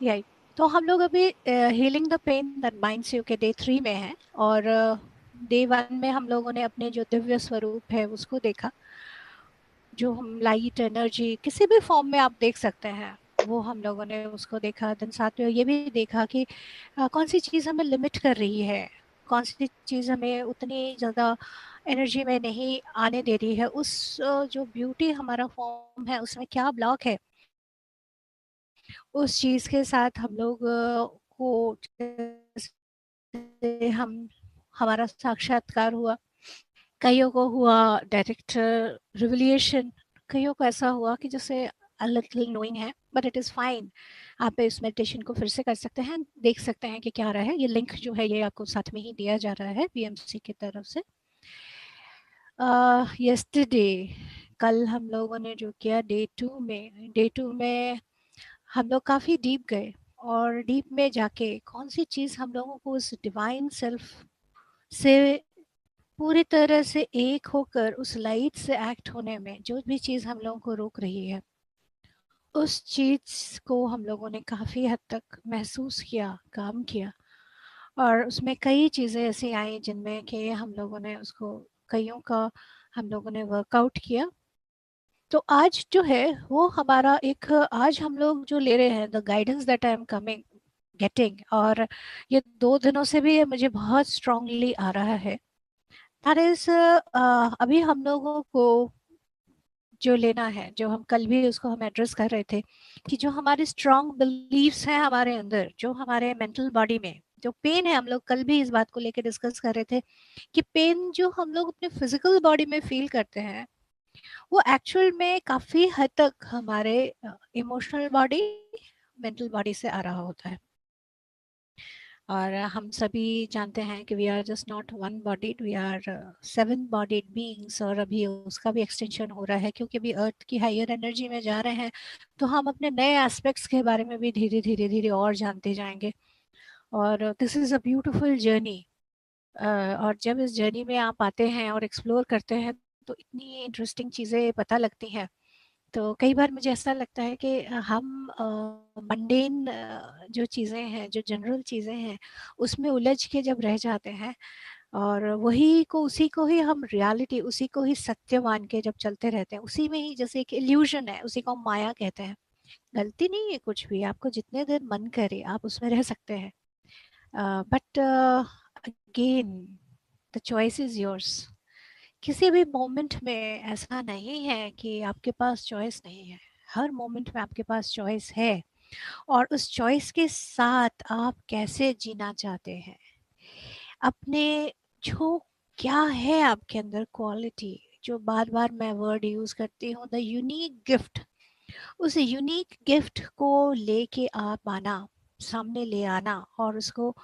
यही। तो हम लोग अभी healing the pain that binds you के डे 3 में हैं, और डे 1 में हम लोगों ने अपने जो दिव्य स्वरूप है उसको देखा, जो हम लाइट एनर्जी किसी भी फॉर्म में आप देख सकते हैं, वो हम लोगों ने उसको देखा। दिन साथ में ये भी देखा कि कौन सी चीज़ हमें लिमिट कर रही है, कौन सी चीज़ हमें उतनी ज़्यादा एनर्जी में नहीं आने दे रही है। उस जो ब्यूटी हमारा फॉर्म है उसमें क्या ब्लॉक है, उस चीज़ के साथ हम लोग को जैसे हम हमारा साक्षात्कार हुआ, कईयों को हुआ डायरेक्ट रिवलिएशन, कईयों को ऐसा हुआ कि जैसे अ लिटिल नोइंग है, बट इट इज़ फाइन। आप इस मेडिटेशन को फिर से कर सकते हैं, देख सकते हैं कि क्या रहा है। ये लिंक जो है ये आपको साथ में ही दिया जा रहा है बीएमसी की तरफ से। यस्टरडे, कल हम लोगों ने जो किया डे 2 में हम लोग काफ़ी डीप गए, और डीप में जाके कौन सी चीज़ हम लोगों को उस डिवाइन सेल्फ से पूरी तरह से एक होकर उस लाइट से एक्ट होने में, जो भी चीज़ हम लोगों को रोक रही है, उस चीज़ को हम लोगों ने काफ़ी हद तक महसूस किया, काम किया। और उसमें कई चीज़ें ऐसी आई जिनमें कि हम लोगों ने उसको, कईयों का हम लोगों ने वर्कआउट किया। तो आज जो है वो हमारा एक, आज हम लोग जो ले रहे हैं the guidance that I am coming getting, और ये 2 दिनों से भी ये मुझे बहुत स्ट्रांगली आ रहा है। दैट इज, अभी हम लोगों को जो लेना है, जो हम कल भी उसको हम एड्रेस कर रहे थे, कि जो हमारे स्ट्रांग बिलीव्स हैं हमारे अंदर, जो हमारे मेंटल बॉडी में जो पेन है, हम लोग कल भी इस बात को लेकर डिस्कस कर रहे थे कि पेन जो हम लोग अपने फिजिकल बॉडी में फील करते हैं, वो एक्चुअल में काफी हद तक हमारे इमोशनल बॉडी, मेंटल बॉडी से आ रहा होता है। और हम सभी जानते हैं कि we are just not one bodied, we are 7 bodied beings, और अभी उसका भी एक्सटेंशन हो रहा है क्योंकि अभी अर्थ की हायर एनर्जी में जा रहे हैं, तो हम अपने नए एस्पेक्ट्स के बारे में भी धीरे धीरे धीरे और जानते जाएंगे। और this is a beautiful journey. और जब इस जर्नी में आप आते हैं और एक्सप्लोर करते हैं, तो इतनी इंटरेस्टिंग चीज़ें पता लगती हैं। तो कई बार मुझे ऐसा लगता है कि हम मंडेन जो चीज़ें हैं, जो जनरल चीज़ें हैं, उसमें उलझ के जब रह जाते हैं, और वही को, उसी को ही हम रियलिटी, उसी को ही सत्य मान के जब चलते रहते हैं, उसी में ही जैसे एक इल्यूजन है, उसी को हम माया कहते हैं। गलती नहीं है कुछ भी, आपको जितने देर मन करे आप उसमें रह सकते हैं, but again the choice is yours. किसी भी मोमेंट में ऐसा नहीं है कि आपके पास चॉइस नहीं है, हर मोमेंट में आपके पास चॉइस है। और उस चॉइस के साथ आप कैसे जीना चाहते हैं, अपने जो क्या है आपके अंदर क्वालिटी, जो बार बार मैं वर्ड यूज करती हूँ, द यूनिक गिफ्ट, उस यूनिक गिफ्ट को लेके आप आना, सामने ले आना, और उसको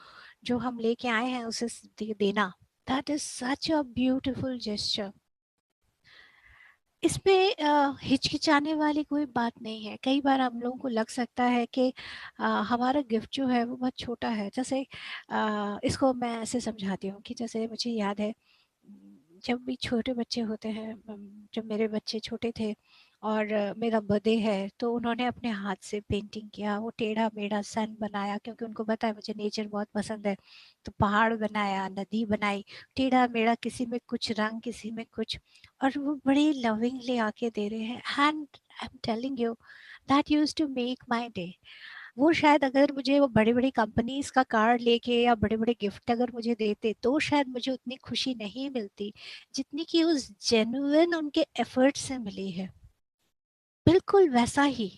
जो हम लेके आए हैं उसे देना, that is such a beautiful gesture. इसमें हिचकिचाने वाली कोई बात नहीं है। कई बार हम लोगों को लग सकता है कि हमारा गिफ्ट जो है वो बहुत छोटा है। जैसे इसको मैं ऐसे समझाती हूँ कि जैसे मुझे याद है, जब भी छोटे बच्चे होते हैं, जब मेरे बच्चे छोटे थे और मेरा बर्थडे है, तो उन्होंने अपने हाथ से पेंटिंग किया, वो टेढ़ा मेढ़ा सन बनाया, क्योंकि उनको पता है मुझे नेचर बहुत पसंद है। तो पहाड़ बनाया, नदी बनाई, टेढ़ा मेढ़ा, किसी में कुछ रंग, किसी में कुछ, और वो बड़ी लविंगली आके दे रहे हैं। And I am telling you, that used to make my day. वो शायद अगर मुझे वो बड़ी बड़ी कंपनीज का कार्ड लेके या बड़े बड़े गिफ्ट अगर मुझे देते, तो शायद मुझे उतनी खुशी नहीं मिलती जितनी कि उस जेन्युइन उनके एफर्ट से मिली है। बिल्कुल वैसा ही,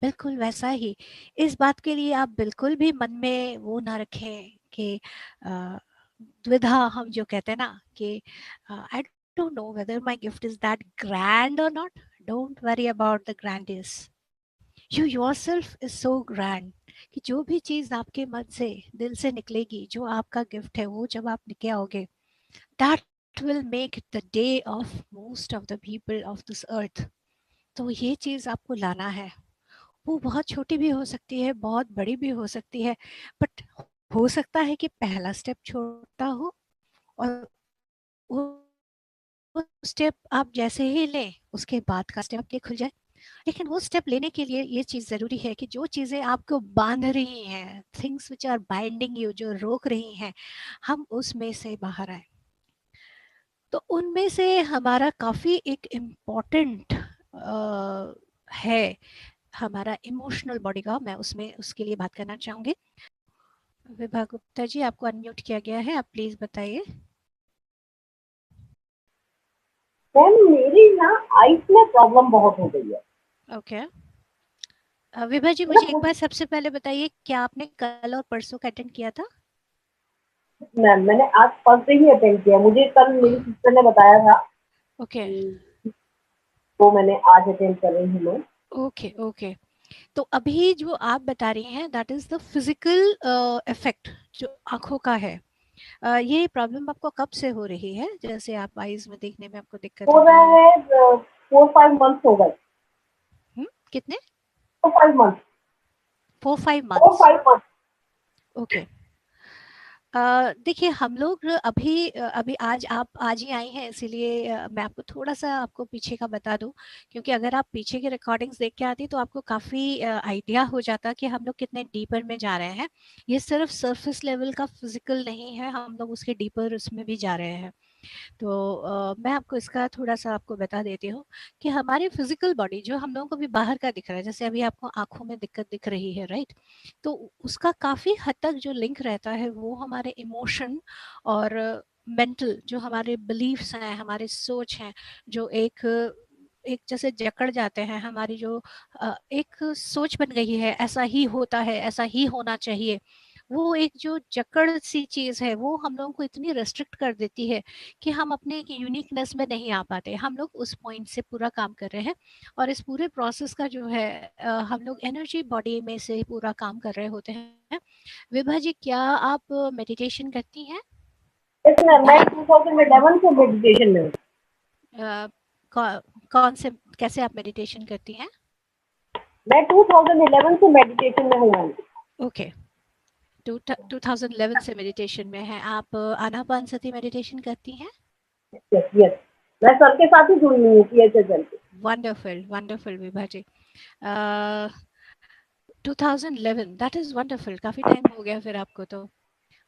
बिल्कुल वैसा ही। इस बात के लिए आप बिल्कुल भी मन में वो ना रखें कि अ, द्विधा, हम जो कहते हैं ना कि I don't know whether my gift is that grand और not. Don't worry about the grandiose, you yourself is so grand, कि जो भी चीज आपके मन से, दिल से निकलेगी, जो आपका गिफ्ट है, वो जब आप लेके आओगे, that will make the day of most of the people of this earth. तो ये चीज आपको लाना है। वो बहुत छोटी भी हो सकती है, बहुत बड़ी भी हो सकती है, बट हो सकता है कि पहला स्टेप छोटा हो, और वो स्टेप आप जैसे ही लें, उसके बाद का स्टेप आपके खुल जाए। लेकिन वो स्टेप लेने के लिए ये चीज़ ज़रूरी है कि जो चीज़ें आपको बांध रही हैं, things which are binding you, जो रोक रही हैं, हम उसमें से बाहर आए। तो उनमें से हमारा काफ़ी एक इम्पॉर्टेंट है हमारा इमोशनल बॉडी का, मैं उसमें उसके लिए बात करना चाहूँगी। विभा गुप्ता जी, आपको अनम्यूट किया गया है, आप प्लीज़ बताइए। मैम मेरी ना आइस में प्रॉब्लम बहुत हो गई है। ओके विभा जी, मुझे एक मतलब बार सबसे पहले बताइए, क्या आपने कल और परसों का अटेंड किया था? मैम मैंने आज फर्स्ट डे ही अटेंड किया, मुझे कल मेरी सिस्टर ने बताया था, ओके तो मैंने आज अटेंड कर रही हूँ मैं। Okay okay. तो अभी जो आप बता रही हैं, that is the physical effect जो आंखों का है। ये प्रॉब्लम आपको कब से हो रही है? जैसे आप आईज में देखने में आपको दिक्कत हो आ रहा रही है। है 4-5 मंथ्स हो गए। कितने? 4-5 मंथ। 4-5 मंथ्स। 4-5 मंथ। ओके। देखिए, हम लोग अभी आज आप आज ही आई हैं, इसीलिए मैं आपको थोड़ा सा आपको पीछे का बता दूं, क्योंकि अगर आप पीछे की रिकॉर्डिंग्स देख के आती तो आपको काफ़ी आइडिया हो जाता कि हम लोग कितने डीपर में जा रहे हैं। ये सिर्फ सरफेस लेवल का फिजिकल नहीं है, हम लोग उसके डीपर उसमें भी जा रहे हैं। तो मैं आपको इसका थोड़ा-सा आपको बता देती हूँ कि हमारी फिज़िकल बॉडी जो हम लोगों को भी बाहर का दिख रहा है, जैसे अभी आपको आँखों में दिक्कत दिख रही है, राइट? तो उसका काफ़ी हद तक जो लिंक रहता है वो हमारे इमोशन और मेंटल जो हमारे बिलीफ्स हैं, हमारी सोच हैं, जो एक एक जैसे जकड़ जाते हैं, हमारी जो एक सोच बन गई है, ऐसा ही होता है, ऐसा ही होना चाहिए। वो एक जो जकड़ सी चीज़ है, वो हम लोगों को इतनी रेस्ट्रिक्ट कर देती है कि हम अपने एक यूनिकनेस में नहीं आ पाते। हम लोग उस पॉइंट से पूरा काम कर रहे हैं, और इस पूरे प्रोसेस का जो है हम लोग एनर्जी बॉडी में से पूरा काम कर रहे होते हैं। विभा जी, क्या आप मेडिटेशन करती हैं? यस मैम, मैं 2011 से मेडिटेशन में हूँ। अ, कौ- कौन से, कैसे आप मेडिटेशन करती हैं? मैं 2011 से मेडिटेशन में हूँ मैम। ओके। 2011 से मेडिटेशन में है आप। आनापानसति मेडिटेशन करती हैं? यस यस, मैं सर के साथ ही जुड़ी हुई हूँ, PHSL के। Wonderful wonderful Vibha ji. 2011, that is wonderful. काफ़ी टाइम हो गया फिर आपको तो।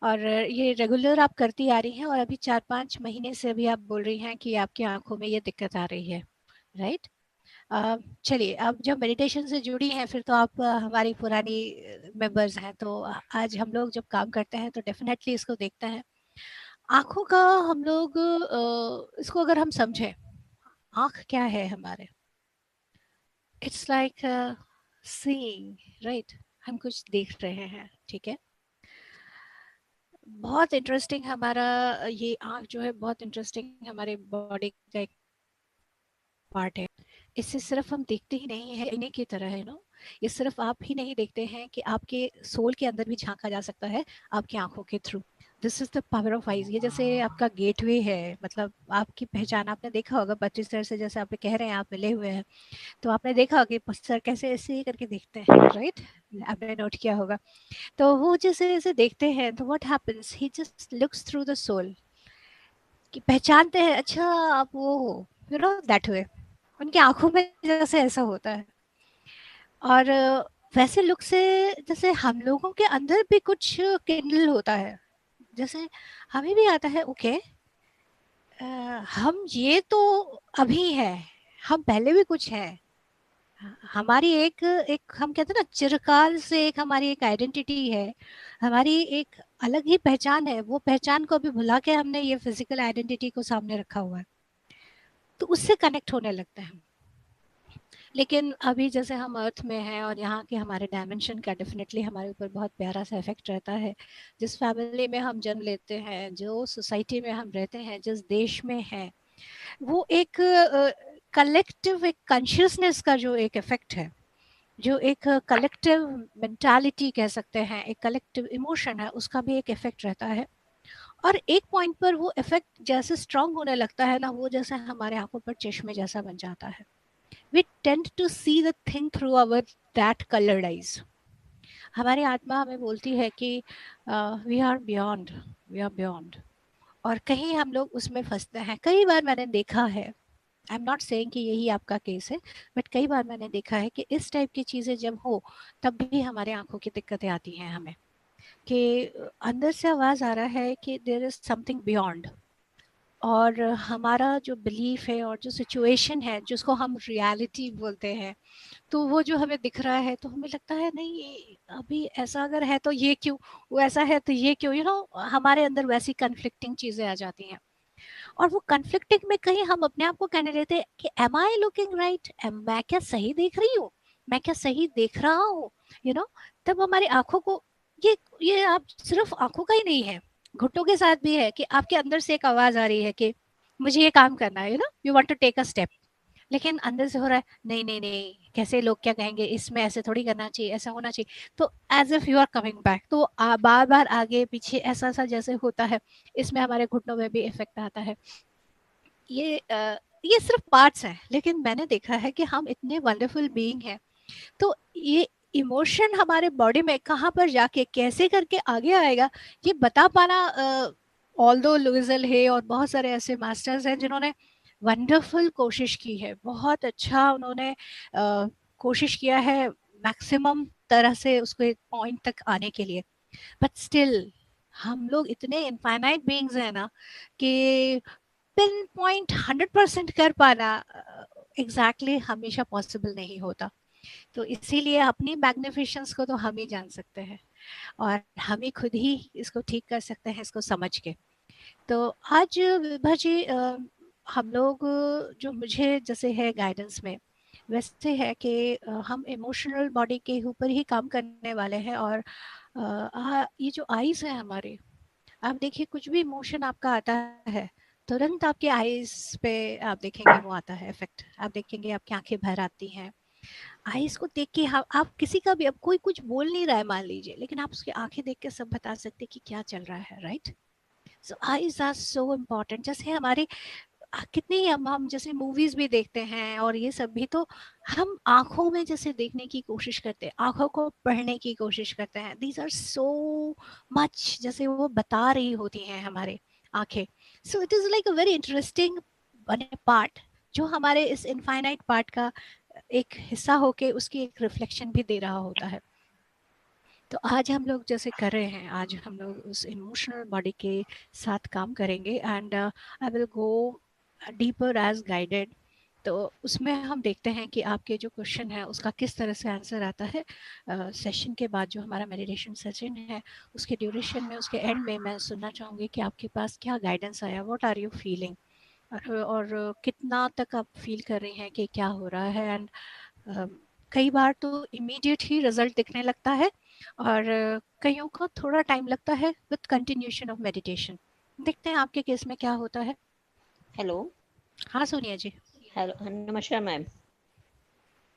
और ये रेगुलर आप करती आ रही हैं, और अभी 4-5 महीने से अभी आप बोल रही हैं कि आपकी आंखों में ये दिक्कत आ रही है, राइट? चलिए, अब जब मेडिटेशन से जुड़ी हैं फिर तो आप हमारी पुरानी मेंबर्स हैं, तो आज हम लोग जब काम करते हैं तो डेफिनेटली इसको देखते हैं। आँखों का हम लोग इसको अगर हम समझें, आँख क्या है हमारे? It's like seeing, right? हम कुछ देख रहे हैं, ठीक है? बहुत इंटरेस्टिंग हमारा ये आँख जो है, बहुत इंटरेस्टिंग हमारे बॉडी का एक पार्ट है। इससे सिर्फ हम देखते ही नहीं है, इन्हीं की तरह है नो। ये सिर्फ आप ही नहीं देखते हैं कि आपके सोल के अंदर भी झांका जा सकता है आपकी आंखों के through. This is the power of eyes. ये जैसे आपका गेटवे है, मतलब आपकी पहचान। आपने देखा होगा बच्चे सर से, जैसे आप कह रहे हैं आप मिले हुए हैं, तो आपने देखा कि सर कैसे ऐसे ही करके देखते हैं, राइट? आपने नोट किया होगा। तो वो जैसे जैसे देखते हैं तो what happens, he just looks through the soul, कि पहचानते हैं, अच्छा आप वो हो, यू नो दैट वे। उनकी आंखों में जैसे ऐसा होता है। और वैसे लुक से जैसे हम लोगों के अंदर भी कुछ किंडल होता है, जैसे हमें भी आता है, ओके हम ये तो अभी है, हम पहले भी कुछ है। हमारी एक एक हम कहते हैं ना, चिरकाल से एक हमारी एक आइडेंटिटी है, हमारी एक अलग ही पहचान है। वो पहचान को अभी भुला के हमने ये फिजिकल आइडेंटिटी को सामने रखा हुआ है, तो उससे कनेक्ट होने लगते हैं। लेकिन अभी जैसे हम अर्थ में हैं, और यहाँ के हमारे डायमेंशन का डेफिनेटली हमारे ऊपर बहुत प्यारा सा इफेक्ट रहता है। जिस फैमिली में हम जन्म लेते हैं, जो सोसाइटी में हम रहते हैं, जिस देश में हैं, वो एक कलेक्टिव एक कॉन्शियसनेस का जो एक इफेक्ट है, जो एक कलेक्टिव मेंटालिटी कह सकते हैं, एक कलेक्टिव इमोशन है, उसका भी एक इफेक्ट रहता है। और एक पॉइंट पर वो इफेक्ट जैसे स्ट्रांग होने लगता है ना, वो जैसे हमारे आंखों पर चश्मे जैसा बन जाता है। We tend to see the thing through our that colored eyes. हमारी आत्मा हमें बोलती है कि we are beyond, we are beyond. और कहीं हम लोग उसमें फंसते हैं। कई बार मैंने देखा है आई एम नॉट सेइंग कि यही आपका केस है, बट कई बार मैंने देखा है कि इस टाइप की चीज़ें जब हो तब भी हमारे आँखों की दिक्कतें आती हैं हमें, कि अंदर से आवाज़ आ रहा है कि देयर इज़ समथिंग बियॉन्ड, और हमारा जो बिलीफ है और जो सिचुएशन है जिसको हम रियलिटी बोलते हैं, तो वो जो हमें दिख रहा है तो हमें लगता है नहीं ये अभी ऐसा अगर है तो ये क्यों, वो ऐसा है तो ये क्यों, हमारे अंदर वैसी कन्फ्लिक्टिंग चीज़ें आ जाती हैं। और वो कन्फ्लिक्टिंग में कहीं हम अपने आप को कहने लेते हैं कि एम आई लुकिंग राइट, मैं क्या सही देख रही हूँ, मैं क्या सही देख रहा हूँ, यू नो तब हमारी आंखों को, ये आप सिर्फ आंखों का ही नहीं है, घुटनों के साथ भी है कि आपके अंदर से एक आवाज आ रही है कि मुझे ये काम करना है, you want to take a step, लेकिन अंदर से हो रहा है नहीं नहीं नहीं, कैसे लोग क्या कहेंगे, इसमें ऐसे थोड़ी करना चाहिए, ऐसा होना चाहिए, तो as if you are coming back, तो बार बार आगे पीछे ऐसा सा जैसे होता है, इसमें हमारे घुटनों में भी इफेक्ट आता है। ये सिर्फ पार्ट्स हैं, लेकिन मैंने देखा है कि हम इतने वंडरफुल बीइंग हैं, तो ये इमोशन हमारे बॉडी में कहाँ पर जाके कैसे करके आगे आएगा, ये बता पाना, ऑल दो लुइसल है और बहुत सारे ऐसे मास्टर्स हैं जिन्होंने वंडरफुल कोशिश की है, बहुत अच्छा उन्होंने कोशिश किया है मैक्सिमम तरह से उसको एक पॉइंट तक आने के लिए, बट स्टिल हम लोग इतने इनफाइनाइट बीइंग्स हैं ना कि पिन पॉइंट 100% कर पाना एग्जैक्टली हमेशा पॉसिबल नहीं होता। तो इसीलिए अपनी मैग्निफिशंस को तो हम ही जान सकते हैं, और हम ही खुद ही इसको ठीक कर सकते हैं इसको समझ के। तो आज विभा जी, हम लोग जो मुझे जैसे है गाइडेंस में वैसे है कि हम इमोशनल बॉडी के ऊपर ही काम करने वाले हैं, और ये जो आईज है हमारे, आप देखिए कुछ भी इमोशन आपका आता है तुरंत आपके आईज पे आप देखेंगे वो आता है इफेक्ट, आप देखेंगे आपकी आंखें भर आती हैं, आईज को देख के आप किसी का भी, अब कोई कुछ बोल नहीं रहा है मान लीजिए, लेकिन आप उसकी आंखें देख के सब बता सकते हैं कि क्या चल रहा है, right. So eyes are so important, जैसे हमारे कितनी हम जैसे मूवीज भी देखते हैं और ये सब भी, तो हम आंखों में जैसे देखने की कोशिश करते हैं, आंखों को पढ़ने की कोशिश करते हैं, दीज आर सो मच जैसे वो बता रही होती हैं हमारे आंखें। So it is like a very interesting part, जो हमारे इस इनफाइनाइट पार्ट का एक हिस्सा होके उसकी एक रिफ्लेक्शन भी दे रहा होता है। तो आज हम लोग जैसे कर रहे हैं, आज हम लोग उस इमोशनल बॉडी के साथ काम करेंगे, and I will go deeper as guided. तो उसमें हम देखते हैं कि आपके जो क्वेश्चन है उसका किस तरह से आंसर आता है। सेशन के बाद जो हमारा मेडिटेशन सेशन है उसके ड्यूरेशन में, उसके एंड में मैं सुनना चाहूँगी कि आपके पास क्या गाइडेंस आया, व्हाट आर यू फीलिंग, और कितना तक आप फील कर रही हैं कि क्या हो रहा है। एंड कई बार तो इमीडिएट ही रिजल्ट दिखने लगता है, और कईयों को थोड़ा टाइम लगता है विद कंटिन्यूशन ऑफ मेडिटेशन। देखते हैं आपके केस में क्या होता है। हेलो। हाँ सोनिया जी। हेलो, नमस्कार मैम।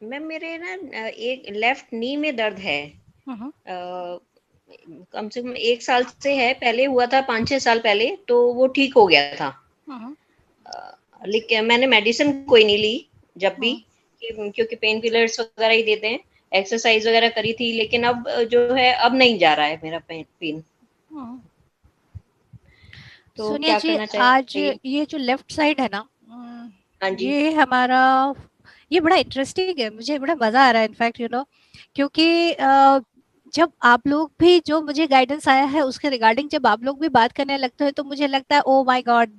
मैम मेरे ना एक लेफ्ट नी में दर्द है। हम्म। कम से कम 1 साल से है, पहले हुआ था 5-6 साल पहले, तो वो ठीक हो गया था। हम्म। लेकिन मैंने मेडिसिन कोई नहीं ली जब भी, हम्म। क्योंकि पेन किलर्स वगैरह ही देते हैं। एक्सरसाइज वगैरह करी थी, लेकिन अब जो है अब नहीं जा रहा है मेरा पेन। हम्म। तो सोनिया क्या जी, करना आज चाहिए? ये जो लेफ्ट साइड है ना, हाँ जी। ये हमारा, ये बड़ा इंटरेस्टिंग है, मुझे बड़ा मजा आ रहा है इनफैक्ट, क्योंकि जब आप लोग भी, जो मुझे गाइडेंस आया है उसके रिगार्डिंग जब आप लोग भी बात करने लगते हैं तो मुझे लगता है ओ माय गॉड,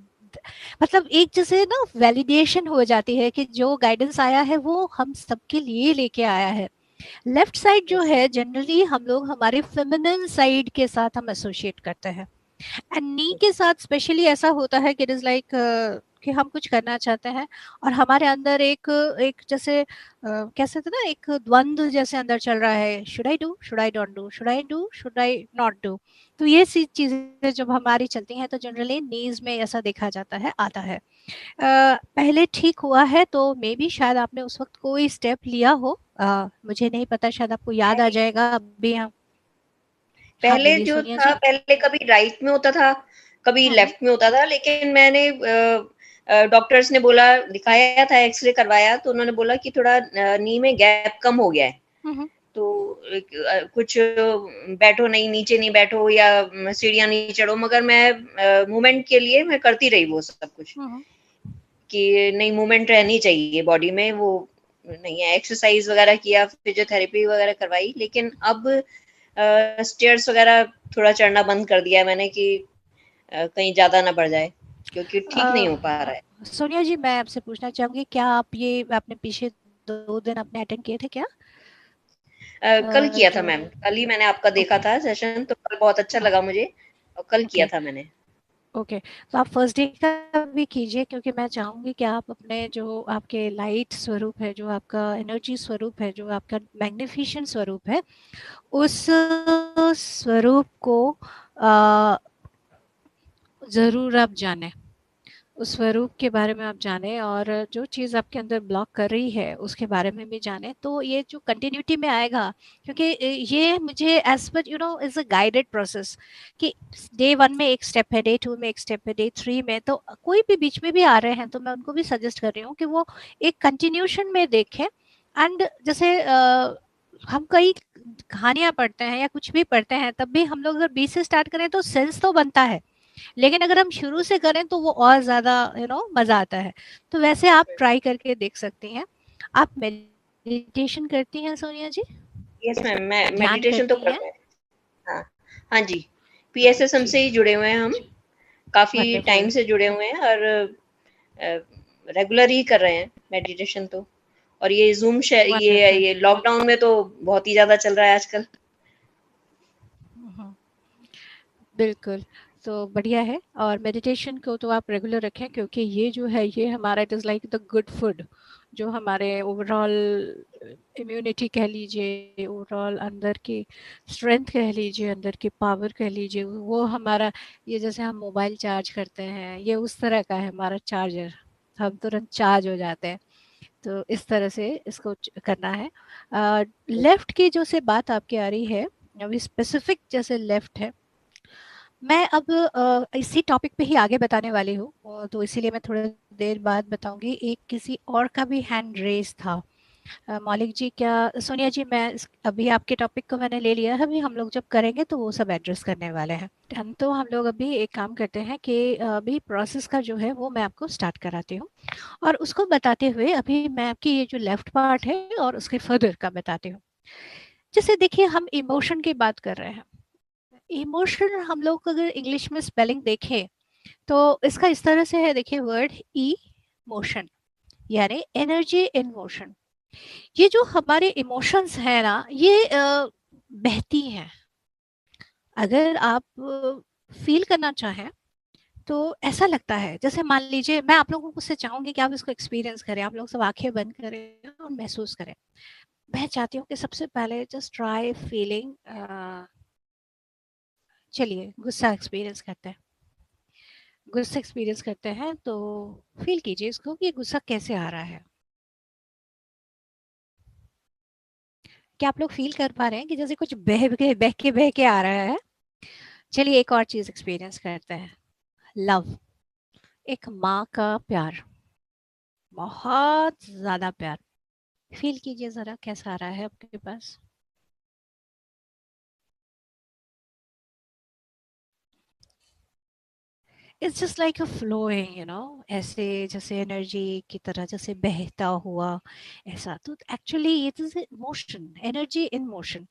मतलब एक जैसे ना वैलिडेशन हो जाती है कि जो गाइडेंस आया है वो हम सबके लिए लेके आया है। लेफ्ट साइड जो यस। है जनरली हम लोग हमारे फेमिनिन साइड के साथ हम एसोसिएट करते हैं, एंड नी के साथ स्पेशली ऐसा होता है कि इट इज लाइक कि हम कुछ करना चाहते हैं और हमारे अंदर एक एक जैसे कह सकते हैं ना, एक द्वंद्व जैसे अंदर चल रहा है, should I do, should I don't do, should I do, should I not do. तो ये सी चीजें जब हमारी चलती हैं तो जनरली नीज में ऐसा देखा जाता है, आता है। पहले ठीक हुआ है तो मे बी शायद आपने उस वक्त कोई स्टेप लिया हो, मुझे नहीं पता, शायद आपको याद आ पहले जाएगा अभी। हाँ, हाँ पहले बोलिए जो सोनिया था, जी। पहले कभी राइट में होता था, कभी हम्म। लेफ्ट में होता था, लेकिन मैंने डॉक्टर्स ने बोला, दिखाया था, एक्सरे करवाया, तो उन्होंने बोला कि थोड़ा नी में गैप कम हो गया है। हम्म। तो कुछ बैठो नहीं, नीचे नहीं बैठो, या सीढ़ियां नहीं चढ़ो, मगर मैं मूवमेंट के लिए मैं करती रही वो सब कुछ। हम्म। कि नहीं मूवमेंट रहनी चाहिए बॉडी में, वो नहीं है। एक्सरसाइज वगैरह किया, फिजियोथेरेपी वगैरह करवाई, लेकिन अब स्टेयर्स वगैरह थोड़ा चढ़ना बंद कर दिया है मैंने कि कहीं ज्यादा ना बढ़ जाए, क्योंकि ठीक नहीं हो पा रहा है। सोनिया जी, मैं आपसे पूछना चाहूंगी, क्या आप ये आपने पीछे 2 दिन अपने अटेंड किए थे क्या? कल किया था जो मैम, कल ही मैंने आपका देखा ओके था सेशन, तो कल बहुत अच्छा लगा मुझे, और कल किया ओके था मैंने। ओके, तो आप फर्स्ट डे का भी कीजिए, क्योंकि मैं चाहूंगी कि आप अपने जो आपके लाइट स्वरूप है, जो आपका एनर्जी स्वरूप है, जो आपका मैग्निफिशेंट स्वरूप है, उस स्वरूप को ज़रूर आप जानें, उस स्वरूप के बारे में आप जानें, और जो चीज़ आपके अंदर ब्लॉक कर रही है उसके बारे में भी जानें, तो ये जो कंटिन्यूटी में आएगा। क्योंकि ये मुझे एज पर इज़ अ गाइडेड प्रोसेस, कि डे 1 में एक स्टेप है, डे 2 में एक स्टेप है, डे 3 में, तो कोई भी बीच में भी आ रहे हैं तो मैं उनको भी सजेस्ट कर रही हूँ कि वो एक कंटिन्यूशन में देखें। एंड जैसे हम कई कहानियाँ पढ़ते हैं या कुछ भी पढ़ते हैं, तब भी हम लोग अगर बीच से स्टार्ट करें तो सेंस तो बनता है, लेकिन अगर हम शुरू से करें तो वो और ज़्यादा मज़ा आता है। तो वैसे आप ट्राई करके देख सकती हैं। आप मेडिटेशन करती हैं सोनिया जी? यस मैम, मैं ध्यान मेडिटेशन तो करती हैं? करते हैं। हाँ, हाँ जी, पीएसएसएम जी, से ही जुड़े हुए हैं हम, काफ़ी टाइम वंडरफुल। से जुड़े हुए हैं, और रेगुलर ही कर रहे हैं मेडिटेशन तो। और ये वंडरफुल। ये लॉकडाउन में तो बहुत ही ज़्यादा चल रहा है आजकल। बिल्कुल, तो बढ़िया है। और मेडिटेशन को तो आप रेगुलर रखें, क्योंकि ये जो है ये हमारा it is like the good food, जो हमारे ओवरऑल इम्यूनिटी कह लीजिए, ओवरऑल अंदर की स्ट्रेंथ कह लीजिए, अंदर की पावर कह लीजिए, वो हमारा, ये जैसे हम मोबाइल चार्ज करते हैं, ये उस तरह का है हमारा चार्जर, हम तुरंत चार्ज हो जाते हैं। तो इस तरह से इसको करना है। लेफ्ट की जो से बात आपकी आ रही है, अभी स्पेसिफिक जैसे लेफ्ट है, मैं अब इसी टॉपिक पे ही आगे बताने वाली हूँ, तो इसीलिए मैं थोड़ी देर बाद बताऊंगी। एक किसी और का भी हैंड रेस था। मौलिक जी, क्या सोनिया जी, मैं अभी आपके टॉपिक को मैंने ले लिया है, अभी हम लोग जब करेंगे तो वो सब एड्रेस करने वाले हैं। तो हम लोग अभी एक काम करते हैं कि अभी प्रोसेस का जो है वो मैं आपको स्टार्ट कराती हूँ, और उसको बताते हुए अभी मैं आपकी ये जो लेफ्ट पार्ट है और उसके फर्दर का बताती हूँ। जैसे देखिए, हम इमोशन की बात कर रहे हैं। इमोशन हम लोग अगर इंग्लिश में स्पेलिंग देखें तो इसका इस तरह से है, देखिए, वर्ड ई मोशन, यानी एनर्जी इन मोशन। ये जो हमारे इमोशंस है ना, ये बहती हैं। अगर आप फील करना चाहें तो ऐसा लगता है, जैसे मान लीजिए, मैं आप लोगों को से चाहूंगी कि आप इसको एक्सपीरियंस करें, आप लोग सब आंखें बंद करें और महसूस करें। मैं चाहती हूँ कि सबसे पहले जस्ट ट्राई फीलिंग, चलिए गुस्सा एक्सपीरियंस करते हैं। गुस्सा एक्सपीरियंस करते हैं तो फील कीजिए इसको कि गुस्सा कैसे आ रहा है। क्या आप लोग फील कर पा रहे हैं कि जैसे कुछ बह के आ रहा है? चलिए एक और चीज एक्सपीरियंस करते हैं, लव। एक माँ का प्यार, बहुत ज्यादा प्यार, फील कीजिए जरा कैसा आ रहा है आपके पास। It's just like a flowing, ऐसे जैसे एनर्जी की तरह, जैसे बहता हुआ ऐसा। तो actually it is motion, energy in motion.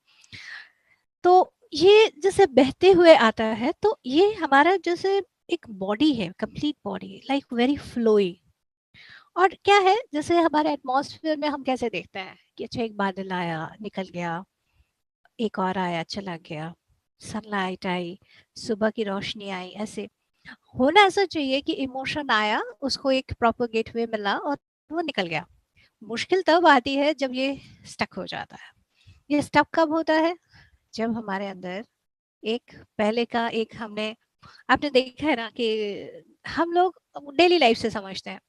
तो ये जैसे बहते हुए आता है, तो ये हमारा जैसे एक बॉडी है, complete body, like very flowy. और क्या है, जैसे हमारे एटमॉस्फेयर में हम कैसे देखते हैं कि अच्छा, एक बादल आया निकल गया, एक और आया चला गया, सनलाइट आई, सुबह की रोशनी आई, ऐसे होना ऐसा चाहिए कि इमोशन आया, उसको एक प्रॉपर गेटवे मिला और वो निकल गया। मुश्किल तब आती है जब ये स्टक हो जाता है। ये स्टक कब होता है? जब हमारे अंदर एक पहले का एक हमने, आपने देखा है ना कि हम लोग डेली लाइफ से समझते हैं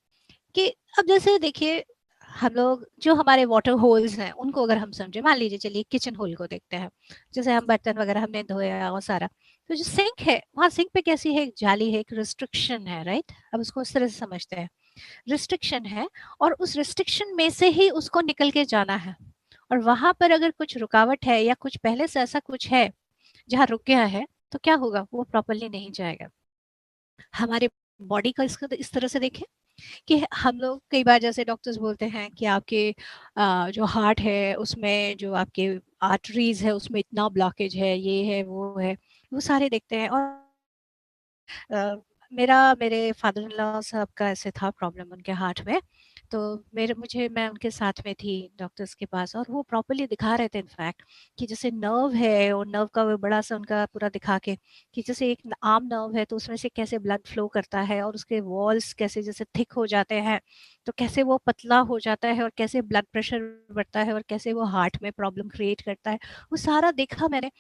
कि अब जैसे देखिए, हम लोग जो हमारे वाटर होल्स हैं उनको अगर हम समझे, मान लीजिए, चलिए किचन होल को देखते हैं, जैसे हम बर्तन वगैरह हमने धोया और सारा, तो जो सिंक है, वहाँ सिंक पे कैसी है, एक जाली है, एक रिस्ट्रिक्शन है, राइट? अब उसको उस तरह से समझते हैं, रिस्ट्रिक्शन है, और उस रिस्ट्रिक्शन में से ही उसको निकल के जाना है। और वहां पर अगर कुछ रुकावट है या कुछ पहले से ऐसा कुछ है जहाँ रुक गया है, तो क्या होगा, वो प्रॉपरली नहीं जाएगा। हमारे बॉडी का इसको इस तरह से देखें, कि हम लोग कई बार जैसे डॉक्टर्स बोलते हैं कि आपके जो हार्ट है उसमें जो आपके आर्टरीज है उसमें इतना ब्लॉकेज है, ये है वो है, वो सारे देखते हैं। और मेरे फादर इन लॉ साहब का ऐसे था प्रॉब्लम उनके हार्ट में, तो मैं उनके साथ में थी डॉक्टर्स के पास, और वो प्रॉपर्ली दिखा रहे थे इनफैक्ट कि जैसे नर्व है और नर्व का वो बड़ा सा उनका पूरा दिखा के कि जैसे एक आम नर्व है तो उसमें से कैसे ब्लड फ्लो करता है और उसके वॉल्स कैसे जैसे थिक हो जाते हैं, तो कैसे वो पतला हो जाता है और कैसे ब्लड प्रेशर बढ़ता है और कैसे वो हार्ट में प्रॉब्लम क्रिएट करता है, वो सारा देखा मैंने।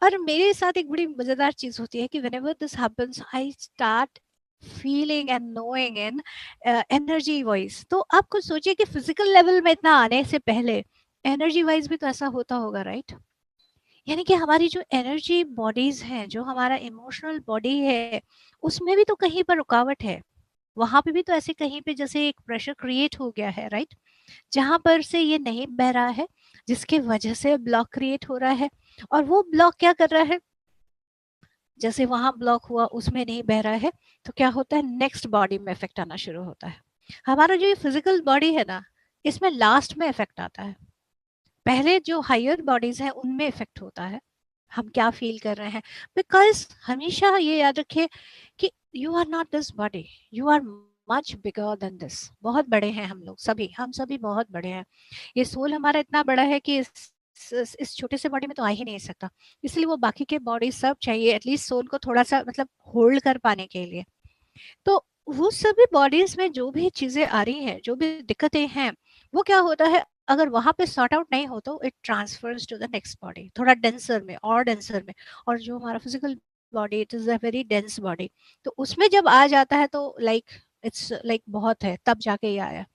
और मेरे साथ एक बड़ी मजेदार चीज होती है कि whenever this happens I start feeling and knowing in energy wise। तो आप कुछ सोचिए कि फिजिकल लेवल में इतना आने से पहले एनर्जी वाइज भी तो ऐसा होता होगा, राइट? यानी कि हमारी जो एनर्जी बॉडीज हैं, जो हमारा इमोशनल बॉडी है, उसमें भी तो कहीं पर रुकावट है। वहां पे भी तो ऐसे कहीं पे जैसे एक प्रेशर क्रिएट हो गया है, राइट? जहां पर से ये नहीं बह रहा है, जिसके वजह से ब्लॉक क्रिएट हो रहा है। और वो ब्लॉक क्या कर रहा है, जैसे वहां ब्लॉक हुआ उसमें नहीं बह रहा है, तो क्या होता है, नेक्स्ट बॉडी में इफेक्ट आना शुरू होता है। हमारा जो ये फिजिकल बॉडी है ना, इसमें लास्ट में इफेक्ट आता है। पहले जो हायर बॉडीज हैं उनमें इफेक्ट होता है, हम क्या फील कर रहे हैं। बिकॉज हमेशा ये याद रखिए कि you are not this body, you are much bigger than this. बहुत बड़े हैं हम लोग सभी, हम सभी बहुत बड़े हैं। ये सोल हमारा इतना बड़ा है कि इस छोटे से बॉडी में तो आ ही नहीं सकता। इसलिए वो बाकी के बॉडी सब चाहिए एटलीस्ट सोल को थोड़ा सा मतलब होल्ड कर पाने के लिए। तो वो सभी बॉडीज में जो भी चीजें आ रही हैं, जो भी दिक्कतें हैं, वो क्या होता है, अगर वहां पे सॉर्ट आउट नहीं हो तो it transfers to the next body, थोड़ा डेंसर में और डेंसर में। और जो हमारा physical body, it is a very dense body, तो उसमें जब आ जाता है तो लाइक इट्स लाइक बहुत है, तब जाके ये आया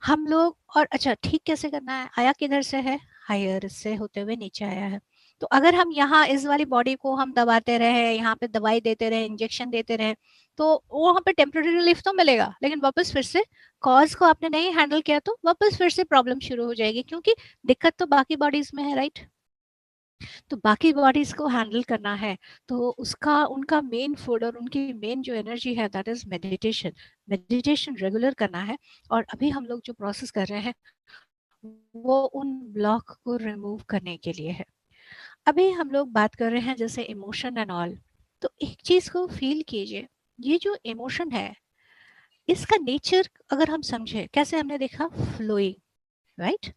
हम लोग। और अच्छा ठीक कैसे करना है, आया किधर से है, हायर से होते हुए नीचे आया है। तो अगर हम यहाँ इस वाली बॉडी को हम दबाते रहे, यहाँ पे दवाई देते रहे, इंजेक्शन देते रहे, तो वहाँ पे टेम्पररी रिलीफ तो मिलेगा, लेकिन वापस फिर से कॉज को आपने नहीं हैंडल किया तो वापस फिर से प्रॉब्लम शुरू हो जाएगी, क्योंकि दिक्कत तो बाकी बॉडीज में है, राइट? तो बाकी बॉडीज को हैंडल करना है, तो उसका उनका मेन फूड और उनकी मेन जो एनर्जी है that is meditation. Meditation regular करना है। और अभी हम लोग जो प्रोसेस कर रहे हैं वो उन ब्लॉक को रिमूव करने के लिए है। अभी हम लोग बात कर रहे हैं जैसे इमोशन एंड ऑल, तो एक चीज को फील कीजिए, ये जो इमोशन है इसका नेचर अगर हम समझे, कैसे हमने देखा फ्लोइंग, राइट?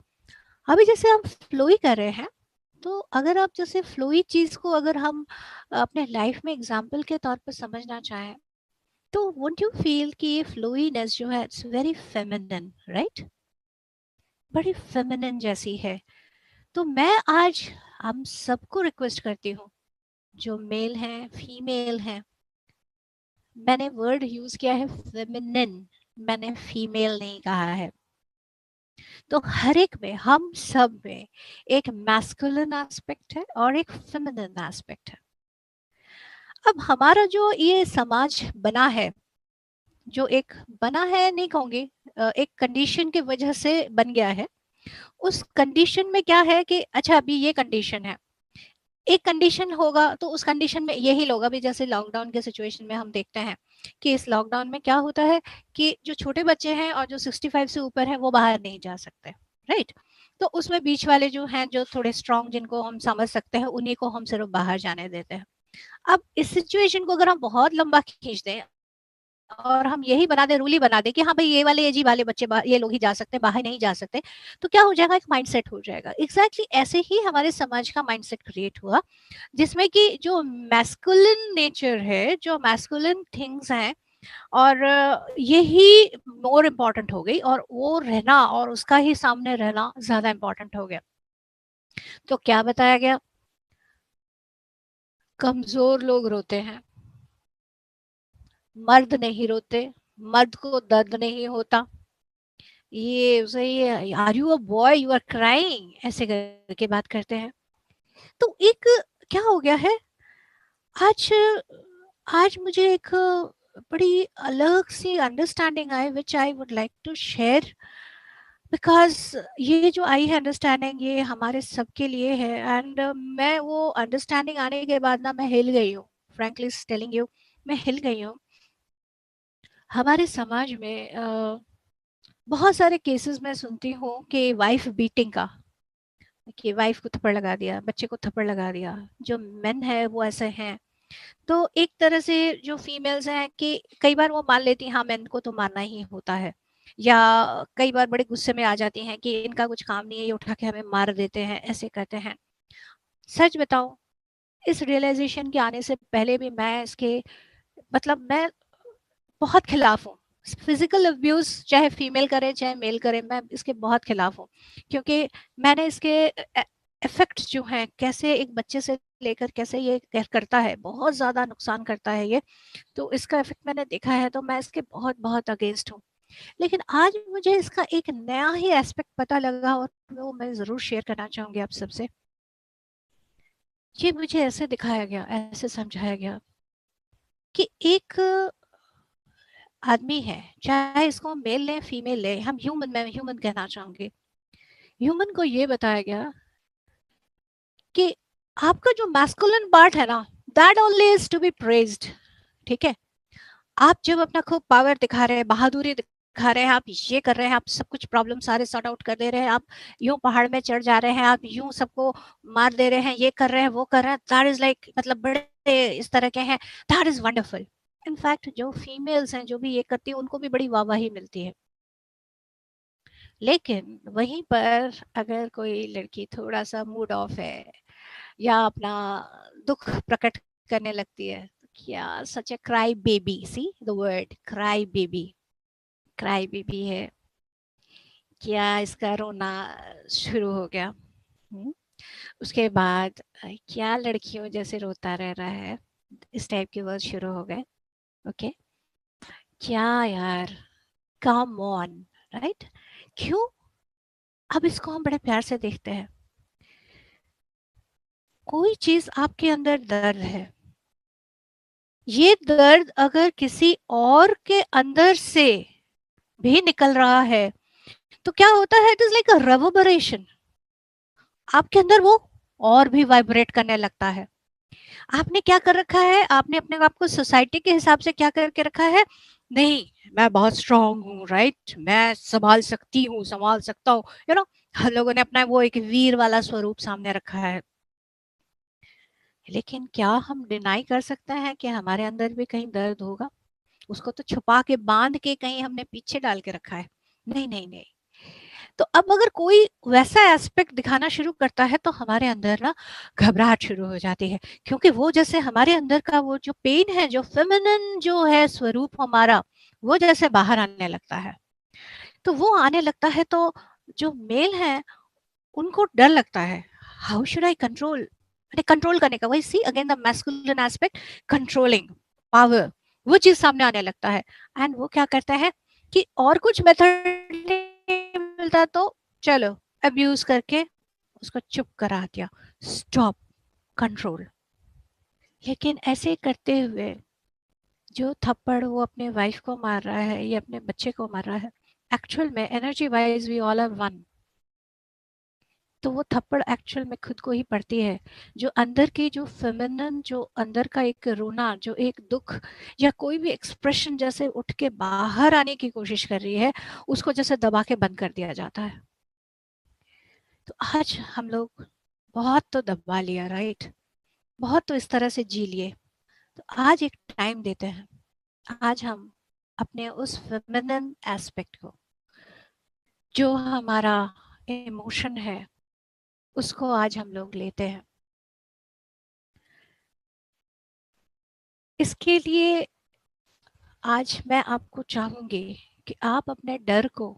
अभी जैसे हम फ्लोई कर रहे हैं, तो अगर आप जैसे फ्लोई चीज को अगर हम अपने लाइफ में एग्जाम्पल के तौर पर समझना चाहें, तो वोंट यू फील कि ये फ्लोईनेस जो है इट्स वेरी फेमिनिन, राइट? बड़ी फेमिनिन जैसी है। तो मैं आज हम सबको रिक्वेस्ट करती हूँ, जो मेल हैं फीमेल हैं, मैंने वर्ड यूज किया है फेमिनिन, मैंने फीमेल नहीं कहा है। तो हर एक में, हम सब में एक मैस्कुलिन एस्पेक्ट है और एक फेमिनिन एस्पेक्ट है। अब हमारा जो ये समाज बना है, जो एक बना है नहीं कहूंगी, एक कंडीशन की वजह से बन गया है। उस कंडीशन में क्या है कि अच्छा अभी ये कंडीशन है, एक कंडीशन होगा तो उस कंडीशन में यही लोग, अभी जैसे लॉकडाउन के सिचुएशन में हम देखते हैं कि इस लॉकडाउन में क्या होता है कि जो छोटे बच्चे हैं और जो 65 से ऊपर हैं वो बाहर नहीं जा सकते, राइट? तो उसमें बीच वाले जो हैं, जो थोड़े स्ट्रांग जिनको हम समझ सकते हैं, उन्हीं को हम सिर्फ बाहर जाने देते हैं। अब इस सिचुएशन को अगर हम बहुत लंबा खींच दें और हम यही बना दे, रूल ही बना दे कि हाँ भाई ये वाले एज वाले बच्चे ये लोग ही जा सकते हैं, बाहर नहीं जा सकते, तो क्या हो जाएगा, एक माइंडसेट हो जाएगा। एग्जैक्टली ऐसे ही हमारे समाज का माइंडसेट क्रिएट हुआ, जिसमें कि जो मैस्कुलिन नेचर है, जो मैस्कुलिन थिंग्स हैं, और यही मोर इम्पोर्टेंट हो गई, और वो रहना और उसका ही सामने रहना ज्यादा इम्पोर्टेंट हो गया। तो क्या बताया गया, कमजोर लोग रोते हैं, मर्द नहीं रोते, मर्द को दर्द नहीं होता। ये सही है, are you a boy you are crying, ऐसे करके बात करते हैं। तो एक क्या हो गया है, आज आज मुझे एक बड़ी अलग सी understanding I which I would like to share. Because ये जो आई है अंडरस्टैंडिंग, ये हमारे सबके लिए है। एंड मैं वो अंडरस्टैंडिंग आने के बाद ना मैं हिल गई हूँ, फ्रैंकली टेलिंग यू, मैं हिल गई हूँ। हमारे समाज में बहुत सारे केसेस मैं सुनती हूँ कि वाइफ बीटिंग का, कि वाइफ को थप्पड़ लगा दिया, बच्चे को थप्पड़ लगा दिया। जो मेन है वो ऐसे हैं। तो एक तरह से जो फीमेल्स हैं कि कई बार वो मान लेती हैं हाँ मेन को तो मारना ही होता है, या कई बार बड़े गुस्से में आ जाती हैं कि इनका कुछ काम नहीं है, ये उठा के हमें मार देते हैं, ऐसे करते हैं। सच बताऊं, इस रियलाइजेशन के आने से पहले भी मैं इसके मतलब मैं बहुत खिलाफ हूँ। फिजिकल अब्यूज चाहे फीमेल करे चाहे मेल करे, मैं इसके बहुत खिलाफ हूँ। क्योंकि मैंने इसके इफेक्ट्स जो हैं, कैसे एक बच्चे से लेकर कैसे ये करता है, बहुत ज़्यादा नुकसान करता है ये। तो इसका इफेक्ट मैंने देखा है, तो मैं इसके बहुत बहुत अगेंस्ट हूँ। लेकिन आज मुझे इसका एक नया ही एस्पेक्ट पता लगा, और वो मैं ज़रूर शेयर करना चाहूँगी आप सबसे। ये मुझे ऐसे दिखाया गया, ऐसे समझाया गया कि एक आदमी है, चाहे इसको मेल लें फीमेल लें, हम ह्यूमन, मैं ह्यूमन कहना चाहूंगी। ह्यूमन को ये बताया गया कि आपका जो मैस्कुलिन पार्ट है ना, that only is to be praised. ठीक है, आप जब अपना खूब पावर दिखा रहे हैं, बहादुरी दिखा रहे हैं, आप ये कर रहे हैं, आप सब कुछ प्रॉब्लम सारे सॉर्ट आउट कर दे रहे हैं, आप यूं पहाड़ में चढ़ जा रहे हैं, आप यूं सबको मार दे रहे हैं, ये कर रहे हैं वो कर रहे हैं, दैट इज लाइक मतलब बड़े इस तरह के हैं, दैट इज वंडरफुल। इनफैक्ट जो फीमेल्स हैं जो भी ये करती है, उनको भी बड़ी वाहवाही मिलती है। लेकिन वहीं पर अगर कोई लड़की थोड़ा सा मूड ऑफ है, या अपना दुख प्रकट करने लगती है, तो क्या such a cry baby, see the word cry baby, cry baby है, क्या इसका रोना शुरू हो गया। उसके बाद क्या लड़कियों जैसे रोता रह रहा है, इस टाइप के वर्ड शुरू हो गए। ओके, क्या यार, कम ऑन, राइट? क्यों? अब इसको हम बड़े प्यार से देखते हैं। कोई चीज आपके अंदर दर्द है, ये दर्द अगर किसी और के अंदर से भी निकल रहा है, तो क्या होता है, इट इज लाइक अ रेवोबरेशन। आपके अंदर वो और भी वाइब्रेट करने लगता है। आपने क्या कर रखा है, आपने अपने आप को सोसाइटी के हिसाब से क्या करके रखा है, नहीं मैं बहुत स्ट्रांग हूँ, राइट, मैं संभाल सकती हूँ, संभाल सकता हूँ, हम लोगों ने अपना वो एक वीर वाला स्वरूप सामने रखा है। लेकिन क्या हम डिनाई कर सकते हैं कि हमारे अंदर भी कहीं दर्द होगा? उसको तो छुपा के बांध के कहीं हमने पीछे डाल के रखा है। नहीं नहीं नहीं। तो अब अगर कोई वैसा एस्पेक्ट दिखाना शुरू करता है, तो हमारे अंदर ना घबराहट शुरू हो जाती है। क्योंकि वो जैसे हमारे अंदर का वो जो पेन है, जो फेमिनिन जो है स्वरूप हमारा, वो जैसे बाहर आने लगता है। तो वो आने लगता है, तो जो मेल है उनको डर लगता है, हाउ शुड आई कंट्रोल, अरे कंट्रोल करने का, वही see again the masculine aspect, controlling power, वो चीज सामने आने लगता है। एंड वो क्या करता है कि और कुछ मेथड नहीं मिलता तो चलो अब्यूज करके उसको चुप करा दिया, स्टॉप, कंट्रोल। लेकिन ऐसे करते हुए जो थप्पड़ वो अपने वाइफ को मार रहा है या अपने बच्चे को मार रहा है, एक्चुअल में energy wise we all are one. तो वो थप्पड़ एक्चुअल में खुद को ही पड़ती है। जो अंदर की जो फेमिनिन, जो अंदर का एक रोना, जो एक दुख या कोई भी एक्सप्रेशन जैसे उठ के बाहर आने की कोशिश कर रही है, उसको जैसे दबा के बंद कर दिया जाता है। तो आज हम लोग बहुत तो दबा लिया, राइट, बहुत तो इस तरह से जी लिए। तो आज एक टाइम देते हैं, आज हम अपने उस फेमिनिन एस्पेक्ट को, जो हमारा इमोशन है, उसको आज हम लोग लेते हैं। इसके लिए आज मैं आपको चाहूंगी कि आप अपने डर को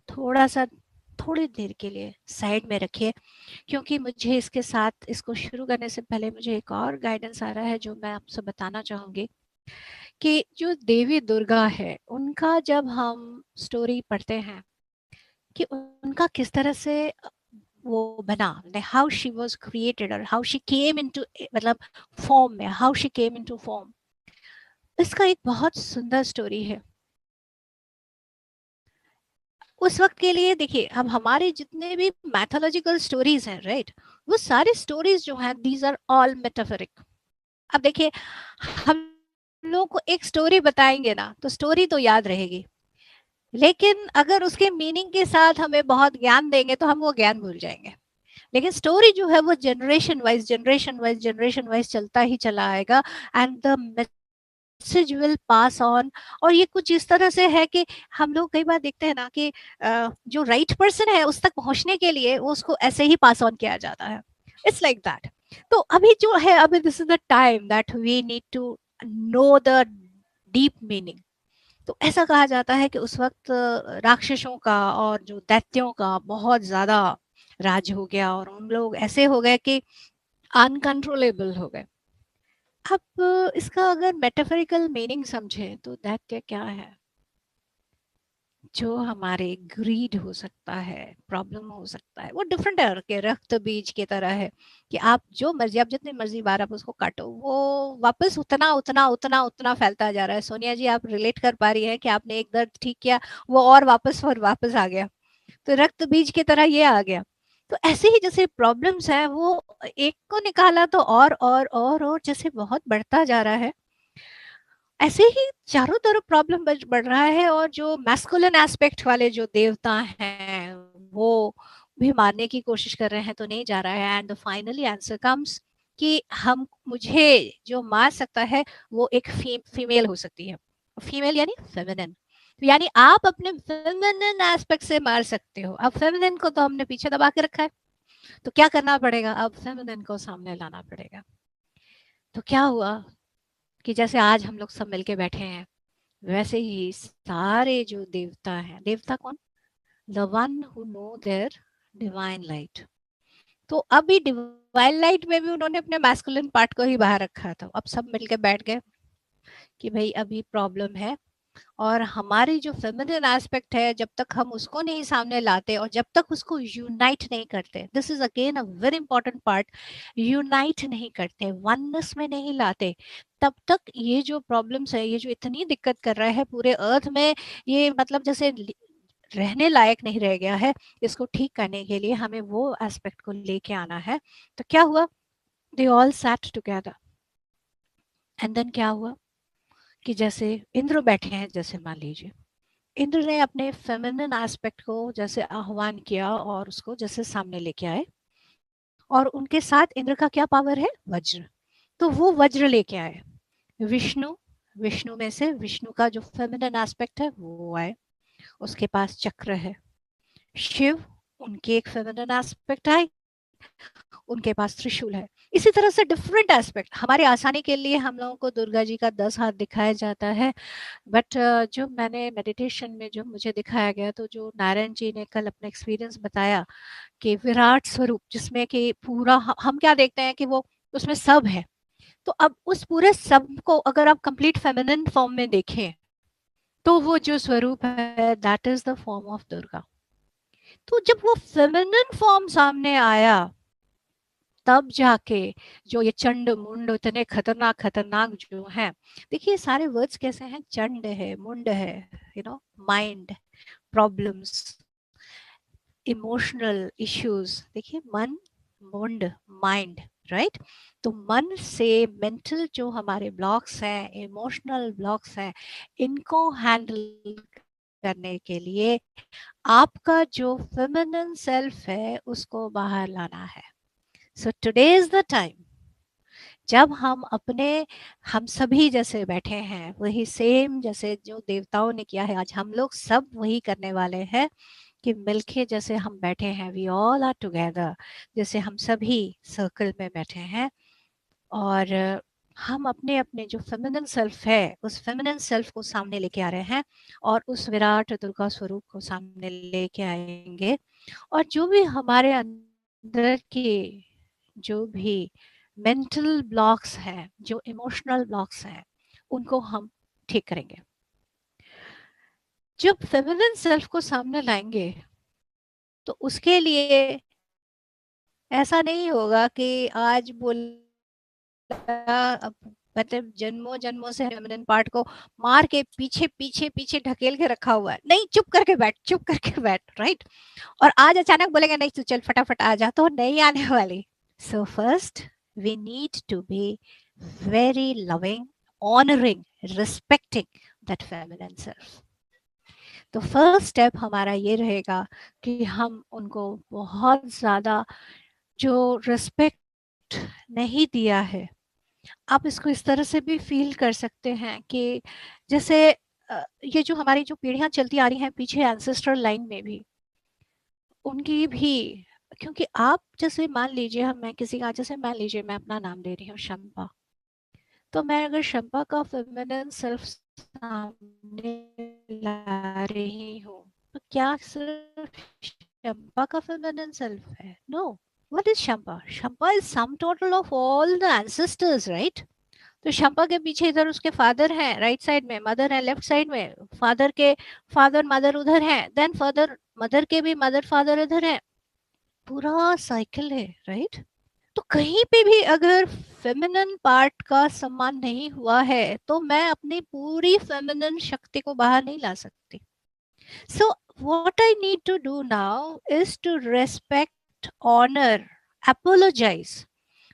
थोड़ा सा, थोड़ी देर के लिए साइड में रखिए। क्योंकि मुझे इसके साथ, इसको शुरू करने से पहले मुझे एक और गाइडेंस आ रहा है जो मैं आपसे बताना चाहूंगी। कि जो देवी दुर्गा है, उनका जब हम स्टोरी पढ़ते हैं कि उनका किस तरह से वो बना, हाउ शी वॉज क्रिएटेड और हाउ शी केम इनटू, मतलब फॉर्म में, how she came into form, इसका एक बहुत सुंदर स्टोरी है। उस वक्त के लिए देखिए, अब हमारे जितने भी मैथोलॉजिकल स्टोरीज हैं, राइट, वो सारी स्टोरीज जो हैं, दीज आर ऑल मेटाफोरिक। अब देखिए, हम लोगों को एक स्टोरी बताएंगे ना, तो स्टोरी तो याद रहेगी, लेकिन अगर उसके मीनिंग के साथ हमें बहुत ज्ञान देंगे तो हम वो ज्ञान भूल जाएंगे। लेकिन स्टोरी जो है वो जनरेशन वाइज चलता ही चला आएगा, and the message will pass on. और ये कुछ इस तरह से है कि हम लोग कई बार देखते हैं ना कि जो राइट पर्सन है उस तक पहुंचने के लिए वो उसको ऐसे ही पास ऑन किया जाता है। It's like that. तो अभी जो है, अभी this is the time that we need to know the deep meaning. तो ऐसा कहा जाता है कि उस वक्त राक्षसों का और जो दैत्यों का बहुत ज्यादा राज हो गया, और उन लोग ऐसे हो गए कि अनकंट्रोलेबल हो गए। अब इसका अगर मेटाफोरिकल मीनिंग समझें तो दैत्य क्या है? जो हमारे ग्रीड हो सकता है, प्रॉब्लम हो सकता है, वो डिफरेंट है के रक्त बीज की तरह है कि आप जो मर्जी, आप जितनी मर्जी बार आप उसको काटो, वो वापस उतना उतना उतना उतना फैलता जा रहा है। सोनिया जी, आप रिलेट कर पा रही हैं कि आपने एक दर्द ठीक किया, वो और वापस आ गया। तो रक्त बीज की तरह ये आ गया। तो ऐसे ही जैसे प्रॉब्लम्स है, वो एक को निकाला तो और जैसे बहुत बढ़ता जा रहा है, ऐसे ही चारों तरफ प्रॉब्लम बढ़ रहा है। और जो मैस्कुलिन एस्पेक्ट वाले जो देवता हैं वो भी मारने की कोशिश कर रहे हैं, तो नहीं जा रहा है। एंड फाइनली आंसर कम्स कि हम मुझे जो मार सकता है वो एक फीमेल हो सकती है। फीमेल यानी फेमिनिन, यानी आप अपने फेमिनिन एस्पेक्ट से मार सकते हो। अब फेमिनिन को तो हमने पीछे दबा के रखा है, तो क्या करना पड़ेगा? अब फेमिनिन को सामने लाना पड़ेगा। तो क्या हुआ कि जैसे आज हम लोग सब मिलके बैठे हैं, वैसे ही सारे जो देवता हैं, देवता कौन? The one who know their divine light. तो अभी डिवाइन लाइट में भी उन्होंने अपने मैस्कुलिन पार्ट को ही बाहर रखा था। अब सब मिलके बैठ गए कि भाई अभी प्रॉब्लम है, और हमारी जो फेमिनिन एस्पेक्ट है, जब तक हम उसको नहीं सामने लाते और जब तक उसको यूनाइट नहीं करते, this is again a very important part, unite नहीं करते, वननेस में नहीं लाते, तब तक ये जो प्रॉब्लम्स है, ये जो इतनी दिक्कत कर रहा है पूरे अर्थ में, ये मतलब जैसे रहने लायक नहीं रह गया है। इसको ठीक करने के लिए हमें वो एस्पेक्ट को लेके आना है। तो क्या हुआ? They all sat together, and then क्या हुआ कि जैसे इंद्र बैठे हैं, जैसे मान लीजिए इंद्र ने अपने फेमिनिन एस्पेक्ट को जैसे आह्वान किया और उसको जैसे सामने लेके आए, और उनके साथ इंद्र का क्या पावर है? वज्र। तो वो वज्र लेके आए। विष्णु, विष्णु में से विष्णु का जो फेमिनिन एस्पेक्ट है वो आए, उसके पास चक्र है। शिव, उनके एक फेमिनिन एस्पेक्ट है, उनके पास त्रिशूल है। इसी तरह से डिफरेंट एस्पेक्ट, हमारे आसानी के लिए हम लोगों को दुर्गा जी का 10 हाथ दिखाया जाता है, बट जो मैंने मेडिटेशन में जो मुझे दिखाया गया, तो जो नारायण जी ने कल अपना एक्सपीरियंस बताया कि विराट स्वरूप, जिसमें कि पूरा हम क्या देखते हैं कि वो उसमें सब है। तो अब उस पूरे सब को अगर आप कंप्लीट फेमिनिन फॉर्म में देखें, तो वो जो स्वरूप है that is the form of Durga. तो जब वो फेमिनिन फॉर्म सामने आया, तब जाके जो ये चंड मुंड इतने खतरनाक खतरनाक जो हैं, देखिए सारे वर्ड्स कैसे हैं, चंड है, मुंड है, माइंड, प्रॉब्लम्स, इमोशनल इश्यूज। देखिए मन, मुंड, माइंड, राइट? तो मन से मेंटल जो हमारे ब्लॉक्स हैं, इमोशनल ब्लॉक्स हैं, इनको हैंडल करने के लिए आपका जो फेमिनिन सेल्फ है उसको बाहर लाना है। So today is the time जब हम अपने, हम सभी जैसे बैठे हैं वही सेम जैसे जो देवताओं ने किया है, आज हम लोग सब वही करने वाले हैं कि मिलके जैसे हम बैठे हैं, वी ऑल आर टुगेदर, जैसे हम सभी सर्कल में बैठे हैं, और हम अपने अपने जो फेमिनिन सेल्फ है उस फेमिनिन सेल्फ को सामने लेके आ रहे हैं, और उस विराट दुर्गा स्वरूप को सामने लेके आएंगे। और जो भी हमारे अंदर के जो भी मेंटल ब्लॉक्स हैं, जो इमोशनल ब्लॉक्स हैं, उनको हम ठीक करेंगे। जब फेमिनिन सेल्फ को सामने लाएंगे तो उसके लिए ऐसा नहीं होगा कि आज बोला, मतलब जन्मों जन्मों से फेमिनिन पार्ट को मार के पीछे पीछे पीछे ढकेल के रखा हुआ है, नहीं, चुप करके बैठ, चुप करके बैठ, राइट? और आज अचानक बोलेंगे नहीं तू चल फटाफट आ जा, तो नहीं आने वाली। So first we need to be very loving, honoring, respecting that feminine self. तो फर्स्ट स्टेप हमारा ये रहेगा कि हम उनको बहुत ज़्यादा जो रिस्पेक्ट नहीं दिया है, आप इसको इस तरह से भी फील कर सकते हैं कि जैसे ये जो हमारी जो पीढ़ियां चलती आ रही हैं पीछे एंसेस्ट्रल लाइन में भी, उनकी भी, क्योंकि आप जैसे मान लीजिए, हम मैं किसी का, जैसे मान लीजिए मैं अपना नाम ले रही हूँ शंपा, तो मैं अगर शंपा का फेमिनिन सेल्फ सामने ला रही हूँ, तो क्या सिर्फ शंपा का फेमिनिन सेल्फ है? No. What is Shampa? Shampa is some total of all the ancestors, right? तो शंपा के पीछे इधर उसके फादर हैं राइट साइड में, मदर है लेफ्ट साइड में, फादर के फादर मदर उधर हैं, देन फादर मदर के भी मदर फादर इधर है, पूरा साइकिल है, राइट? तो कहीं पे भी अगर फेमिनिन पार्ट का सम्मान नहीं हुआ है, तो मैं अपनी पूरी फेमिनिन शक्ति को बाहर नहीं ला सकती. So what I need to do now is to respect, honour, apologize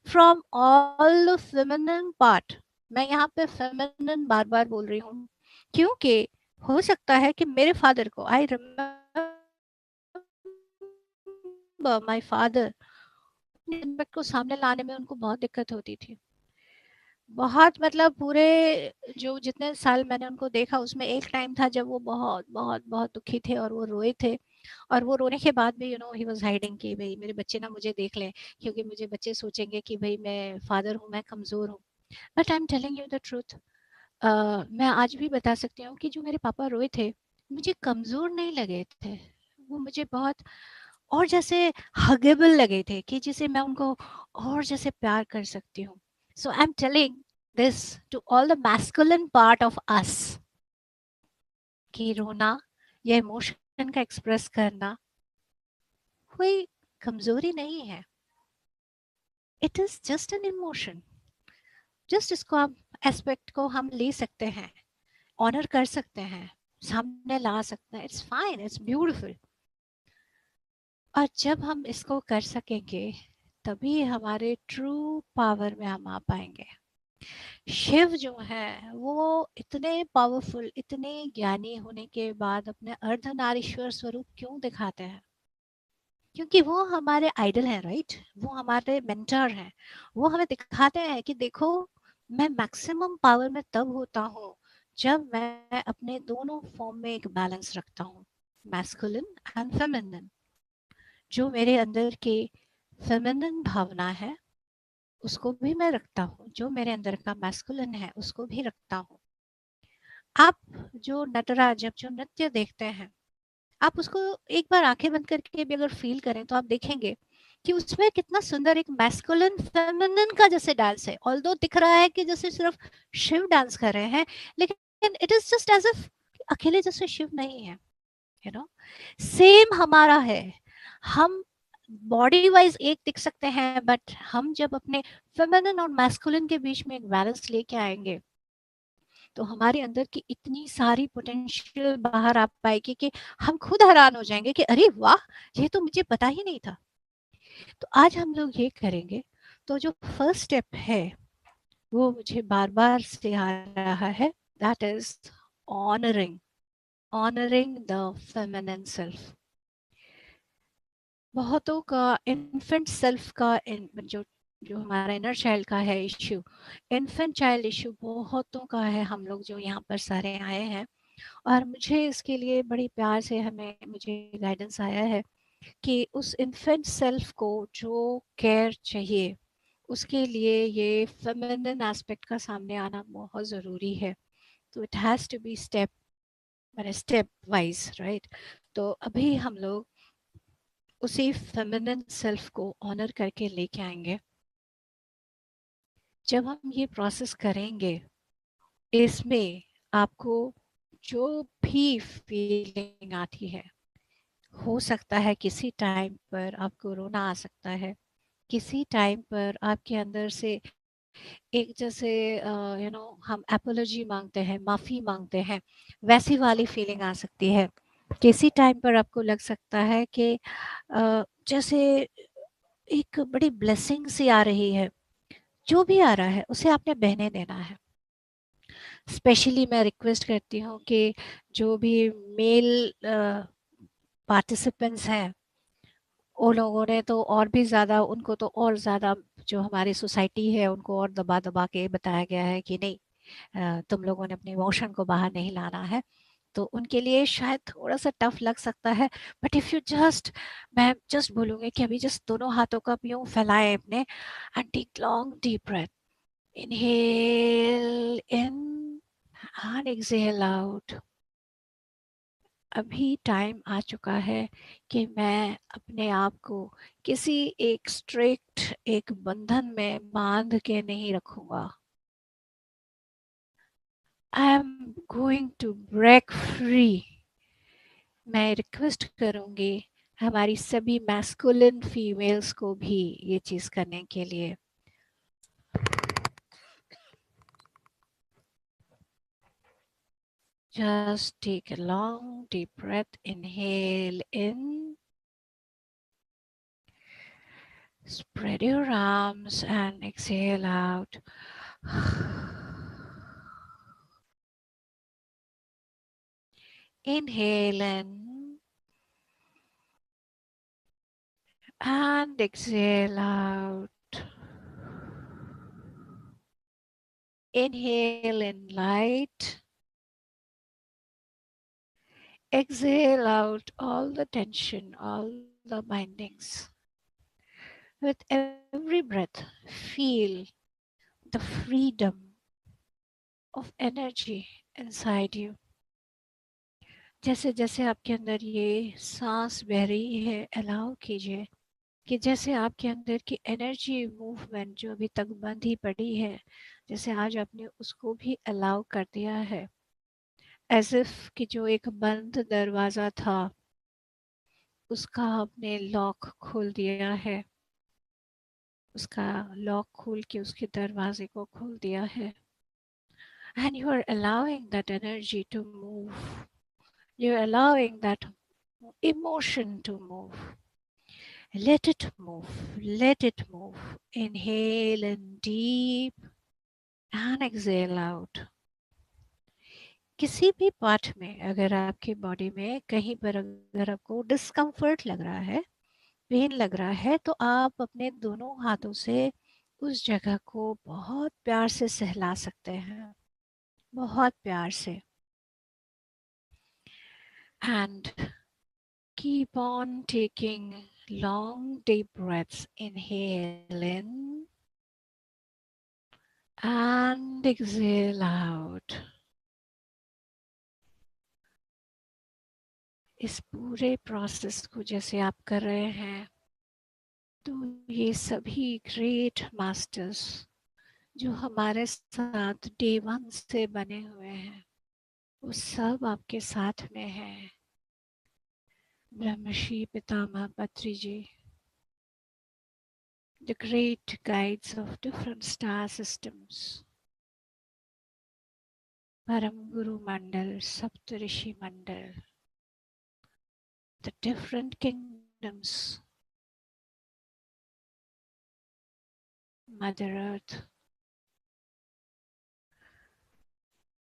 from all the feminine part. मैं यहाँ पे feminine बार बार बोल रही हूँ क्योंकि हो सकता है कि मेरे फादर को, आई रिमेम्बर माई फादर, को सामने लाने में उनको बहुत दिक्कत होती थी. बहुत, मतलब पूरे जो जितने साल मैंने उनको देखा उसमें एक टाइम था जब वो बहुत बहुत बहुत दुखी थे और वो रोए थे, और वो रोने के बाद भी ही वाज हाइडिंग कि भाई मेरे बच्चे ना मुझे देख लें, क्योंकि मुझे बच्चे सोचेंगे कि भाई मैं फादर हूँ, मैं कमज़ोर हूँ. But I am telling you the truth. मैं आज भी बता सकती हूँ कि जो मेरे पापा रोए थे, मुझे कमज़ोर नहीं लगे थे, वो मुझे बहुत और जैसे हगेबल लगे थे कि जिसे मैं उनको और जैसे प्यार कर सकती हूँ. So I am telling this to all the masculine part of us कि रोना या इमोशन का एक्सप्रेस करना कोई कमजोरी नहीं है. It is just an emotion. Just इसको आप एस्पेक्ट को हम ले सकते हैं, ऑनर कर सकते हैं, सामने ला सकते हैं. It's fine, it's beautiful. और जब हम इसको कर सकेंगे तभी हमारे ट्रू पावर में हम आ पाएंगे. शिव जो है वो इतने पावरफुल, इतने ज्ञानी होने के बाद अपने अर्धनारीश्वर स्वरूप क्यों दिखाते हैं? क्योंकि वो हमारे आइडल हैं, राइट? वो हमारे मेंटर हैं. वो हमें दिखाते हैं कि देखो, मैं मैक्सिमम पावर में तब होता हूँ जब मैं अपने दोनों फॉर्म में एक बैलेंस रखता हूँ, मैस्कुलिन एंड फेमिनिन. जो मेरे अंदर की फेमिनिन भावना है उसको भी मैं रखता हूँ, जो मेरे अंदर का मैस्कुलिन है उसको भी रखता हूँ. आप जो नटराज जब जो नृत्य देखते हैं, आप उसको एक बार आंखें बंद करके भी अगर फील करें तो आप देखेंगे कि उसमें कितना सुंदर एक मैस्कुलिन फेमिनिन का जैसे डांस है. ऑल्दो दिख रहा है कि जैसे सिर्फ शिव डांस कर रहे हैं, लेकिन it is just as if अकेले जैसे शिव नहीं है. सेम हमारा है. हम बॉडी वाइज एक दिख सकते हैं, बट हम जब अपने फेमिनिन और मैस्कुलिन के बीच में एक बैलेंस लेके आएंगे तो हमारे अंदर की इतनी सारी पोटेंशियल बाहर आ पाएगी कि हम खुद हैरान हो जाएंगे कि अरे वाह, ये तो मुझे पता ही नहीं था. तो आज हम लोग ये करेंगे. तो जो फर्स्ट स्टेप है वो मुझे बार बार से आ रहा है, that is honouring, honouring the feminine self. बहुतों का इन्फेंट सेल्फ का जो जो हमारा इनर चाइल्ड का है इश्यू, इन्फेंट चाइल्ड इश्यू बहुतों का है. हम लोग जो यहाँ पर सारे आए हैं, और मुझे इसके लिए बड़ी प्यार से मुझे गाइडेंस आया है कि उस इन्फेंट सेल्फ को जो केयर चाहिए उसके लिए ये फेमिनिन एस्पेक्ट का सामने आना बहुत ज़रूरी है. तो it has to be step wise, right? तो अभी हम लोग उसी फेमिनिन सेल्फ को ऑनर करके लेके आएंगे. जब हम ये प्रोसेस करेंगे, इसमें आपको जो भी फीलिंग आती है, हो सकता है किसी टाइम पर आपको रोना आ सकता है, किसी टाइम पर आपके अंदर से एक जैसे हम एपोलॉजी मांगते हैं, माफ़ी मांगते हैं, वैसी वाली फीलिंग आ सकती है. किसी टाइम पर आपको लग सकता है कि जैसे एक बड़ी ब्लेसिंग सी आ रही है. जो भी आ रहा है उसे आपने बहने देना है. स्पेशली मैं रिक्वेस्ट करती हूँ कि जो भी मेल पार्टिसिपेंट्स हैं, वो लोगों ने तो और भी ज़्यादा, उनको तो और ज़्यादा, जो हमारी सोसाइटी है उनको और दबा दबा के बताया गया है कि नहीं, तुम लोगों ने अपने इमोशन को बाहर नहीं लाना है। तो उनके लिए शायद थोड़ा सा टफ लग सकता है, बट इफ़ यू जस्ट, मैं जस्ट बोलूँगी कि अभी जस्ट दोनों हाथों का यूँ फैलाएं अपने, and take long deep breath, inhale in and exhale out. अभी टाइम आ चुका है कि मैं अपने आप को किसी एक स्ट्रिक्ट एक बंधन में बांध के नहीं रखूंगा। I am going to break free. मैं रिक्वेस्ट करूंगी हमारी सभी मैस्कुलिन फीमेल्स को भी ये चीज करने के लिए। Just take a long deep breath. Inhale in. Spread your arms and exhale out. Inhale in and exhale out. Inhale in light. Exhale out all the tension, all the bindings. With every breath, feel the freedom of energy inside you. जैसे जैसे आपके अंदर ये सांस बह रही है, allow कीजिए कि जैसे आपके अंदर की एनर्जी मूवमेंट जो अभी तक बंद ही पड़ी है, जैसे आज आपने उसको भी अलाउ कर दिया है, एज इफ कि जो एक बंद दरवाज़ा था उसका आपने लॉक खोल दिया है, उसका लॉक खोल के उसके दरवाजे को खोल दिया है, and you are allowing that energy to move, you are allowing that emotion to move. Let it move. Let it move. Inhale in deep and exhale out. किसी भी पार्ट में अगर आपकी बॉडी में कहीं पर अगर आपको डिस्कम्फर्ट लग रहा है, पेन लग रहा है, तो आप अपने दोनों हाथों से उस जगह को बहुत प्यार से सहला सकते हैं, बहुत प्यार से। And keep on taking long deep breaths. Inhale in and exhale out. इस पूरे प्रोसेस को जैसे आप कर रहे हैं, तो ये सभी ग्रेट मास्टर्स जो हमारे साथ डे 1 से बने हुए हैं, वो सब आपके साथ में हैं। ब्रह्मर्षि पितामह पत्री जी, the great guides of different star systems, परम गुरु मंडल, सप्तऋषि मंडल, the different kingdoms, Mother Earth,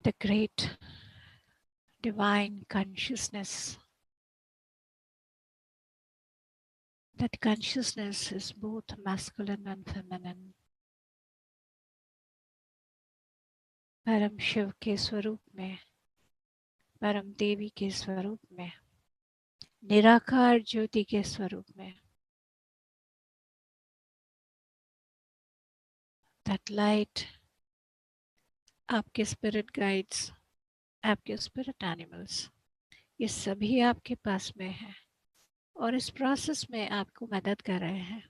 the great divine consciousness. That consciousness is both masculine and feminine. परम शिव के स्वरूप में, परम देवी के स्वरूप में, निराकार ज्योति के स्वरूप में, that light, आपके स्पिरिट गाइड्स, आपके स्पिरिट एनिमल्स, ये सभी आपके पास में है और इस प्रोसेस में आपको मदद कर रहे हैं।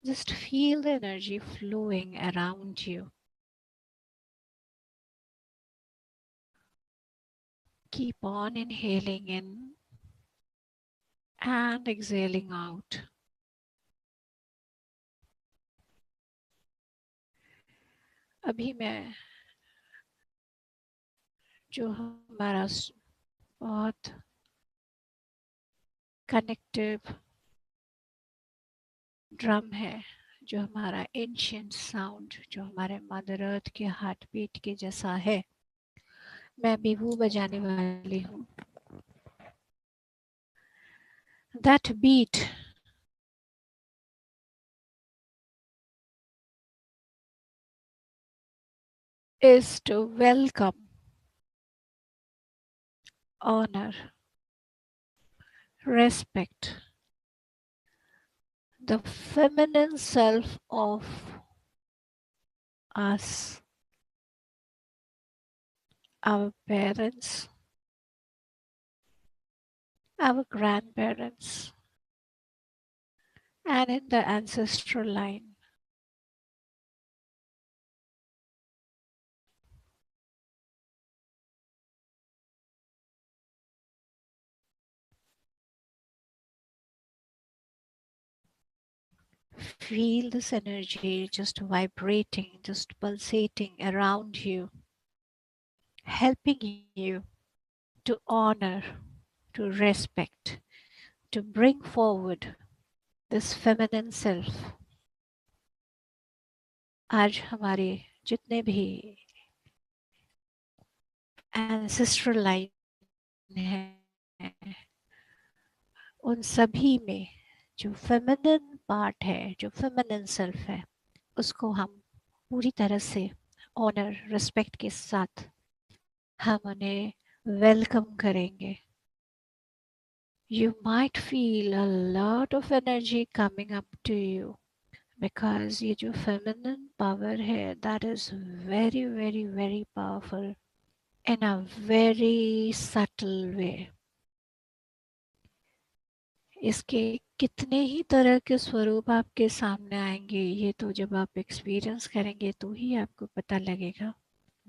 Just feel the energy flowing around you. Keep on inhaling in and exhaling out. अभी मैं जो हमारा बहुत कनेक्टिव ड्रम है, जो हमारा एंशिएंट साउंड, जो हमारे मदर अर्थ के हार्ट बीट के जैसा है, मैं भी वो बजाने वाली हूँ. That beat is to welcome, honor, respect the feminine self of us, our parents, our grandparents, and in the ancestral line. Feel this energy just vibrating, just pulsating around you, helping you to honor, to respect, to bring forward this feminine self. आज हमारे जितने भी ancestral line है, उन सभी में जो feminine part है, जो feminine self है, उसको हम पूरी तरह से ऑनर, रिस्पेक्ट के साथ हम उन्हें वेलकम करेंगे. You might feel a lot of energy coming up to you because ये जो feminine power है, that is very very very powerful in a very subtle way. इसके कितने ही तरह के स्वरूप आपके सामने आएंगे, ये तो जब आप एक्सपीरियंस करेंगे तो ही आपको पता लगेगा.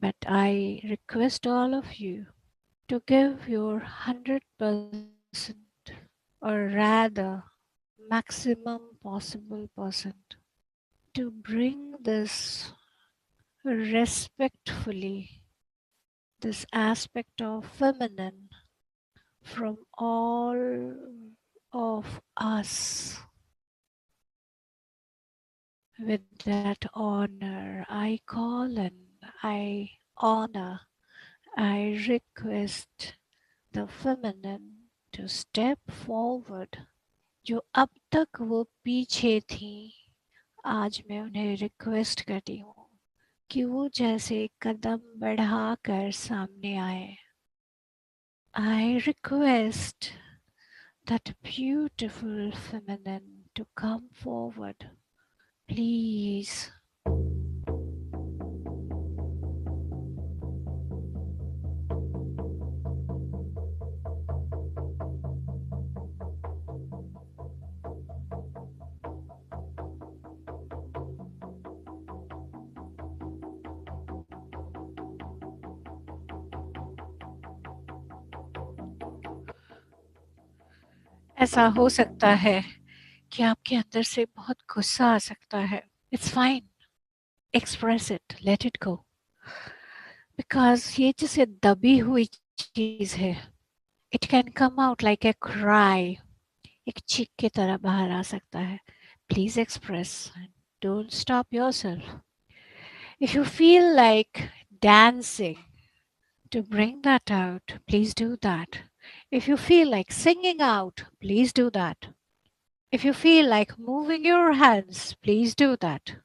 But I request all of you to give your 100%, or rather maximum possible percent, to bring this respectfully, this aspect of feminine from all of us. With that honor, I call and I honor, I request the feminine to step forward. जो अब तक वो पीछे थी, आज मैं उन्हें request करती हूँ कि वो जैसे कदम बढ़ाकर सामने आए. I request that beautiful feminine to come forward. Please. ऐसा हो सकता है कि आपके अंदर से बहुत गुस्सा आ सकता है. It's fine. Express it. Let it go. Because ये जैसे दबी हुई चीज है. It can come out like a cry. एक चीख की तरह बाहर आ सकता है. Please express. Don't stop yourself. If you feel like dancing to bring that out, please do that. If you feel like singing out, please do that. If you feel like moving your hands, please do that.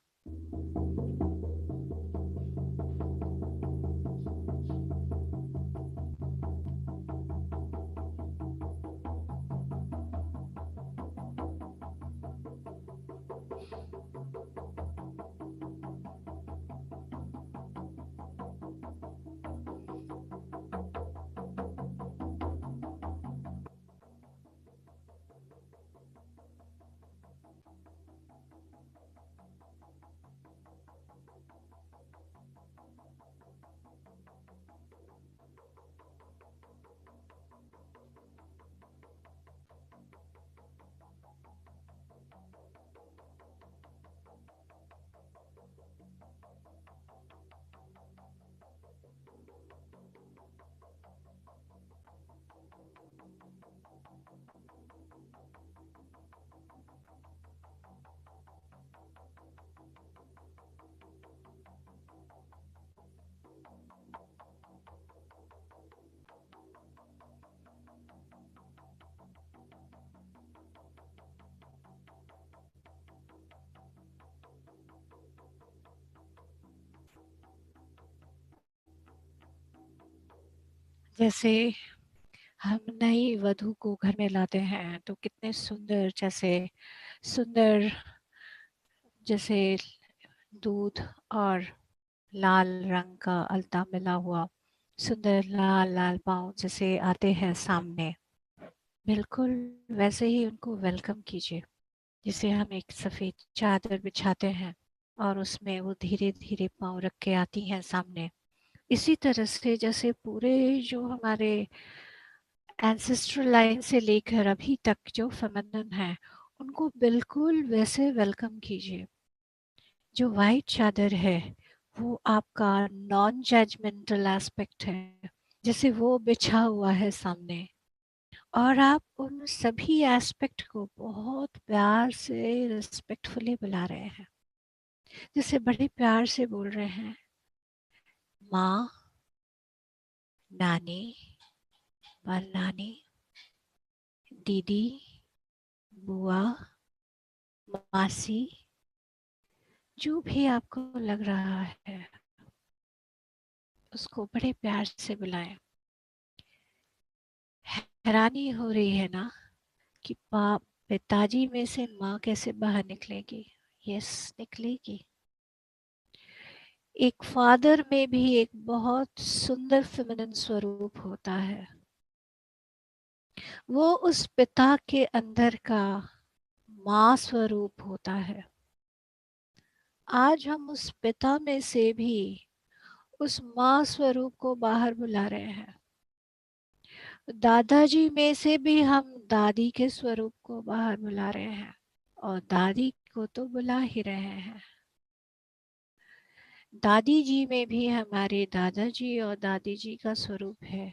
जैसे हम नई वधू को घर में लाते हैं तो कितने सुंदर सुंदर जैसे दूध और लाल रंग का अलता मिला हुआ सुंदर लाल लाल पाँव जैसे आते हैं सामने, बिल्कुल वैसे ही उनको वेलकम कीजिए। जिसे हम एक सफ़ेद चादर बिछाते हैं और उसमें वो धीरे धीरे पाँव रख के आती हैं सामने। इसी तरह से जैसे पूरे जो हमारे एंसेस्ट्रल लाइन से लेकर अभी तक जो फेमिनिन है उनको बिल्कुल वैसे वेलकम कीजिए। जो वाइट चादर है वो आपका नॉन जजमेंटल एस्पेक्ट है, जैसे वो बिछा हुआ है सामने, और आप उन सभी एस्पेक्ट को बहुत प्यार से रिस्पेक्टफुली बुला रहे हैं। जैसे बड़े प्यार से बोल रहे हैं, माँ, नानी, नानी, दीदी, बुआ, मासी, जो भी आपको लग रहा है उसको बड़े प्यार से बुलाएं। हैरानी हो रही है ना कि पिताजी में से माँ कैसे बाहर निकलेगी? यस, निकलेगी। एक फादर में भी एक बहुत सुंदर फेमिनिन स्वरूप होता है। वो उस पिता के अंदर का माँ स्वरूप होता है। आज हम उस पिता में से भी उस माँ स्वरूप को बाहर बुला रहे हैं। दादाजी में से भी हम दादी के स्वरूप को बाहर बुला रहे हैं, और दादी को तो बुला ही रहे हैं। दादी जी में भी हमारे दादाजी और दादी जी का स्वरूप है,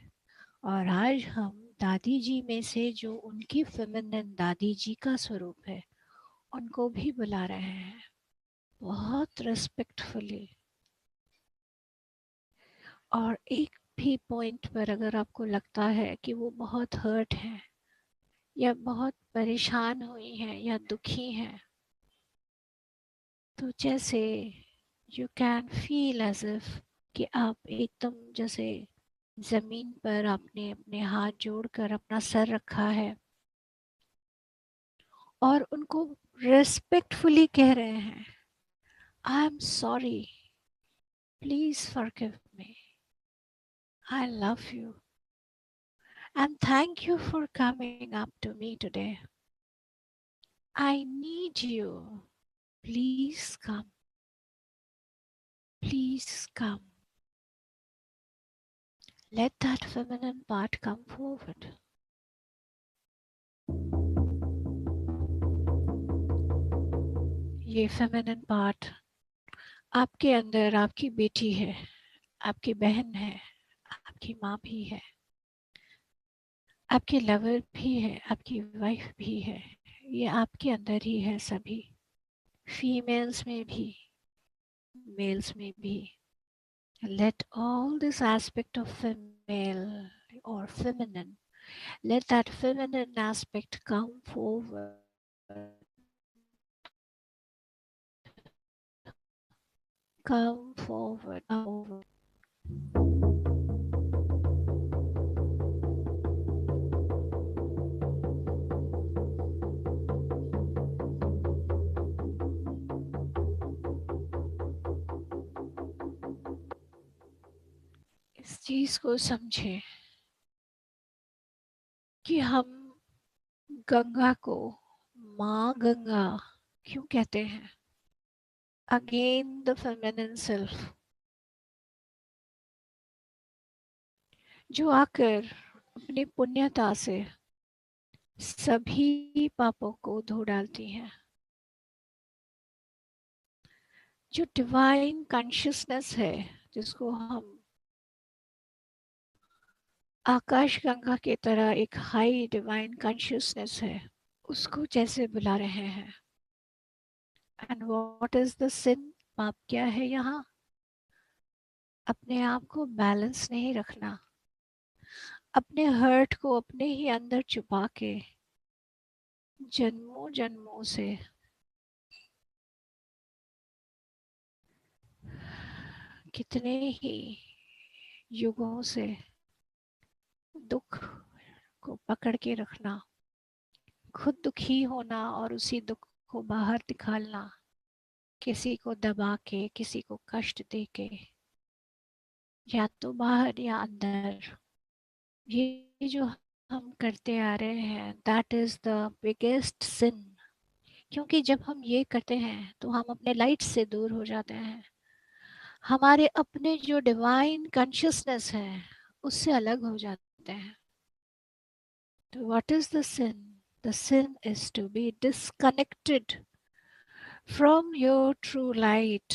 और आज हम दादी जी में से जो उनकी फेमिनिन दादी जी का स्वरूप है उनको भी बुला रहे हैं, बहुत रिस्पेक्टफुली। और एक भी पॉइंट पर अगर आपको लगता है कि वो बहुत हर्ट है या बहुत परेशान हुई हैं या दुखी हैं, तो जैसे you can feel as if कि आप एकदम जैसे ज़मीन पर आपने अपने हाथ जोड़कर अपना सर रखा है और उनको रिस्पेक्टफुली कह रहे हैं, I am sorry, please forgive me, I love you, and thank you for coming up to me today. I need you. Please come. Please come. Let that feminine part come forward. ये feminine part आपके अंदर आपकी बेटी है, आपकी बहन है, आपकी माँ भी है, आपकी लवर भी है, आपकी वाइफ भी है। ये आपके अंदर ही है सभी, फीमेल्स में भी, मेल्स में भी। Let all this aspect of female or feminine, let that feminine aspect come forward. Come forward. Come forward. इस चीज को समझे कि हम गंगा को माँ गंगा क्यों कहते हैं? अगेन द फेमिनिन सेल्फ जो आकर अपनी पुण्यता से सभी पापों को धो डालती हैं। जो डिवाइन कॉन्शियसनेस है, जिसको हम आकाश गंगा की तरह एक हाई डिवाइन कॉन्शियसनेस है, उसको जैसे बुला रहे हैं। एंड व्हाट इज द सिन? पाप क्या है यहाँ? अपने आप को बैलेंस नहीं रखना, अपने हर्ट को अपने ही अंदर छुपा के जन्मों जन्मों से कितने ही युगों से दुख को पकड़ के रखना, खुद दुखी होना और उसी दुख को बाहर निकालना, किसी को दबा के, किसी को कष्ट दे के, या तो बाहर या अंदर, ये जो हम करते आ रहे हैं, that is the biggest sin. क्योंकि जब हम ये करते हैं तो हम अपने लाइट से दूर हो जाते हैं, हमारे अपने जो डिवाइन कॉन्शियसनेस है उससे अलग हो जाते हैं। तो what is the sin? The sin is to be disconnected from your true light.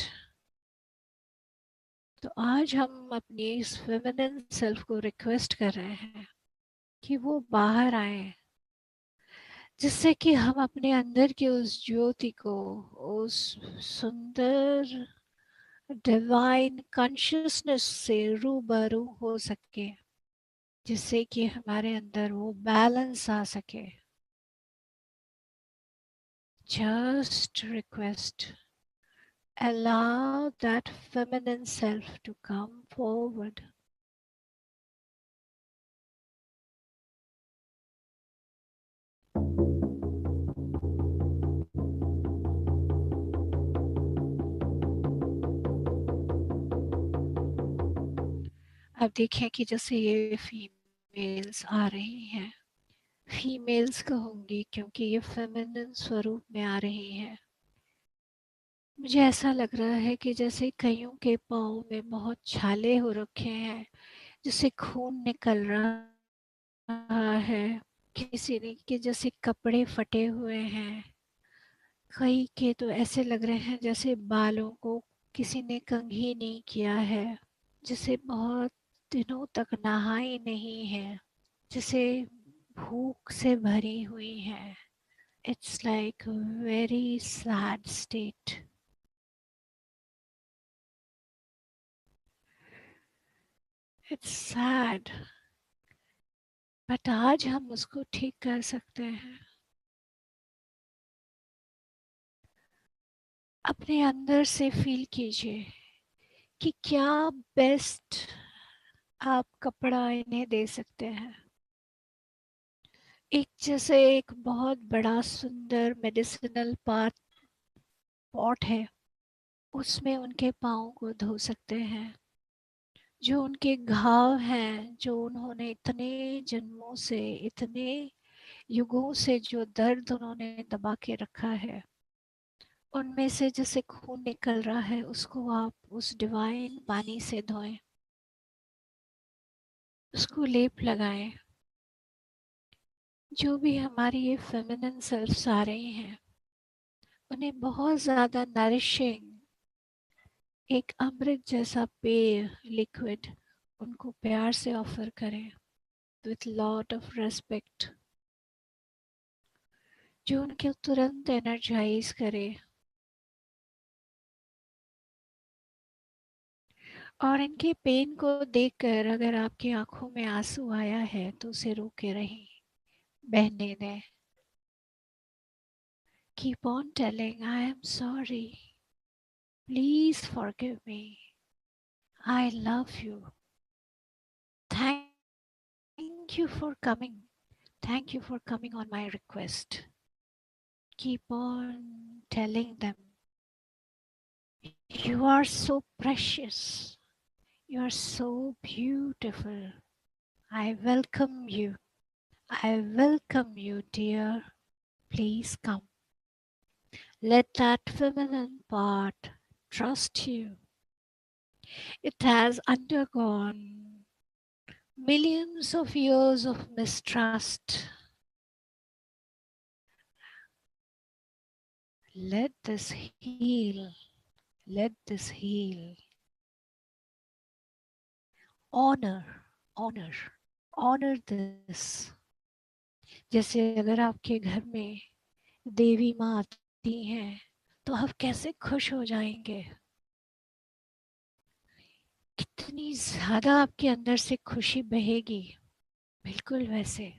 तो आज हम अपनी इस फेमिनिन सेल्फ को रिक्वेस्ट कर रहे हैं कि वो बाहर आए, जिससे कि हम अपने अंदर की उस ज्योति को, उस सुंदर डिवाइन कॉन्शियसनेस से रूबरू हो सके, जिससे कि हमारे अंदर वो बैलेंस आ सके। Just request, allow that feminine self to come forward. अब देखिए कि जैसे ये फीमेल्स आ रही हैं, फीमेल्स कहूँगी क्योंकि ये फेमिनिन स्वरूप में आ रही हैं। मुझे ऐसा लग रहा है कि जैसे कईयों के पाँव में बहुत छाले हो रखे हैं, जिससे खून निकल रहा है, किसी ने के जैसे कपड़े फटे हुए हैं, कई के तो ऐसे लग रहे हैं जैसे बालों को किसी ने कंघी नहीं किया है, जिसे बहुत दिनों तक नहाई नहीं है, जिसे भूख से भरी हुई है। It's like very sad state. It's sad, but आज हम उसको ठीक कर सकते हैं। अपने अंदर से फील कीजिए कि क्या बेस्ट आप कपड़ा इन्हें दे सकते हैं। एक जैसे एक बहुत बड़ा सुंदर मेडिसिनल पॉट है, उसमें उनके पाँव को धो सकते हैं। जो उनके घाव हैं, जो उन्होंने इतने जन्मों से, इतने युगों से जो दर्द उन्होंने दबा के रखा है, उनमें से जैसे खून निकल रहा है, उसको आप उस डिवाइन पानी से धोएं, उसको लेप लगाएं। जो भी हमारी ये फेमिनिन सेल्फ्स आ रही हैं, उन्हें बहुत ज़्यादा नरिशिंग एक अमृत जैसा पेय, लिक्विड, उनको प्यार से ऑफर करें, विथ लॉट ऑफ रेस्पेक्ट, जो उनके तुरंत एनर्जाइज करे। और इनके पेन को देखकर अगर आपकी आंखों में आंसू आया है तो उसे रोके रही, बहने दें। Keep on telling, I am sorry, please forgive me, I love you, thank you for coming, thank you for coming on my request. Keep on telling them, you are so precious, you are so beautiful, I welcome you, I welcome you, dear, please come. Let that feminine part trust you. It has undergone millions of years of mistrust. Let this heal. Let this heal. Honor, honor, honor this. जैसे अगर आपके घर में देवी माँ आती हैं तो आप कैसे खुश हो जाएंगे, कितनी ज्यादा आपके अंदर से खुशी बहेगी, बिल्कुल वैसे।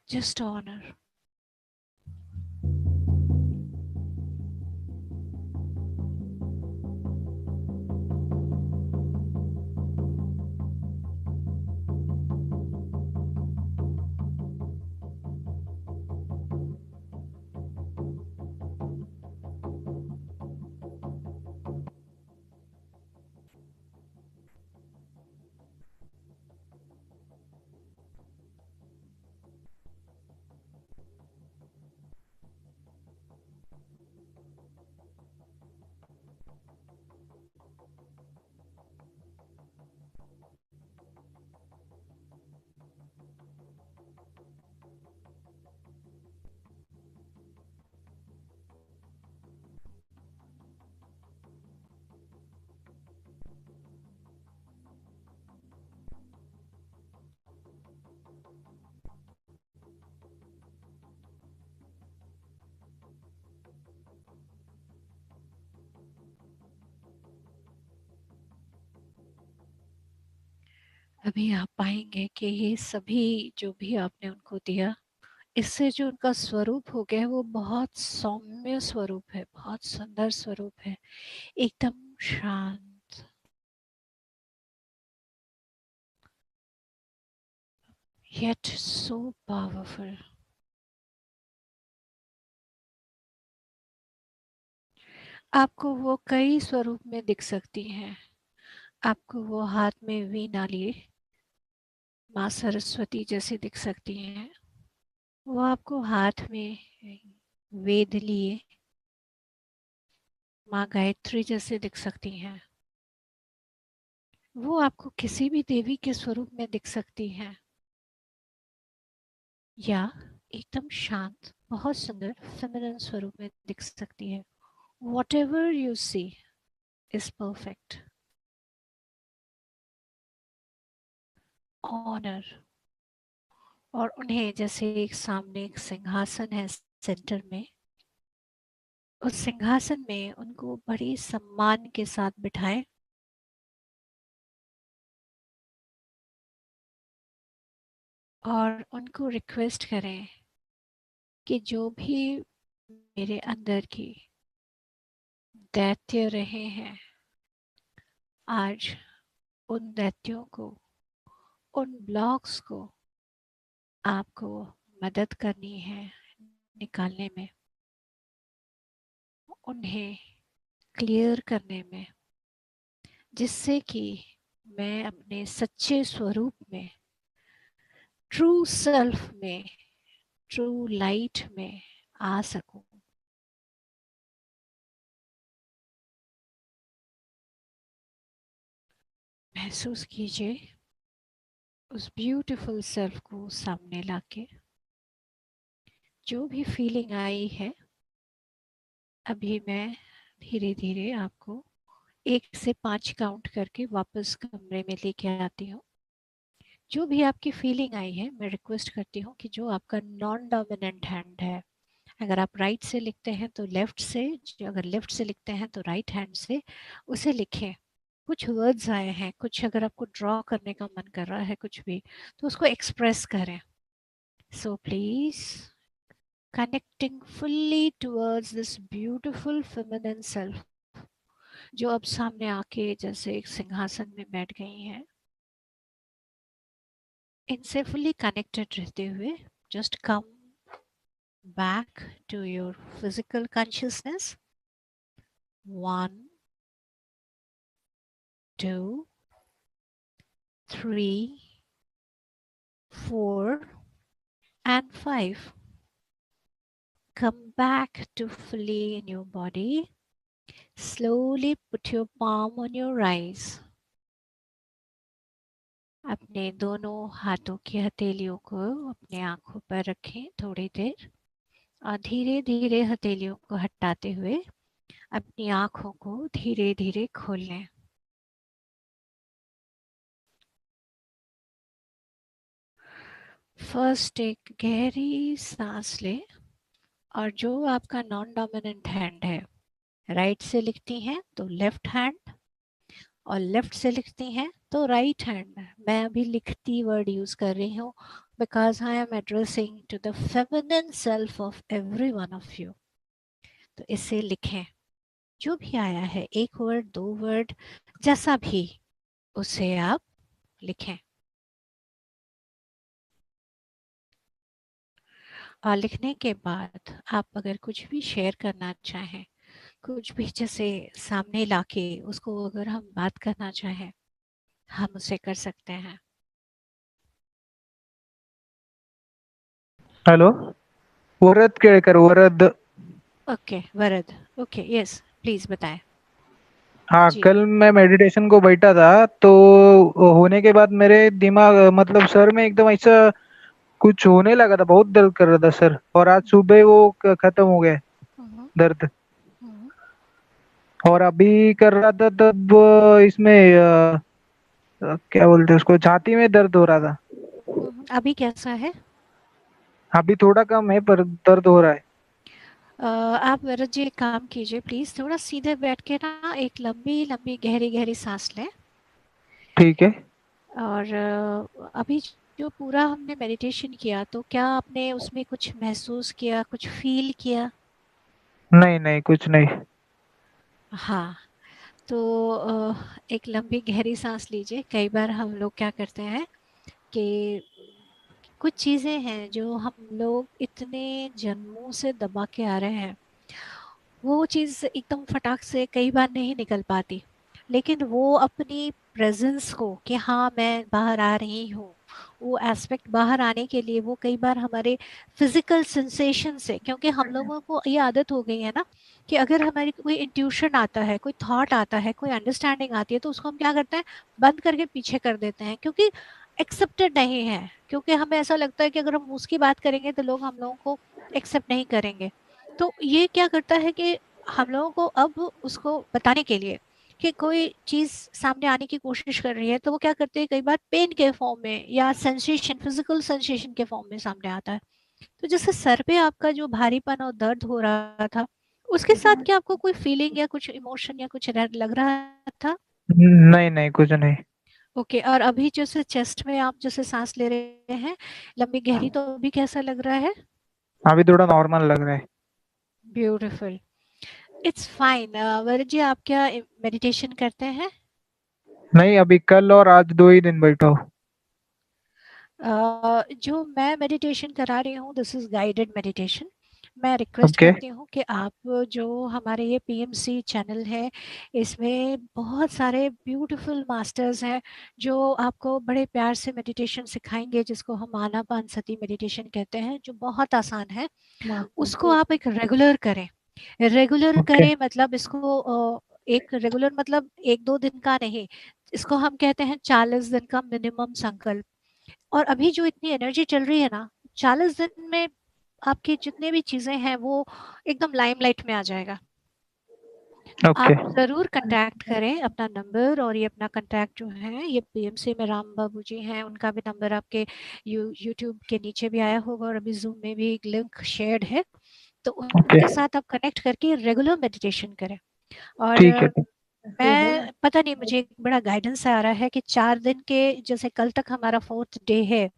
Just honour. अभी आप पाएंगे कि ये सभी जो भी आपने उनको दिया, इससे जो उनका स्वरूप हो गया है वो बहुत सौम्य स्वरूप है, बहुत सुंदर स्वरूप है, एकदम शांत, yet so powerful. आपको वो कई स्वरूप में दिख सकती हैं। आपको वो हाथ में वीणा लिए माँ सरस्वती जैसी दिख सकती हैं। वो आपको हाथ में वेद लिए माँ गायत्री जैसे दिख सकती हैं। वो आपको किसी भी देवी के स्वरूप में दिख सकती हैं, या एकदम शांत बहुत सुंदर फेमिनिन स्वरूप में दिख सकती है। Whatever you see is perfect. Honor. और उन्हें जैसे एक सामने एक सिंहासन है सेंटर में, उस सिंहासन में उनको बड़ी सम्मान के साथ बिठाएं और उनको रिक्वेस्ट करें कि जो भी मेरे अंदर की दैत्य रहे हैं, आज उन दैत्यों को, उन ब्लॉक्स को आपको मदद करनी है निकालने में, उन्हें क्लियर करने में, जिससे कि मैं अपने सच्चे स्वरूप में, ट्रू सेल्फ में, ट्रू लाइट में आ सकूं। महसूस कीजिए उस ब्यूटीफुल सेल्फ को सामने लाके। जो भी फीलिंग आई है, अभी मैं धीरे धीरे आपको 1 से 5 काउंट करके वापस कमरे में लेके आती हूँ। जो भी आपकी फीलिंग आई है, मैं रिक्वेस्ट करती हूँ कि जो आपका नॉन डोमिनेंट हैंड है, अगर आप राइट से लिखते हैं तो लेफ्ट से, अगर लेफ्ट से लिखते हैं तो राइट हैंड से उसे लिखें। कुछ वर्ड्स आए हैं, कुछ अगर आपको ड्रॉ करने का मन कर रहा है कुछ भी, तो उसको एक्सप्रेस करें। So please connecting fully towards this beautiful feminine self, जो अब सामने आके जैसे एक सिंहासन में बैठ गई हैं, इनसे फुल्ली कनेक्टेड रहते हुए just come back to your physical consciousness. 1, 2, 3, 4, and 5. Come back to fully in your body. Slowly put your palm on your eyes. अपने दोनों हाथों की हथेलियों को अपने आंखों पर रखें थोड़ी देर, और धीरे धीरे हथेलियों को हटाते हुए अपनी आंखों को धीरे धीरे खोल लें। फर्स्ट एक गहरी सांस लें, और जो आपका नॉन डोमिनेंट हैंड है, राइट से लिखती हैं तो लेफ्ट हैंड, और लेफ्ट से लिखती हैं तो राइट हैंड। मैं अभी लिखती वर्ड यूज कर रही हूँ because I am addressing to the feminine self of every one of you. तो इसे लिखें, जो भी आया है, 1 वर्ड 2 वर्ड जैसा भी, उसे आप लिखें। और लिखने के बाद आप अगर कुछ भी शेयर करना चाहें, कुछ भी जैसे सामने लाके उसको अगर हम बात करना चाहें, हम उसे कर सकते हैं। Hello, Varad Kelkar, Varad. Okay Varad, okay yes please बताएं। हाँ, जी। कल मैं मेडिटेशन को बैठा था तो होने के बाद मेरे दिमाग मतलब सर में एकदम ऐसा कुछ होने लगा था, बहुत दर्द कर रहा था सर, और आज सुबह वो खत्म हो गया हम्म, दर्द। हम्म, और अभी कर रहा था तब इसमें क्या बोलते हैं उसको, छाती में दर्द हो रहा था। अभी कैसा है? अभी थोड़ा कम है पर दर्द हो रहा है। आप वरद जी एक काम कीजिए प्लीज, थोड़ा सीधे बैठ के ना एक लंबी लंबी गहरी गहरी सांस लें। ठीक है। और अभी जो पूरा हमने मेडिटेशन किया, तो क्या आपने उसमें कुछ महसूस किया, कुछ फ़ील किया? नहीं नहीं, कुछ नहीं। हाँ, तो एक लंबी गहरी साँस लीजिए। कई बार हम लोग क्या करते हैं कि कुछ चीज़ें हैं जो हम लोग इतने जन्मों से दबा के आ रहे हैं, वो चीज़ एकदम फटाक से कई बार नहीं निकल पाती। लेकिन वो अपनी प्रेज़ेंस को कि हाँ, मैं बाहर आ रही हूँ, वो एस्पेक्ट बाहर आने के लिए वो कई बार हमारे फ़िज़िकल सेंसेशन से, क्योंकि हम लोगों को ये आदत हो गई है ना कि अगर हमारी कोई इंट्यूशन आता है, कोई थॉट आता है, कोई अंडरस्टैंडिंग आती है, तो उसको हम क्या करते हैं, बंद करके पीछे कर देते हैं, क्योंकि एक्सेप्टेड नहीं है। क्योंकि हमें ऐसा लगता है कि अगर हम उसकी बात करेंगे तो लोग हम लोगों को एक्सेप्ट नहीं करेंगे। तो ये क्या करता है कि हम लोगों को अब उसको बताने के लिए कि कोई चीज़ सामने आने की कोशिश कर रही है, तो वो क्या करते हैं, कई बार पेन के फॉर्म में या सेंसेशन, फिजिकल सेंसेशन के फॉर्म में सामने आता है। तो जैसे सर पे आपका जो भारीपन और दर्द हो रहा था, उसके साथ क्या आपको कोई फीलिंग या कुछ इमोशन या कुछ लग रहा था? नहीं नहीं, कुछ नहीं। ओके, और अभी जैसे चेस्ट में आप जैसे सांस ले रहे हैं लंबी गहरी, तो अभी कैसा लग रहा है? अभी थोड़ा नॉर्मल लग रहा है। Beautiful, it's fine. Varun ji, आप क्या मेडिटेशन करते हैं? नहीं, अभी कल और आज 2 ही दिन बैठा हूँ। जो मैं मेडिटेशन करा रही हूँ, दिस इज़ गाइडेड मेडिटेशन। मैं रिक्वेस्ट ओके। करती हूँ कि आप जो हमारे ये पीएमसी चैनल है, इसमें बहुत सारे ब्यूटीफुल मास्टर्स हैं जो आपको बड़े प्यार से मेडिटेशन सिखाएंगे, जिसको हम आनापानसती मेडिटेशन कहते हैं, जो बहुत आसान है। उसको आप एक रेगुलर करें। Regular okay. करें मतलब इसको एक रेगुलर मतलब 1-2 दिन का नहीं, इसको हम कहते हैं 40 दिन का मिनिमम संकल्प। और अभी जो इतनी एनर्जी चल रही है ना, 40 दिन में आपकी जितने भी चीज़ें हैं वो एकदम लाइमलाइट में आ जाएगा। ओके। आप ज़रूर कॉन्टैक्ट करें अपना नंबर, और ये अपना कॉन्टैक्ट जो है, ये पीएमसी में राम बाबू जी हैं, उनका भी नंबर आपके यूट्यूब के नीचे भी आया होगा, और अभी ज़ूम में भी एक लिंक शेयर्ड है। तो ओके। उनके साथ आप कनेक्ट करके रेगुलर मेडिटेशन करें। और ठीक है, ठीक। मैं पता नहीं, मुझे एक बड़ा गाइडेंस आ रहा है कि 4 दिन के, जैसे कल तक हमारा 4th डे है,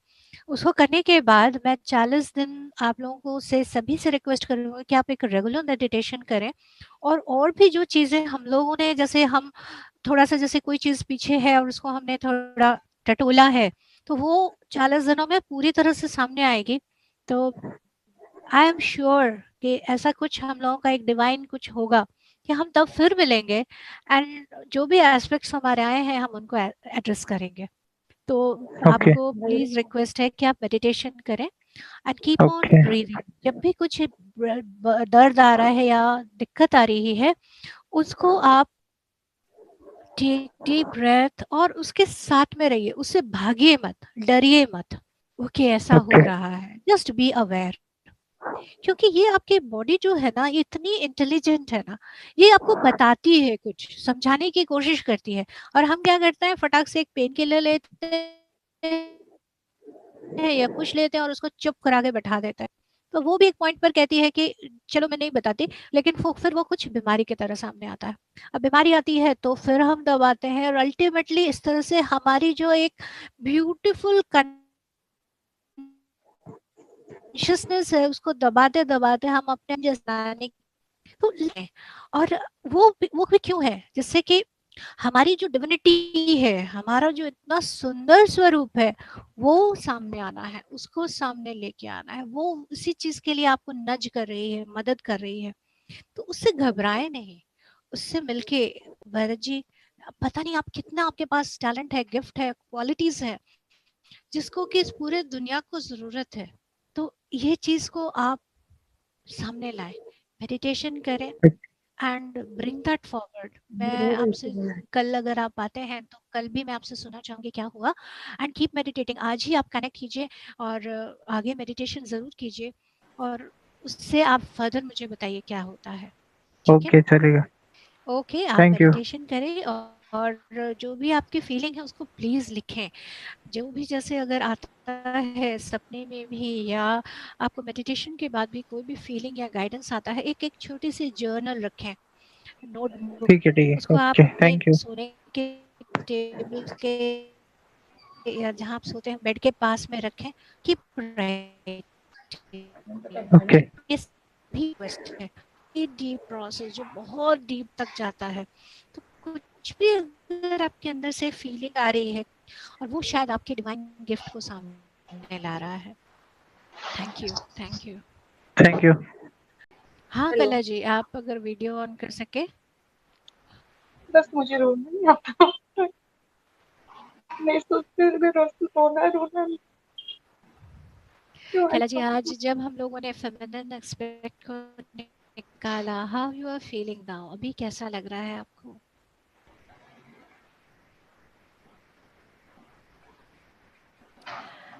उसको करने के बाद मैं 40 दिन आप लोगों को से सभी से रिक्वेस्ट करूँगी कि आप एक रेगुलर मेडिटेशन करें। और भी जो चीज़ें हम लोगों ने, जैसे हम थोड़ा-सा, जैसे कोई चीज़ पीछे है और उसको हमने थोड़ा टटोला है, तो वो 40 दिनों में पूरी तरह से सामने आएगी। तो आई एम श्योर कि ऐसा कुछ हम लोगों का एक डिवाइन कुछ होगा कि हम तब फिर मिलेंगे, एंड जो भी एस्पेक्ट्स हमारे आए हैं हम उनको एड्रेस करेंगे। तो ओके। आपको प्लीज रिक्वेस्ट है कि आप मेडिटेशन करें and keep on okay. Breathing. जब भी कुछ दर्द आ रहा है या दिक्कत आ रही है, उसको आप टेक डीप ब्रेथ और उसके साथ में रहिए, उससे भागिए मत, डरिए मत। ओके, ऐसा हो ओके। रहा है, जस्ट बी अवेयर। क्योंकि ये आपकी बॉडी जो है ना, ये इतनी इंटेलिजेंट है ना, ये आपको बताती है, कुछ समझाने की कोशिश करती है। और हम क्या करते हैं, फटाक से एक पेन किलर लेते हैं या कुछ लेते हैं और उसको चुप करा के बैठा देते हैं। तो वो भी एक पॉइंट पर कहती है कि चलो मैं नहीं बताती, लेकिन फिर वो कुछ बीमारी की तरह सामने आता है। अब बीमारी आती है तो फिर हम दबाते हैं, और अल्टीमेटली इस तरह से हमारी जो एक ब्यूटीफुल कॉन्शियसनेस है, उसको दबाते दबाते हम अपने जैसे तो और वो भी क्यों है, जिससे कि हमारी जो डिविनिटी है, हमारा जो इतना सुंदर स्वरूप है, वो सामने आना है, उसको सामने लेके आना है। वो उसी चीज के लिए आपको नज कर रही है, मदद कर रही है। तो उससे घबराए नहीं, उससे मिलके, भरत जी, पता नहीं आप कितना, आपके पास टैलेंट है, गिफ्ट है, क्वालिटीज है, जिसको कि इस पूरे दुनिया को जरूरत है। तो ये चीज को आप सामने लाएं, मेडिटेशन करें एंड ब्रिंग दैट फॉरवर्ड। मैं आपसे कल, अगर आप आते हैं तो कल भी मैं आपसे सुनना चाहूंगी क्या हुआ। एंड कीप मेडिटेटिंग, आज ही आप कनेक्ट कीजिए और आगे मेडिटेशन ज़रूर कीजिए, और उससे आप फर्दर मुझे बताइए क्या होता है। ठीक है? ओके, चलेगा। ओके, आप थैंक यू। मेडिटेशन करें, और जो भी आपकी फीलिंग है उसको प्लीज़ लिखें। जो भी, जैसे अगर आता है सपने में भी, या आपको मेडिटेशन के बाद भी कोई भी फीलिंग या गाइडेंस आता है, एक एक छोटी सी जर्नल रखें, नोटबुक। ठीक है, ठीक है। उसको आप ओके, अपने थैंक यू। सोने के टेबल के या जहाँ आप सोते हैं बेड के पास में रखें, कीप राइटिंग। ओके ये भी बेस्ट है। ये डीप प्रोसेस जो बहुत डीप तक जाता है, तो कुछ भी अगर आपके अंदर से फीलिंग आ रही है और वो शायद आपके डिवाइन गिफ्ट को सामने ला रहा है। Thank you, thank you. Thank you. हाँ हेलो। कला जी, आप अगर वीडियो ऑन कर सके। बस मुझे रोना नहीं आता। मैं सोचती हूँ रोना रोना क्यों कला जी, आता? आज जब हम लोगों ने फेमिनिन एस्पेक्ट को निकाला, how you are feeling now? अभी कैसा लग रहा है आपको?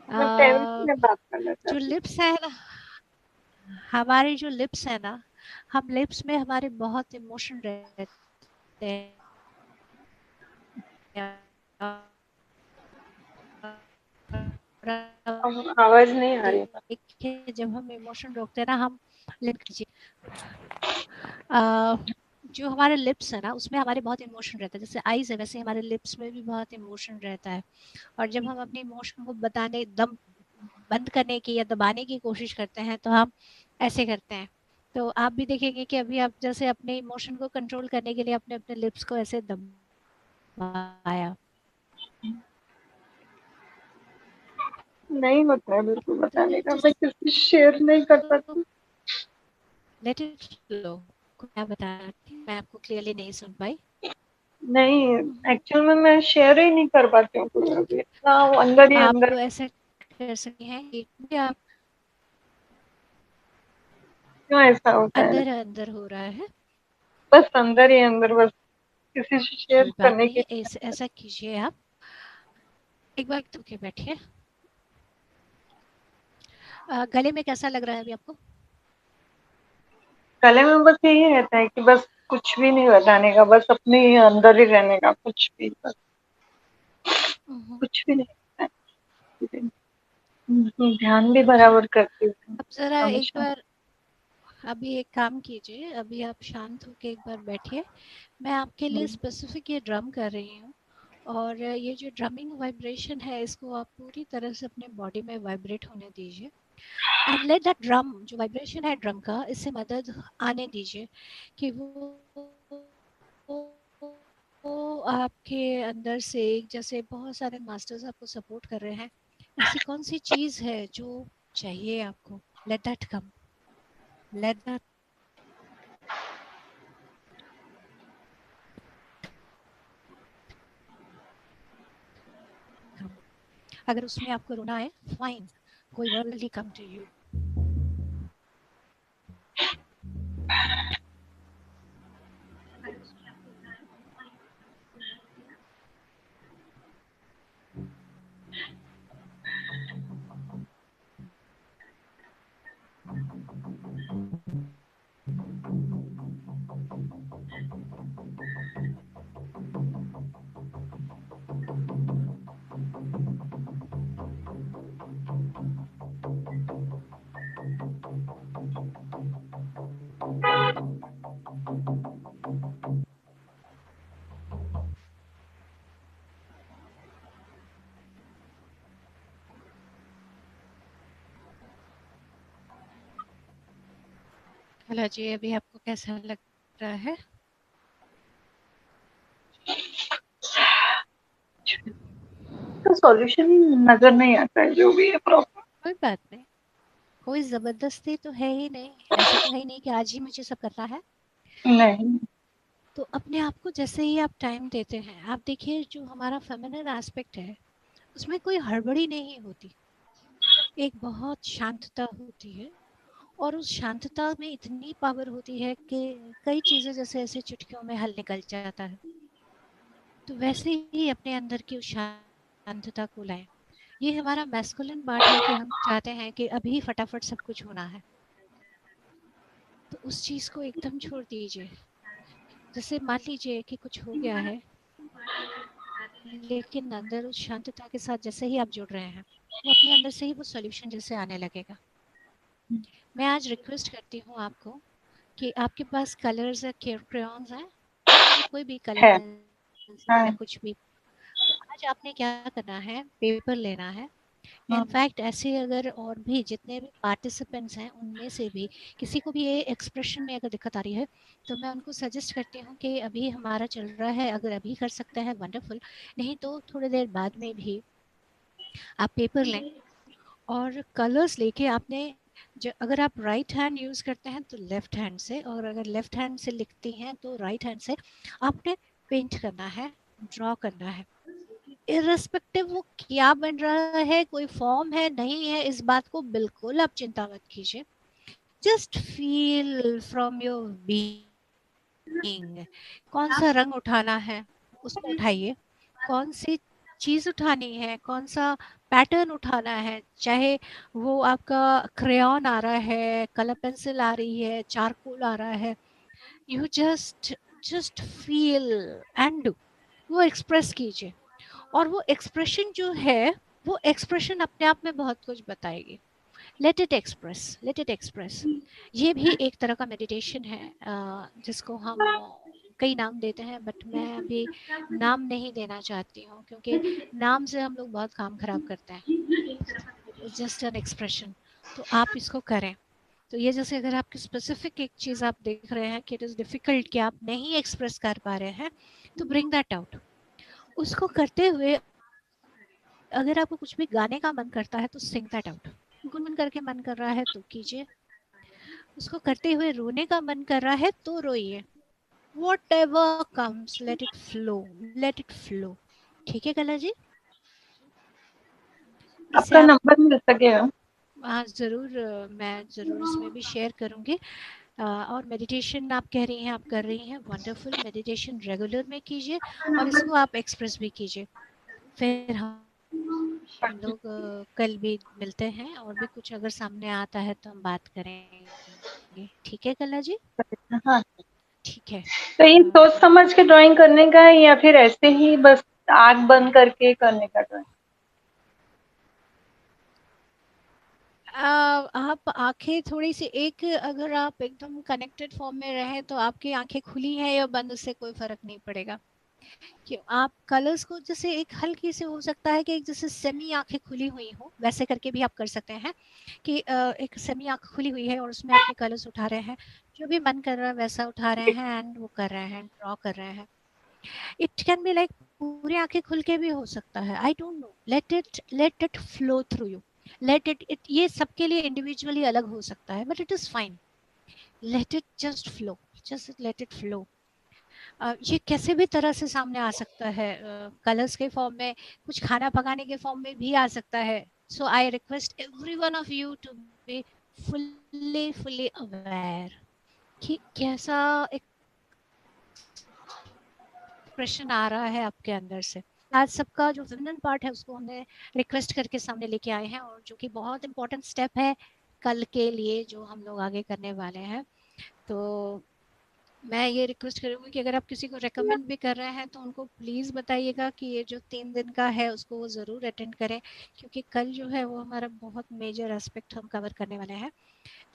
मैं पेरेंट्स में बात करना जो चाहती लिप्स है ना, हमारे जो लिप्स है ना, हम लिप्स में हमारे बहुत इमोशन रहते हैं। हूँ। आवाज नहीं आ रही है। देखिए, जब हम इमोशन रोकते हैं ना, हम लिप कीजिए, जो हमारे लिप्स है ना, उसमें हमारे बहुत इमोशन रहता है। जैसे आईज है, वैसे हमारे लिप्स में भी बहुत इमोशन रहता है। और जब हम अपने इमोशन को बताने, दम बंद करने की या दबाने की कोशिश करते हैं, तो हम ऐसे करते हैं। तो आप भी देखेंगे कि अभी आप जैसे अपने इमोशन को कंट्रोल करने के लिए अपने अपने लिप्स को ऐसे दबाया। नहीं होता है बिल्कुल तो बताने का, मैं just किसी शेयर नहीं कर पाती। let it flow। क्या बताया मैं आपको क्लियरली नहीं सुन पाई। नहीं, एक्चुअल में मैं शेयर ही नहीं कर पाती हूँ कुछ अभी, इतना वो अंदर ही आप अंदर। ऐसे कर सकते हैं कि आप क्यों ऐसा होता है? अंदर अंदर हो रहा है। बस अंदर ही अंदर, बस किसी से शेयर कोई बात करने नहीं की। है, ऐसा कीजिए आप। एक बार तो के बैठिए। गले में कैसा लग रहा है अभी आपको? गले में बस यही रहता है कि बस कुछ भी नहीं बताने का, बस अपने ही अंदर ही रहने का, कुछ भी, बस कुछ भी नहीं होता है। ध्यान भी बराबर करती हूँ अब जरा एक हमेशा। बार, अभी एक काम कीजिए, अभी आप शांत होकर एक बार बैठिए। मैं आपके लिए स्पेसिफिक ये ड्रम कर रही हूँ, और ये जो ड्रमिंग वाइब्रेशन है, इसको आप पूरी तरह से अपने बॉडी में वाइब्रेट होने दीजिए। एंड लेट दैट ड्रम, जो वाइब्रेशन है ड्रम का, इससे मदद आने दीजिए कि वो आपके अंदर से, जैसे बहुत सारे मास्टर्स आपको सपोर्ट कर रहे हैं, ऐसी कौन सी चीज़ है जो चाहिए आपको? Let that come, let that come. अगर उसमें आपको रोना है, फाइन, कोई word will come to you. Hello जी, अभी आपको कैसा लग रहा है? तो सॉल्यूशन नजर नहीं आता है जो भी है प्रॉब्लम। कोई बात नहीं, कोई जबरदस्ती तो है ही नहीं, ऐसा तो है ही नहीं कि आज ही मुझे सब करना है। नहीं। तो अपने आप को जैसे ही आप टाइम देते हैं, आप देखिए जो हमारा फेमिनिन एस्पेक्ट है, उसमें कोई हड़बड़ी नहीं होती, एक बहुत शांतता होती है। और उस शांतता में इतनी पावर होती है कि कई चीज़ें जैसे ऐसे चुटकियों में हल निकल जाता है। तो वैसे ही अपने अंदर की उस शांतता को लाएं। ये हमारा मैस्कुलिन पार्ट है कि हम चाहते हैं कि अभी फटाफट सब कुछ होना है, तो उस चीज़ को एकदम छोड़ दीजिए। जैसे मान लीजिए कि कुछ हो गया है, लेकिन अंदर उस शांतता के साथ जैसे ही आप जुड़ रहे हैं, वो अपने अंदर से ही वो सॉल्यूशन जैसे आने लगेगा। मैं आज रिक्वेस्ट करती हूँ आपको कि आपके पास कलर्स या क्रेयॉन्स हैं, या कोई भी कलर है। पेंसिल या हाँ। कुछ भी, तो आज आपने क्या करना है, पेपर लेना है। इनफैक्ट ऐसे अगर और भी जितने भी पार्टिसिपेंट्स हैं उनमें से भी किसी को भी ये एक्सप्रेशन में अगर दिक्कत आ रही है तो मैं उनको सजेस्ट करती हूँ कि अभी हमारा चल रहा है, अगर अभी कर सकते हैं वंडरफुल, नहीं तो थोड़ी देर बाद में भी आप पेपर लें और कलर्स लेके आपने अगर आप राइट हैंड यूज़ करते हैं तो लेफ्ट हैंड से, और अगर लेफ्ट हैंड से लिखती हैं तो राइट हैंड से आपने पेंट करना है, ड्रॉ करना है। इर्रेस्पेक्टिव वो क्या बन रहा है, कोई फॉर्म है नहीं है, इस बात को बिल्कुल आप चिंता मत कीजिए। Just feel from your being, कौन सा रंग उठाना है उसको उठाइए, कौन सी चीज़ उठानी है, कौन सा पैटर्न उठाना है, चाहे वो आपका क्रेयॉन आ रहा है, कलर पेंसिल आ रही है, चारकोल आ रहा है, you just feel and do, वो एक्सप्रेस कीजिए। और वो एक्सप्रेशन जो है, वो एक्सप्रेशन अपने आप में बहुत कुछ बताएगी। Let it express, let it express. ये भी एक तरह का मेडिटेशन है, जिसको हम कई नाम देते हैं, बट मैं अभी नाम नहीं देना चाहती हूँ क्योंकि नाम से हम लोग बहुत काम खराब करते हैं। It's just an expression. तो आप इसको करें। तो ये जैसे अगर आपकी स्पेसिफिक एक चीज़ आप देख रहे हैं कि इट इज़ डिफ़िकल्ट, कि आप नहीं एक्सप्रेस कर पा रहे हैं, तो ब्रिंग दैट आउट। उसको करते हुए अगर आपको कुछ भी गाने का मन करता है तो सिंग दैट आउट। गुनगुन करके मन कर रहा है तो कीजिए। उसको करते हुए रोने का मन कर रहा है तो रोइए। Whatever comes, let it flow, let it flow. ठीक है कला जी? इसे आपका आप नंबर मिल सकेगा? हाँ ज़रूर, मैं ज़रूर इसमें भी शेयर करूँगी। और मेडिटेशन आप कह रही हैं, आप कर रही हैं, वंडरफुल। मेडिटेशन रेगुलर में कीजिए और इसको आप एक्सप्रेस भी कीजिए। फिर हम लोग कल भी मिलते हैं और भी कुछ अगर सामने आता है तो हम बात करेंगे। ठीक है कला जी? हाँ। ठीक है। तो ये सोच समझ के ड्राइंग करने का है या फिर ऐसे ही बस आँख बंद करके करने का ड्राइंग? आप आंखें थोड़ी सी, एक अगर आप एकदम कनेक्टेड फॉर्म में रहें तो आपकी आंखें खुली हैं या बंद, उससे कोई फर्क नहीं पड़ेगा। कि आप कलर्स को जैसे एक हल्की से, हो सकता है कि एक जैसे सेमी आंखें खुली हुई हो, वैसे करके भी आप कर सकते हैं कि एक सेमी आंख खुली हुई है और उसमें अपने कलर्स उठा रहे हैं, जो भी मन कर रहा है वैसा उठा रहे हैं एंड वो कर रहे हैं, ड्रॉ कर रहे हैं। इट कैन बी लाइक पूरी आंखें खुल के भी हो सकता है, आई don't no. Late it flow through you, let it ये सबके लिए इंडिविजुअली अलग हो सकता है, but it is fine. Let it just flow, just let it flow. ये कैसे भी तरह से सामने आ सकता है, कलर्स के फॉर्म में, कुछ खाना पकाने के फॉर्म में भी आ सकता है। So I request every one of you to be fully aware कि कैसा एक्सप्रेशन आ रहा है आपके अंदर से। आज सबका जो फेमिनिन पार्ट है उसको हमने रिक्वेस्ट करके सामने लेके आए हैं, और जो कि बहुत इंपॉर्टेंट स्टेप है कल के लिए जो हम लोग आगे करने वाले हैं। तो मैं ये रिक्वेस्ट करूँगी कि अगर आप किसी को रेकमेंड भी कर रहे हैं तो उनको प्लीज़ बताइएगा कि ये जो 3 दिन का है उसको वो ज़रूर अटेंड करें, क्योंकि कल जो है वो हमारा बहुत मेजर एस्पेक्ट हम कवर करने वाले हैं,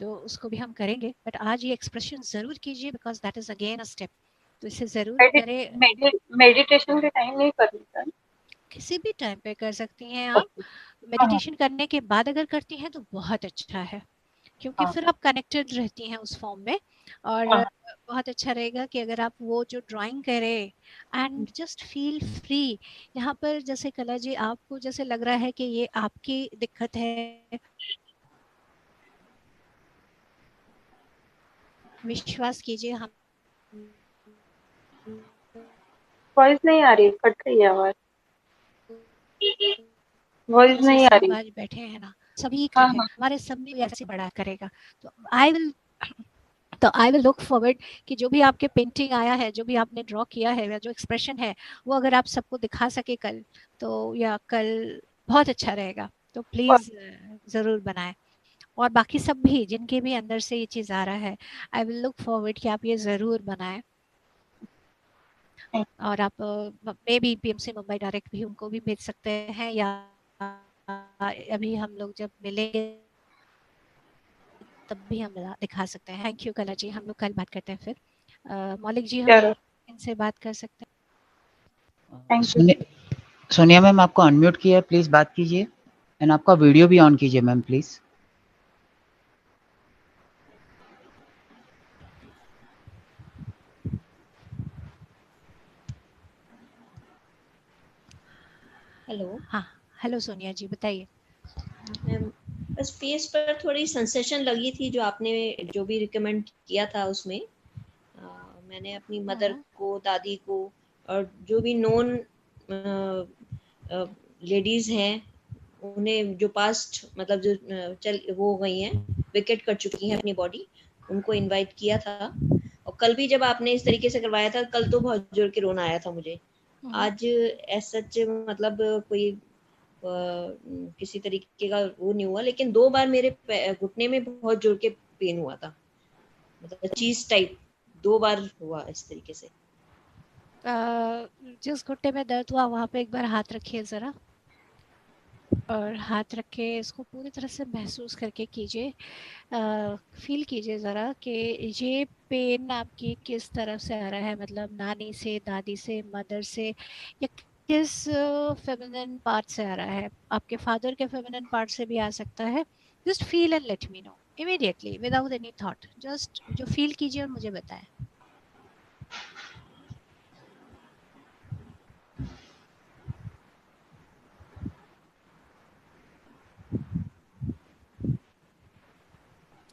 तो उसको भी हम करेंगे। बट आज ये एक्सप्रेशन ज़रूर कीजिए because that is again a step, तो इसे ज़रूर करें। मेडिटेशन के टाइम नहीं करनी था? किसी भी टाइम पे कर सकती हैं आप। मेडिटेशन करने के बाद अगर करती हैं तो बहुत अच्छा है, क्योंकि हाँ, फिर आप कनेक्टेड रहती हैं उस फॉर्म में। और हाँ, बहुत अच्छा रहेगा कि अगर आप वो जो ड्राइंग करें एंड जस्ट फील फ्री। यहाँ पर जैसे कला जी आपको जैसे लग रहा है कि ये आपकी दिक्कत है, विश्वास कीजिए हम वॉइस नहीं आ रही, कट रही है आवाज, वॉइस जैसे नहीं आ सब रही। आज बैठे हैं ना, सभी हाँ, है हाँ, हमारे सब में ऐसे बड़ा करेगा। तो आई विल लुक फॉरवर्ड कि जो भी आपके पेंटिंग आया है, जो भी आपने ड्रॉ किया है, या जो एक्सप्रेशन है, वो अगर आप सबको दिखा सके कल, तो या कल बहुत अच्छा रहेगा। तो और प्लीज़ ज़रूर बनाएं। और बाकी सब भी जिनके भी अंदर से ये चीज़ आ रहा है, आई विल लुक फॉरवर्ड कि आप ये ज़रूर बनाएं। और आप may be PMC Mumbai direct भी उनको भी भेज सकते हैं, या अभी हम लोग जब मिलेंगे तब भी हम दिखा सकते हैं। थैंक यू कला जी, हम लोग कल बात करते हैं फिर। मौलिक जी, हम जरूर, इनसे बात कर सकते हैं? Thank you. सुनिए सोनिया मैम आपको अनम्यूट किया है, प्लीज बात कीजिए एंड आपका वीडियो भी ऑन कीजिए मैम प्लीज। हेलो। हाँ, हेलो सोनिया जी, बताइए। मैम, बस फेस पर थोड़ी सेंसेशन लगी थी, जो आपने जो भी रिकमेंड किया था उसमें। मैंने अपनी मदर हाँ, को, दादी को और जो भी नॉन लेडीज हैं, उन्हें जो पास्ट मतलब जो चल वो हो गई हैं, विकेट कर चुकी हैं अपनी बॉडी, उनको इनवाइट किया था। और कल भी जब आपने इस तरीके से करवाया था, कल तो बहुत जोर के रोना आया था मुझे। आज सच मतलब कोई किसी तरीके का वो नहीं हुआ, लेकिन 2 बार मेरे घुटने में बहुत जोर के पेन हुआ था, मतलब चीज टाइप 2 बार हुआ इस तरीके से। जिस घुटने में दर्द हुआ वहाँ पे एक बार हाथ रखिए ज़रा, और हाथ रख के इसको पूरी तरह से महसूस करके कीजिए, फील कीजिए ज़रा कि ये पेन आपकी किस तरफ से आ रहा है, मतलब नानी से, दादी से, मदर से, या किस फेमिनिन पार्ट से आ रहा है। आपके फादर के फेमिनिन पार्ट से भी आ सकता है। Just feel and let me know immediately without any thought, just जो फील कीजिए और मुझे बताएं।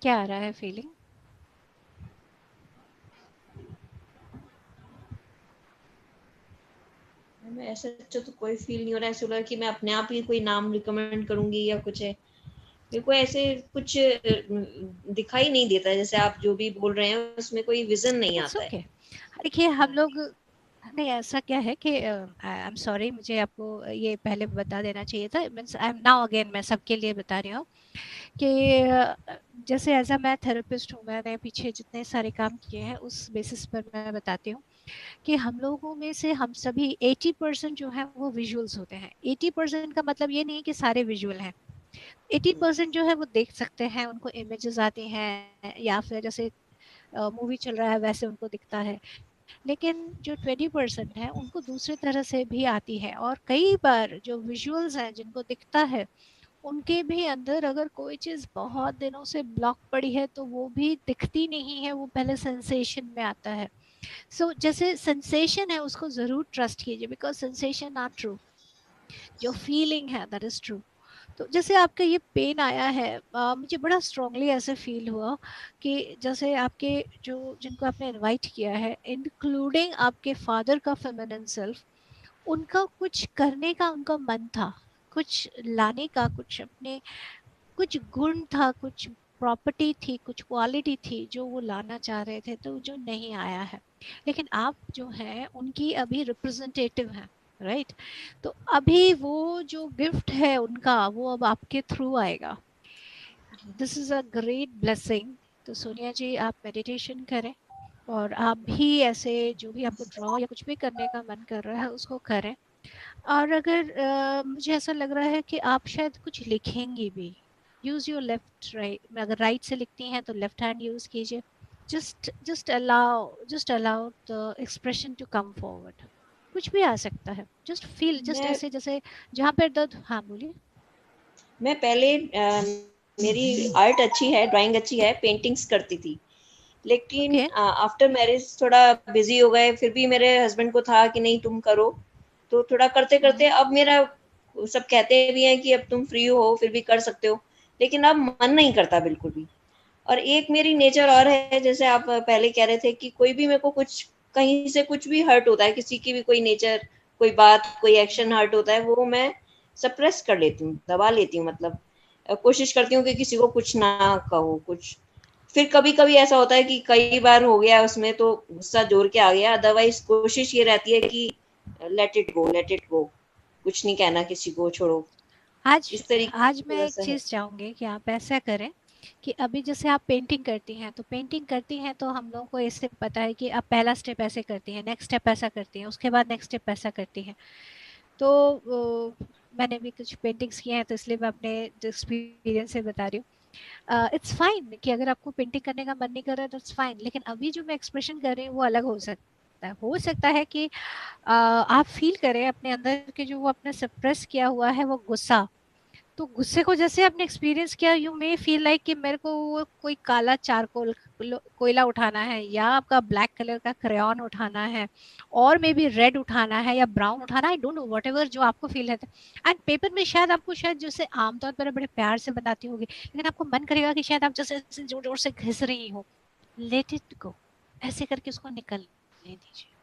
क्या आ रहा है फीलिंग? मैं ऐसा अच्छा तो कोई फील नहीं हो रहा है, ऐसा लग रहा है कि मैं अपने आप ही कोई नाम रिकमेंड करूंगी या कुछ है। मेरे को ऐसे कुछ दिखाई नहीं देता है, जैसे आप जो भी बोल रहे हैं उसमें कोई विजन नहीं इट्स आता है। ओके। देखिए हम लोग, नहीं ऐसा क्या है कि आई एम सॉरी, मुझे आपको ये पहले बता देना चाहिए था। Means I am now again मैं सबके लिए बता रही हूँ कि जैसे एज अ मैं थेरेपिस्ट हूँ, मैंने पीछे जितने सारे काम किए हैं उस बेसिस पर मैं बताती हूँ कि हम लोगों में से हम सभी 80% जो है वो विजुअल्स होते हैं। 80% का मतलब ये नहीं कि सारे विजुअल हैं। 80% जो है वो देख सकते हैं, उनको इमेजेस आती हैं, या फिर जैसे मूवी चल रहा है वैसे उनको दिखता है। लेकिन जो 20% है उनको दूसरी तरह से भी आती है, और कई बार जो विजुअल्स हैं जिनको दिखता है, उनके भी अंदर अगर कोई चीज़ बहुत दिनों से ब्लॉक पड़ी है तो वो भी दिखती नहीं है, वो पहले सेंसेशन में आता है। जैसे सेंसेशन है उसको ज़रूर ट्रस्ट कीजिए, बिकॉज सेंसेशन आर ट्रू, जो फीलिंग है दैट इज ट्रू। तो जैसे आपका ये पेन आया है, मुझे बड़ा स्ट्रांगली ऐसे फील हुआ कि जैसे आपके जो जिनको आपने इनवाइट किया है, इंक्लूडिंग आपके फादर का फेमिनिन सेल्फ, उनका कुछ करने का उनका मन था, कुछ लाने का, कुछ अपने कुछ गुण था, कुछ प्रॉपर्टी थी, कुछ क्वालिटी थी जो वो लाना चाह रहे थे, तो जो नहीं आया है। लेकिन आप जो हैं उनकी अभी रिप्रेजेंटेटिव हैं, राइट? तो अभी वो जो गिफ्ट है उनका, वो अब आपके थ्रू आएगा। This is a great blessing. तो सोनिया जी, आप मेडिटेशन करें, और आप भी ऐसे जो भी आपको ड्रॉ या कुछ भी करने का मन कर रहा है उसको करें। और अगर मुझे ऐसा लग रहा है कि आप शायद कुछ लिखेंगी भी, यूज़ योर लेफ्ट राइट, अगर राइट से लिखती हैं तो लेफ्ट हैंड यूज़ कीजिए। Just allow the expression to come forward. कुछ भी आ सकता है, जस्ट फील, जस्ट मैं ऐसे जैसे जहाँ पर दर्द। हाँ बोलिए। मैं पहले मेरी आर्ट अच्छी है, ड्राइंग अच्छी है, पेंटिंग्स करती थी। लेकिन ओके। आफ्टर मैरिज थोड़ा बिजी हो गए, फिर भी मेरे हस्बैंड को था कि नहीं तुम करो, तो थोड़ा करते करते अब मेरा, सब कहते भी हैं कि अब तुम फ्री हो फिर भी कर सकते हो, लेकिन अब मन नहीं करता बिल्कुल भी। और एक मेरी नेचर और है, जैसे आप पहले कह रहे थे कि कोई भी मेरे को कुछ कहीं से कुछ भी हर्ट होता है, किसी की भी कोई नेचर, कोई बात, कोई एक्शन हर्ट होता है, वो मैं सप्रेस कर लेती हूँ, दबा लेती हूँ, मतलब कोशिश करती हूँ कि किसी को कुछ ना कहो कुछ। फिर कभी कभी ऐसा होता है कि कई बार हो गया उसमें तो गुस्सा जोर के आ गया, अदरवाइज कोशिश ये रहती है कि let it go, let it go, कुछ नहीं कहना किसी को, छोड़ो। आज इस तरीके आज से मैं थोड़ा एक सा है। चीज़ चाहूँगी कि आप ऐसा करें कि अभी जैसे आप पेंटिंग करती हैं, तो पेंटिंग करती हैं तो हम लोगों को इससे पता है कि आप पहला स्टेप ऐसे करती हैं, नेक्स्ट स्टेप ऐसा करती हैं, उसके बाद नेक्स्ट स्टेप ऐसा करती हैं। तो मैंने भी कुछ पेंटिंग्स किए हैं, तो इसलिए मैं अपने एक्सपीरियंस से बता रही हूँ। इट्स फाइन कि अगर आपको पेंटिंग करने का मन नहीं कर रहा है, तो इट्स फाइन, लेकिन अभी जो मैं एक्सप्रेशन कर रही हूँ वो अलग हो सकता सकता है। हो सकता है कि आप फील करें अपने अंदर के जो वो आपने सप्रेस किया हुआ है वो गुस्सा, तो गुस्से को जैसे आपने एक्सपीरियंस किया, यू मे फील लाइक कि मेरे को वो कोई काला चारकोल कोयला उठाना है, या आपका ब्लैक कलर का क्रेयॉन उठाना है, और मे बी रेड उठाना है या ब्राउन उठाना है, आई डोंट नो, वट एवर जो आपको फील है। एंड पेपर में शायद आपको, शायद जैसे आमतौर पर बड़े प्यार से बनाती होगी, लेकिन आपको मन करेगा कि शायद आप जैसे जोर जोर से घिस रही हो। लेट इट गो, ऐसे करके उसको निकलने दीजिए।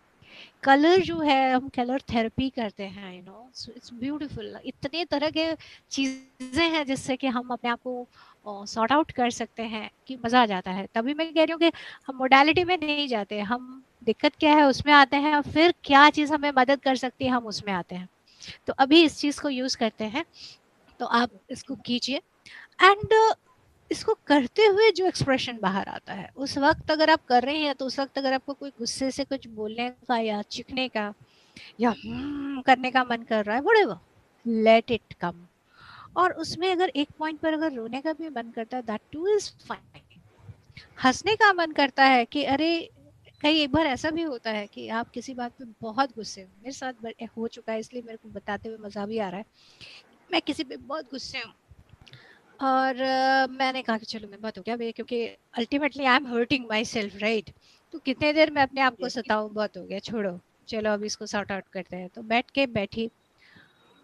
कलर जो है, हम कलर थेरेपी करते हैं, यू नो, इट्स ब्यूटीफुल। इतने तरह के चीजें हैं जिससे कि हम अपने आप को सॉर्ट आउट कर सकते हैं कि मजा आ जाता है। तभी मैं कह रही हूँ कि हम मोडालिटी में नहीं जाते, हम दिक्कत क्या है उसमें आते हैं, और फिर क्या चीज हमें मदद कर सकती है हम उसमें आते हैं। तो अभी इस चीज को यूज करते हैं, तो आप इसको कीजिए। एंड इसको करते हुए जो एक्सप्रेशन बाहर आता है, उस वक्त अगर आप कर रहे हैं, तो उस वक्त अगर आपको कोई गुस्से से कुछ बोलने का या चिखने का या करने का मन कर रहा है, व्हाटएवर, लेट इट कम। और उसमें अगर एक पॉइंट पर अगर रोने का भी मन करता है, दैट टू इज फाइन। हंसने का मन करता है कि अरे, कई एक बार ऐसा भी होता है कि आप किसी बात पे बहुत गुस्से हो, मेरे साथ हो चुका है, इसलिए मेरे को बताते हुए मजा भी आ रहा है। मैं किसी पे बहुत गुस्से हूँ, और मैंने कहा कि चलो मैं बहुत हो गया भैया, क्योंकि ultimately I am hurting my self, right. तो कितने देर मैं अपने आप को सताऊं, बहुत हो गया, छोड़ो, चलो अब इसको सॉर्ट आउट करते हैं। तो बैठी,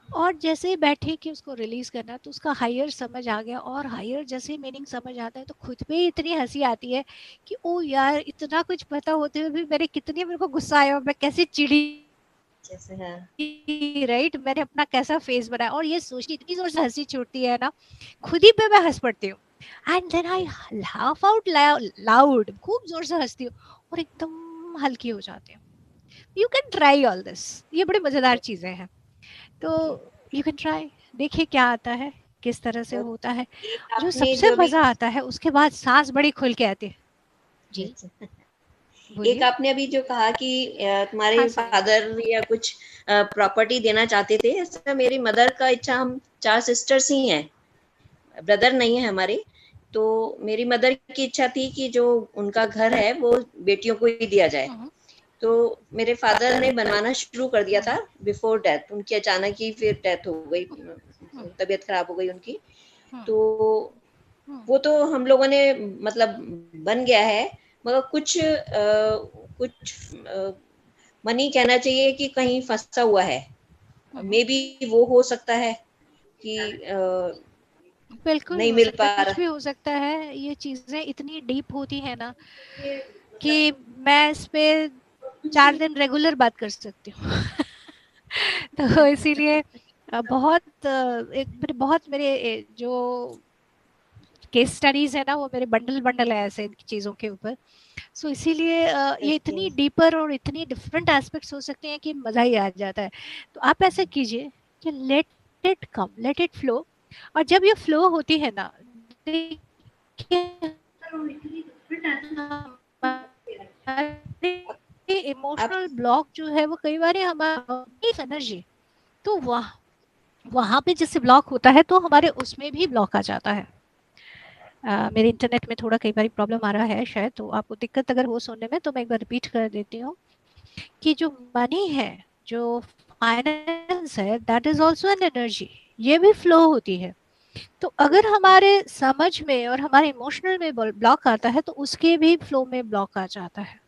और जैसे ही बैठी कि उसको रिलीज करना, तो उसका हायर समझ आ गया, और हायर जैसे ही मीनिंग समझ आता है, तो खुद पे ही इतनी हंसी आती है कि ओ यार, इतना कुछ पता होते हुए भी मेरे को गुस्सा आया, और मैं कैसे चिड़ी, जैसे हाँ, राइट, मैंने अपना कैसा फेस बनाया। और ये सोचनी इतनी जोर से हंसी छूटती है ना, खुद ही पे मैं हंस पड़ती हूँ। And then I laugh out loud, खूब जोर से हंसती हूँ, और एकदम हल्की हो जाती हूँ। You can try all this, ये बड़ी मजेदार चीजें हैं, तो यू कैन ट्राई, देखिए क्या आता है, किस तरह से और होता है। एक जो आपने सबसे जो भी मजा आता है, उसके बाद सांस बड़ी खुल के आती है। जी एक बोलिए। आपने अभी जो कहा कि हाँ तुम्हारे सर। फादर या कुछ प्रॉपर्टी देना चाहते थे, ऐसा मेरी मदर का इच्छा, हम 4 सिस्टर्स ही हैं, ब्रदर नहीं है हमारे। तो मेरी मदर की इच्छा थी कि जो उनका घर है वो बेटियों को ही दिया जाए। तो मेरे फादर ने बनवाना शुरू कर दिया था बिफोर डेथ। उनकी अचानक ही फिर डेथ हो गई, तबीयत खराब हो गई उनकी। तो वो तो हम लोगों ने मतलब बन गया है, मगर कुछ मनी कहना चाहिए कि कहीं फंसा हुआ है। मे बी वो हो सकता है कि बिल्कुल नहीं हो मिल सकता पा है, कुछ भी रहा। हो सकता है। ये चीजें इतनी डीप होती है ना कि मैं इस पे 4 दिन रेगुलर बात कर सकती हूँ। तो इसीलिए बहुत मेरे जो केस स्टडीज है ना, वो मेरे बंडल बंडल है ऐसे चीजों के ऊपर। सो इसीलिए ये ओके, इतनी डीपर और इतनी डिफरेंट एस्पेक्ट्स हो सकते हैं कि मजा ही आ जाता है। तो आप ऐसे कीजिए कि let it come, late it flow. और जब ये फ्लो होती है ना, इमोशनल आप ब्लॉक जो है वो कई बार हमारा एनर्जी, तो वहां पे जिससे ब्लॉक होता है, तो हमारे उसमें भी ब्लॉक आ जाता है। मेरे इंटरनेट में थोड़ा कई बार प्रॉब्लम आ रहा है शायद, तो आपको दिक्कत अगर हो सुनने में, तो मैं एक बार रिपीट कर देती हूँ कि जो मनी है, जो फाइनेंस है, that is also an energy, ये भी फ्लो होती है। तो अगर हमारे समझ में और हमारे इमोशनल में ब्लॉक आता है, तो उसके भी फ्लो में ब्लॉक आ जाता है।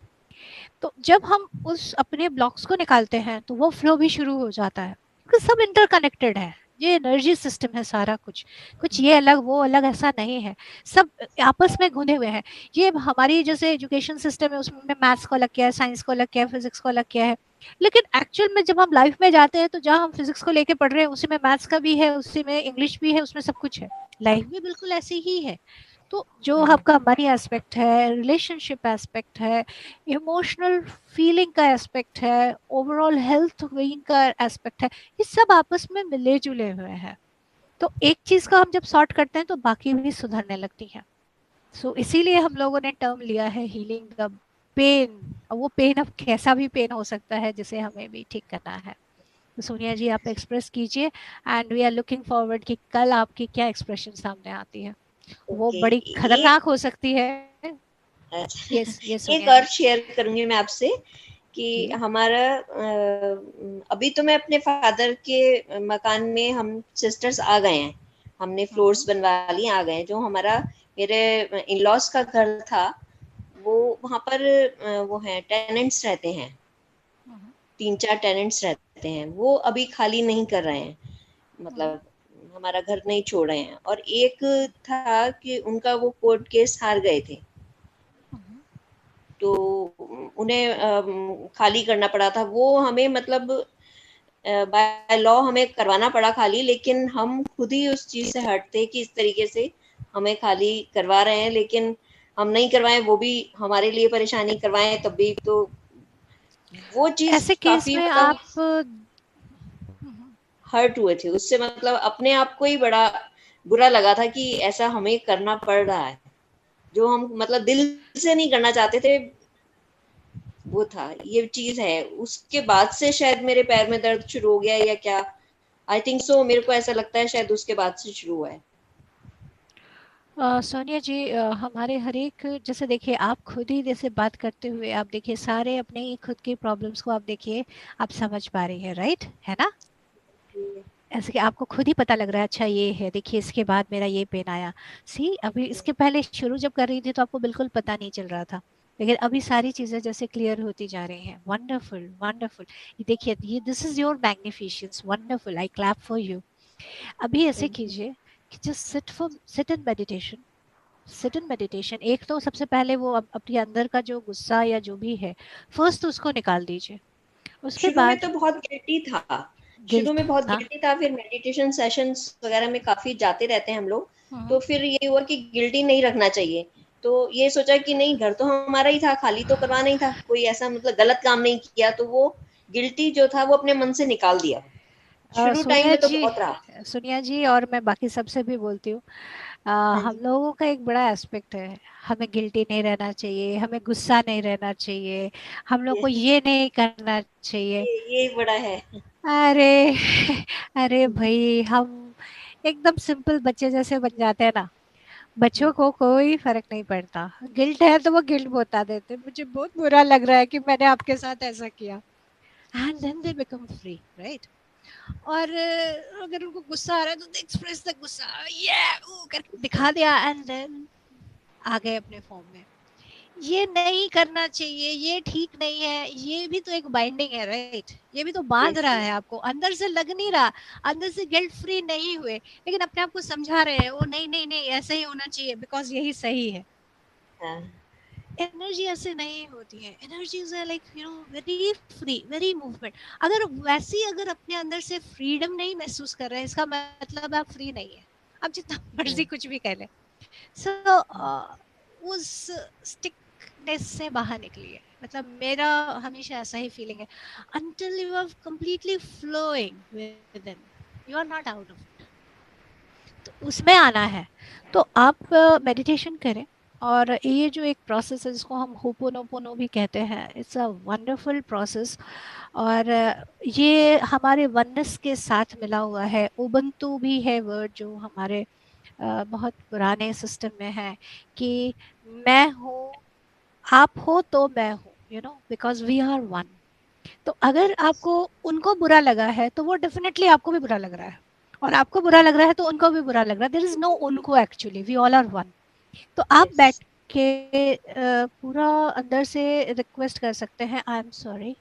तो जब हम उस अपने ब्लॉक्स को निकालते हैं, तो वो फ्लो भी शुरू हो जाता है, क्योंकि सब इंटरकनेक्टेड है। ये एनर्जी सिस्टम है सारा कुछ, कुछ ये अलग वो अलग ऐसा नहीं है, सब आपस में घुने हुए हैं। ये हमारी जैसे एजुकेशन सिस्टम है, उसमें मैथ्स को अलग किया है, साइंस को अलग किया है, फिजिक्स को अलग किया है। लेकिन एक्चुअल में जब हम लाइफ में जाते हैं, तो जहाँ हम फिजिक्स को लेके पढ़ रहे हैं, उसी में मैथ्स का भी है, उसी में इंग्लिश भी है, उसमें सब कुछ है। लाइफ भी बिल्कुल ऐसी ही है। तो जो आपका मनी एस्पेक्ट है, रिलेशनशिप एस्पेक्ट है, इमोशनल फीलिंग का एस्पेक्ट है, ओवरऑल हेल्थ वेइंग का एस्पेक्ट है, ये सब आपस में मिले जुले हुए हैं। तो एक चीज का हम जब सॉर्ट करते हैं, तो बाकी भी सुधरने लगती है। सो इसीलिए हम लोगों ने टर्म लिया है हीलिंग द पेन। और वो पेन अब कैसा भी पेन हो सकता है, जिसे हमें भी ठीक करना है। तो सोनिया जी, आप एक्सप्रेस कीजिए, and we are looking forward कि कल आपकी क्या एक्सप्रेशन सामने आती है। वो ओके, बड़ी एक खतरनाक हो सकती है। अच्छा, यस यस एक सोनिया और जी। शेयर करूंगी मैं आपसे कि जी। हमारा अभी तो मैं अपने फादर के मकान में, हम सिस्टर्स आ गए हैं, हमने फ्लोर्स बनवा लिए, आ गए हैं। जो हमारा मेरे इन लॉज का घर था, वो वहां पर वो है टेनेंट्स रहते हैं, 3-4 टेनेंट्स रहते हैं, वो अभी खाली नहीं कर रहे हैं, मतलब हमारा घर नहीं छोड़ रहे हैं। और एक था कि उनका वो कोर्ट केस हार गए थे, तो उन्हें खाली करना पड़ा था। वो हमें मतलब बाय लॉ हमें करवाना पड़ा खाली, लेकिन हम खुद ही उस चीज से हट थे कि इस तरीके से हमें खाली करवा रहे हैं, लेकिन हम नहीं करवाएं, वो भी हमारे लिए परेशानी, करवाएं तब भी। तो वो चीज ऐसे केस काफी में मतलब आप हर्ट हुए थे उससे, मतलब अपने आप को ही बड़ा बुरा लगा था कि ऐसा हमें करना पड़ रहा है, जो हम मतलब दिल से नहीं करना चाहते थे। वो था, ये चीज है। उसके बाद से शायद मेरे पैर में दर्द शुरू हो गया या क्या, आई थिंक सो, मेरे को ऐसा लगता है शायद उसके बाद से शुरू हुआ है। सोनिया जी, हमारे हर एक, जैसे देखिए आप खुद ही जैसे बात करते हुए आप देखिए सारे अपने ही खुद की प्रॉब्लम्स को आप देखिए, आप समझ पा रही हैं, राइट है ना? ऐसे कि आपको खुद ही पता लग रहा है, अच्छा ये है, देखिए इसके बाद मेरा ये पेन आया। सी अभी इसके पहले शुरू जब कर रही थी तो आपको बिल्कुल पता नहीं चल रहा था, लेकिन अभी सारी चीज़ें जैसे क्लियर होती जा रही हैं। Wonderful wonderful. ये देखिए, ये this is your magnificence, wonderful, I clap for you. अभी ऐसे कीजिए कि just sit in meditation. Sit in meditation. एक तो सबसे पहले वो अपने अंदर का जो गुस्सा या जो भी है, फर्स्ट उसको निकाल दीजिए। उसके शुरू में बाद तो बहुत गिल्टी था, शुरू गिल्ट में बहुत ना। गिल्टी था, फिर मेडिटेशन सेशंस वगैरह में काफी जाते रहते हैं हम लोग, तो फिर ये हुआ कि गिल्टी नहीं रखना चाहिए। तो ये सोचा कि नहीं, घर तो हमारा ही था, खाली तो करवाना ही था, कोई ऐसा मतलब गलत काम नहीं किया, तो वो गिल्टी जो था वो अपने मन से निकाल दिया। शुरू टाइम सोनिया में तो जी, बहुत रहा। सोनिया जी, और मैं बाकी सबसे भी बोलती हूँ, हाँ हम जी, लोगों का एक बड़ा एस्पेक्ट है, हमें गिल्टी नहीं रहना चाहिए, हमें गुस्सा नहीं रहना चाहिए, हम लोग ये को ये नहीं करना चाहिए। ये बड़ा है। अरे अरे भाई, हम एकदम सिंपल बच्चे जैसे बन जाते हैं ना। बच्चों को कोई फर्क नहीं पड़ता, गिल्ट है तो वो गिल्ट बता देते, मुझे बहुत बुरा लग रहा है कि मैंने आपके साथ ऐसा किया, and then they become free, right? और अगर उनको गुस्सा आ रहा है तो एक्सप्रेस द गुस्सा, ये वो करके दिखा दिया, एंड देन आ गए अपने फॉर्म में। ये नहीं करना चाहिए, ये ठीक नहीं है, ये भी तो एक बाइंडिंग है, राइट? ये भी तो बांध यस रहा यस। है आपको, अंदर से लग नहीं रहा, अंदर से गिल्ट फ्री नहीं हुए, लेकिन अपने आप को समझा रहे हैं वो नहीं नहीं नहीं, ऐसे ही होना चाहिए बिकॉज यही सही है। हाँ एनर्जी ऐसे नहीं होती है, एनर्जीज है like you know very free, very movement. अगर वैसी अगर अपने अंदर से फ्रीडम नहीं महसूस कर रहे हैं, इसका मतलब आप फ्री नहीं है, आप जितना मर्जी कुछ भी कह लें। सो उस स्टिकनेस से बाहर निकलिए, मतलब मेरा हमेशा ऐसा ही फीलिंग है, until you are completely flowing within, you are not out of it, तो उसमें आना है। तो आप मेडिटेशन करें, और ये जो एक प्रोसेस है जिसको हम होपोनोपोनो भी कहते हैं, इट्स अ वंडरफुल प्रोसेस। और ये हमारे वननेस के साथ मिला हुआ है। उबंतु भी है वर्ड जो हमारे बहुत पुराने सिस्टम में है, कि मैं हूँ, आप हो तो मैं हूँ, you know, because we are one. तो अगर आपको उनको बुरा लगा है तो वो डेफिनेटली आपको भी बुरा लग रहा है, और आपको बुरा लग रहा है तो उनको भी बुरा लग रहा है। देयर इज नो उनको, actually we all are one. तो आप यस। बैठ के पूरा अंदर से रिक्वेस्ट कर सकते हैं, I am sorry,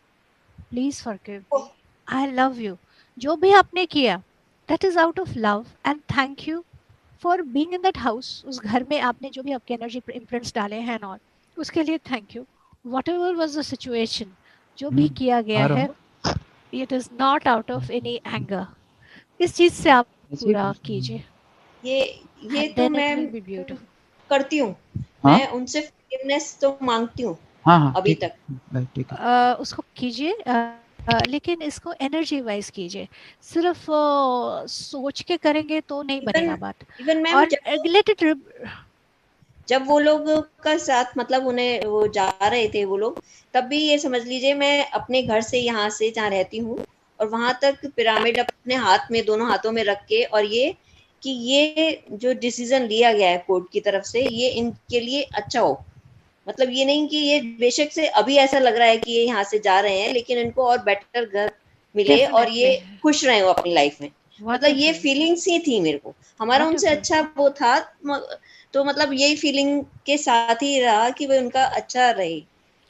please forgive me, I love you. जो भी आपने किया, that is out of love, and thank you for being in that house. उस घर में आपने जो भी आपके एनर्जी इम्प्रिंट्स डाले हैं और उसके लिए thank you. What ever was the situation, जो भी किया गया आ रहा है, हूँ। It is not out of any anger. इस चीज से आप ऐसे पूरा कुछ कीजिए, ये ये एंड तो देन इट मैं विल बी ब्यूटीफुल। करती हूँ, हाँ मैं उनसे फॉरगिवनेस तो मांगती हूँ हाँ हाँ अभी ठीक है तक। भाई ठीक है। उसको कीजिए, लेकिन इसको एनर्जी वाइज कीजिए। सिर्फ सोच के करेंगे तो नहीं इवन बनेगा बात। इवन मैम, और रिलेटेड, जब वो लोग का साथ मतलब उन्हें वो जा रहे थे वो लोग, तब भी ये समझ लीजिए मैं अपने घर से यहाँ से जहाँ रहती हूँ और वहां तक पिरामिड अपने हाथ में, दोनों हाथों में रख के, और ये कि ये जो डिसीजन लिया गया है कोर्ट की तरफ से, ये इनके लिए अच्छा हो, मतलब ये नहीं कि ये बेशक से अभी ऐसा लग रहा है कि ये यहाँ से जा रहे हैं, लेकिन इनको और बेटर घर मिले और ये डेफिनेटली खुश रहे वो अपनी लाइफ में। मतलब ये वंडरफुल फीलिंग्स ही थी मेरे को, हमारा उनसे वंडरफुल। अच्छा वो था। तो मतलब यही फीलिंग के साथ ही रहा कि वो उनका अच्छा रहे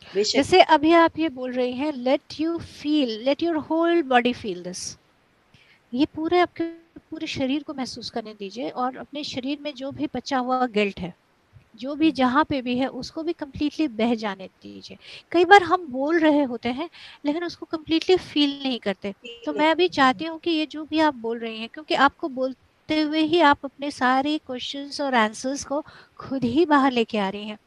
बेशक। जैसे अभी आप ये बोल रही हैं, let you feel, let your whole body feel this, ये पूरे आपके पूरे शरीर को महसूस करने दीजिए, और अपने शरीर में जो भी बचा हुआ गिल्ट है, जो भी जहाँ पे भी है, उसको भी कम्प्लीटली बह जाने दीजिए। कई बार हम बोल रहे होते हैं लेकिन उसको कम्प्लीटली फील नहीं करते। तो मैं अभी चाहती हूँ कि ये जो भी आप बोल रही हैं, क्योंकि आपको बोलते हुए ही आप अपने सारे क्वेश्चंस और आंसर्स को खुद ही बाहर लेके आ रही हैं।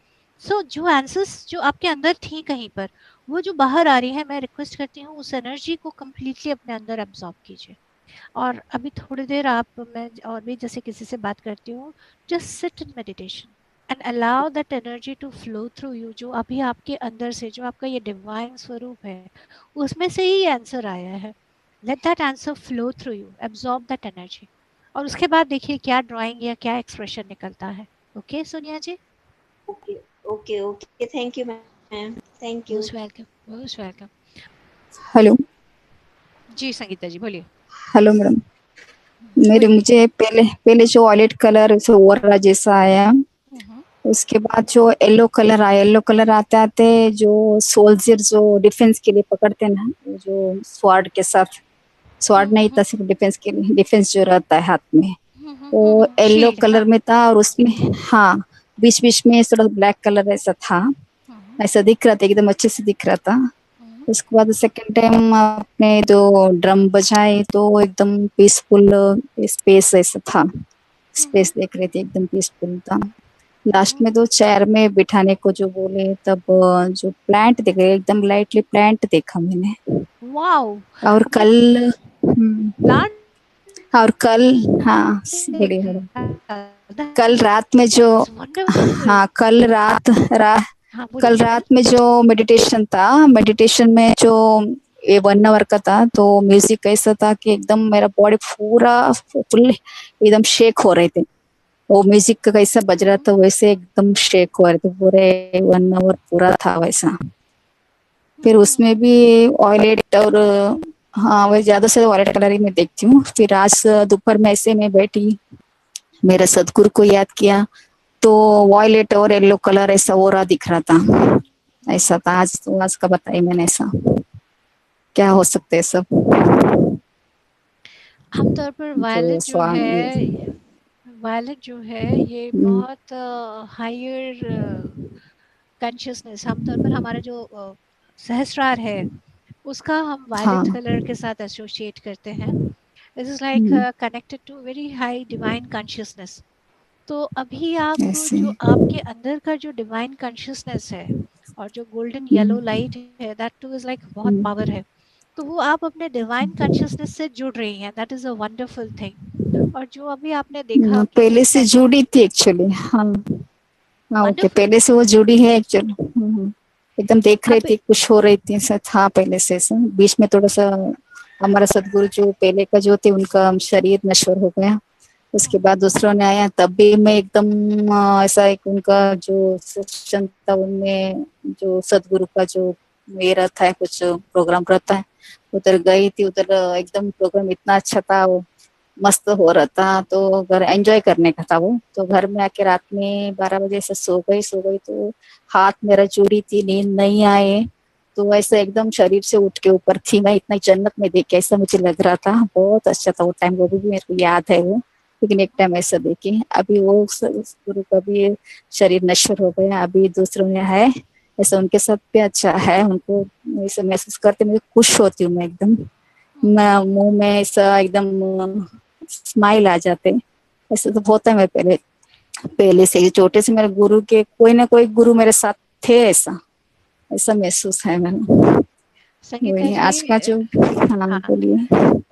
सो जो आंसर्स जो आपके अंदर थी कहीं पर, वो जो बाहर आ रही है, मैं रिक्वेस्ट करती हूँ उस एनर्जी को कम्प्लीटली अपने अंदर एब्जॉर्ब कीजिए। और अभी थोड़ी देर आप, मैं और भी जैसे किसी से बात करती हूँ, just sit in meditation and allow that energy to flow through you. जो अभी आपके अंदर से, जो आपका ये डिवाइन स्वरूप है, उसमें से ही आंसर आया है। Let that answer flow through you, absorb that energy, और उसके बाद देखिए क्या ड्राइंग या क्या एक्सप्रेशन निकलता है। Okay Sonia ji? Okay okay okay, thank you ma'am, thank you. Most welcome, most welcome. Hello. जी संगीता जी बोलिए। हेलो मैडम, बोलिए। मुझे पहले पहले जो वॉयलेट कलर ओरा जैसा आया, उसके बाद जो येलो कलर आया, येलो कलर आते आते जो सोल्जर जो डिफेंस के लिए पकड़ते हैं ना, वो जो स्वॉर्ड के साथ, स्वॉर्ड नहीं था, सिर्फ डिफेंस के लिए, डिफेंस जो रहता है हाथ में, वो येलो शील्ड, कलर हाँ। में था। और उसमें हाँ, बीच बीच में थोड़ा ब्लैक कलर ऐसा था, ऐसा दिख रहा था, एकदम अच्छे से दिख रहा था। उसके बाद सेकंड टाइम आपने जो ड्रम बजाए तो एकदम पीसफुल स्पेस ऐसा था, स्पेस देख रहे थे, एकदम पीसफुल था। लास्ट में तो चेयर में बिठाने को जो बोले, तब जो प्लांट देखे, एकदम लाइटली प्लांट देखा मैंने। वाओ, और बट कल प्लांट और कल, हाँ बोलिए मैडम। कल रात में जो, वंडरफुल। हाँ कल रात हाँ कल बोलिए। रात में जो मेडिटेशन था, मेडिटेशन में जो ये 1 आवर का था, तो म्यूजिक ऐसा था कि एकदम मेरा बॉडी पूरा फुल एकदम शेक हो रहे थे। वो म्यूजिक का कैसा बज रहा था वैसे एकदम शेक हो रहे थे, पूरे 1 आवर पूरा था वैसा। फिर उसमें भी वॉयलेट और हाँ, वही ज्यादा से वॉयलेट कलर ही मैं देखती हूँ। फिर आज दोपहर में ऐसे मैं बैठी, मेरे सदगुरु को याद किया, तो वॉयलेट और येलो कलर ऐसा ओरा दिख रहा था, ऐसा था। आज तो आज का बताई मैंने, ऐसा क्या हो सकता है सब आमतौर पर जो वायलेट जो है, वायलेट जो है ये बहुत हायर कॉन्शियसनेस, आमतौर पर हमारा जो सहस्रार है, उसका हम वायलेट हाँ कलर के साथ एसोसिएट करते हैं। This is like connected to very high divine consciousness. तो अभी आप ऐसे जो आपके अंदर का जो डिवाइन कॉन्शियसनेस है, और जो गोल्डन येलो लाइट है, दैट टू इज लाइक बहुत पावर है। तो वो आप अपने डिवाइन कॉन्शियसनेस से जुड़ रही हैं, that is a wonderful thing. और जो अभी आपने देखा कि जो पहले से जुड़ी थी एक्चुअली। हाँ हाँ, ओके, वंडरफुल। पहले से वो जुड़ी है एक्चुअली। एकदम देख रही अब थी, खुश हो रही थी सब। हाँ पहले से ऐसा, बीच में थोड़ा सा हमारा सदगुरु जो पहले का जो थे, उनका शरीर नश्वर हो गया। उसके बाद दूसरों ने आया, तब भी मैं एकदम ऐसा एक उनका जो सेशन था, उनमें जो सदगुरु का जो ये रहता है, कुछ प्रोग्राम रहता है, उधर गई थी। उधर एकदम प्रोग्राम इतना अच्छा था, वो मस्त हो रहा था, तो घर एंजॉय करने का था वो। तो घर में आके रात में 12 बजे से सो गई तो हाथ मेरा जुड़ी थी, नींद नहीं आए, तो ऐसे एकदम शरीर से उठ के ऊपर थी मैं, इतना जन्नत में देख के ऐसा मुझे लग रहा था। बहुत अच्छा था वो टाइम, वो भी मेरे को याद है वो। लेकिन एक टाइम ऐसा देखे, अभी वो उस गुरु का भी शरीर नश्वर हो गया, अभी दूसरों में है ऐसा, उनके साथ भी अच्छा है। उनको ऐसा महसूस करते मुझे खुश होती हूँ मैं एकदम, मैं मुंह में ऐसा एकदम स्माइल आ जाते। ऐसा तो होता है, मैं पहले पहले से ही छोटे से मेरे गुरु के कोई ना कोई गुरु मेरे साथ थे, ऐसा ऐसा महसूस है मैंने। संगीता वही जी, आज का जो, हाँ हाँ बोलिए।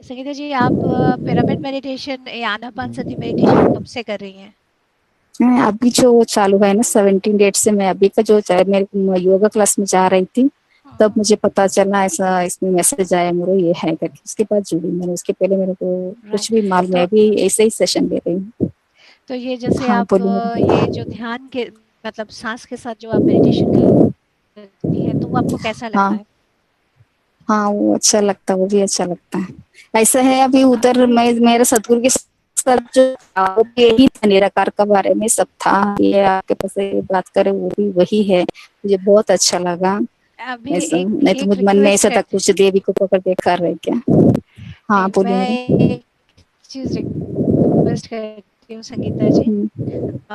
संगीता जी, आप पिरामिड मेडिटेशन या आनापानसति मेडिटेशन कब से कर रही हैं? अभी जो चालू है ना 17 डेट से, मैं अभी का जो मेरे योगा क्लास में जा रही थी, तब मुझे पता चला ऐसा, इसमें मैसेज आया मेरे ये है करके, उसके बाद जुड़ी मैंने। उसके पहले मेरे को राइट। कुछ भी मालूम है, तो अभी ऐसे ही सेशन ले रही हूँ। तो ये जैसे हाँ आप बोलिए ये मैडम। जो ध्यान के मतलब सांस के साथ जो आप मेडिटेशन करती हैं, तो वो आपको कैसा लगता हाँ है? हाँ, वो अच्छा लगता है, वो भी अच्छा लगता है। ऐसा है अभी उधर मैं मेरे सतगुरु के साथ जो था, वो भी यही था, निराकार का बारे में सब था। ये आपके पास ये बात करे वो भी वही है, मुझे बहुत अच्छा लगा। अभी ऐसा एक नहीं तो एक मुझे मन में रिक्वेस्ट ऐसा था करती कुछ देवी को पकड़ के कर रहे क्या। हाँ नहीं, बोलिए मैं मैडम। एक चीज रिक्वेस्ट करती हूँ संगीता जी।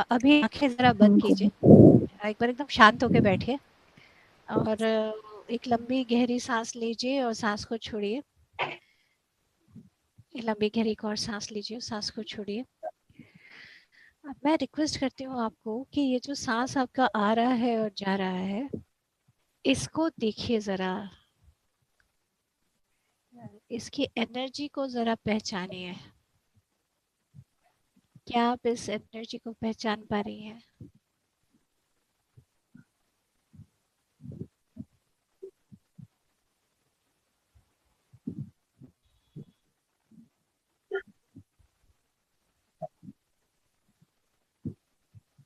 अभी आंखें जरा बंद कीजिए, बोलिए। एक बार एकदम शांत होके बैठिए और एक लंबी गहरी सांस लीजिए और सांस को छोड़िए। एक लंबी गहरी एक और सांस लीजिए, सांस को छोड़िए। अब मैं रिक्वेस्ट करती हूँ आपको कि ये जो सांस आपका आ रहा है और जा रहा है, इसको देखिए जरा, इसकी एनर्जी को जरा पहचानिए। क्या आप इस एनर्जी को पहचान पा रही हैं?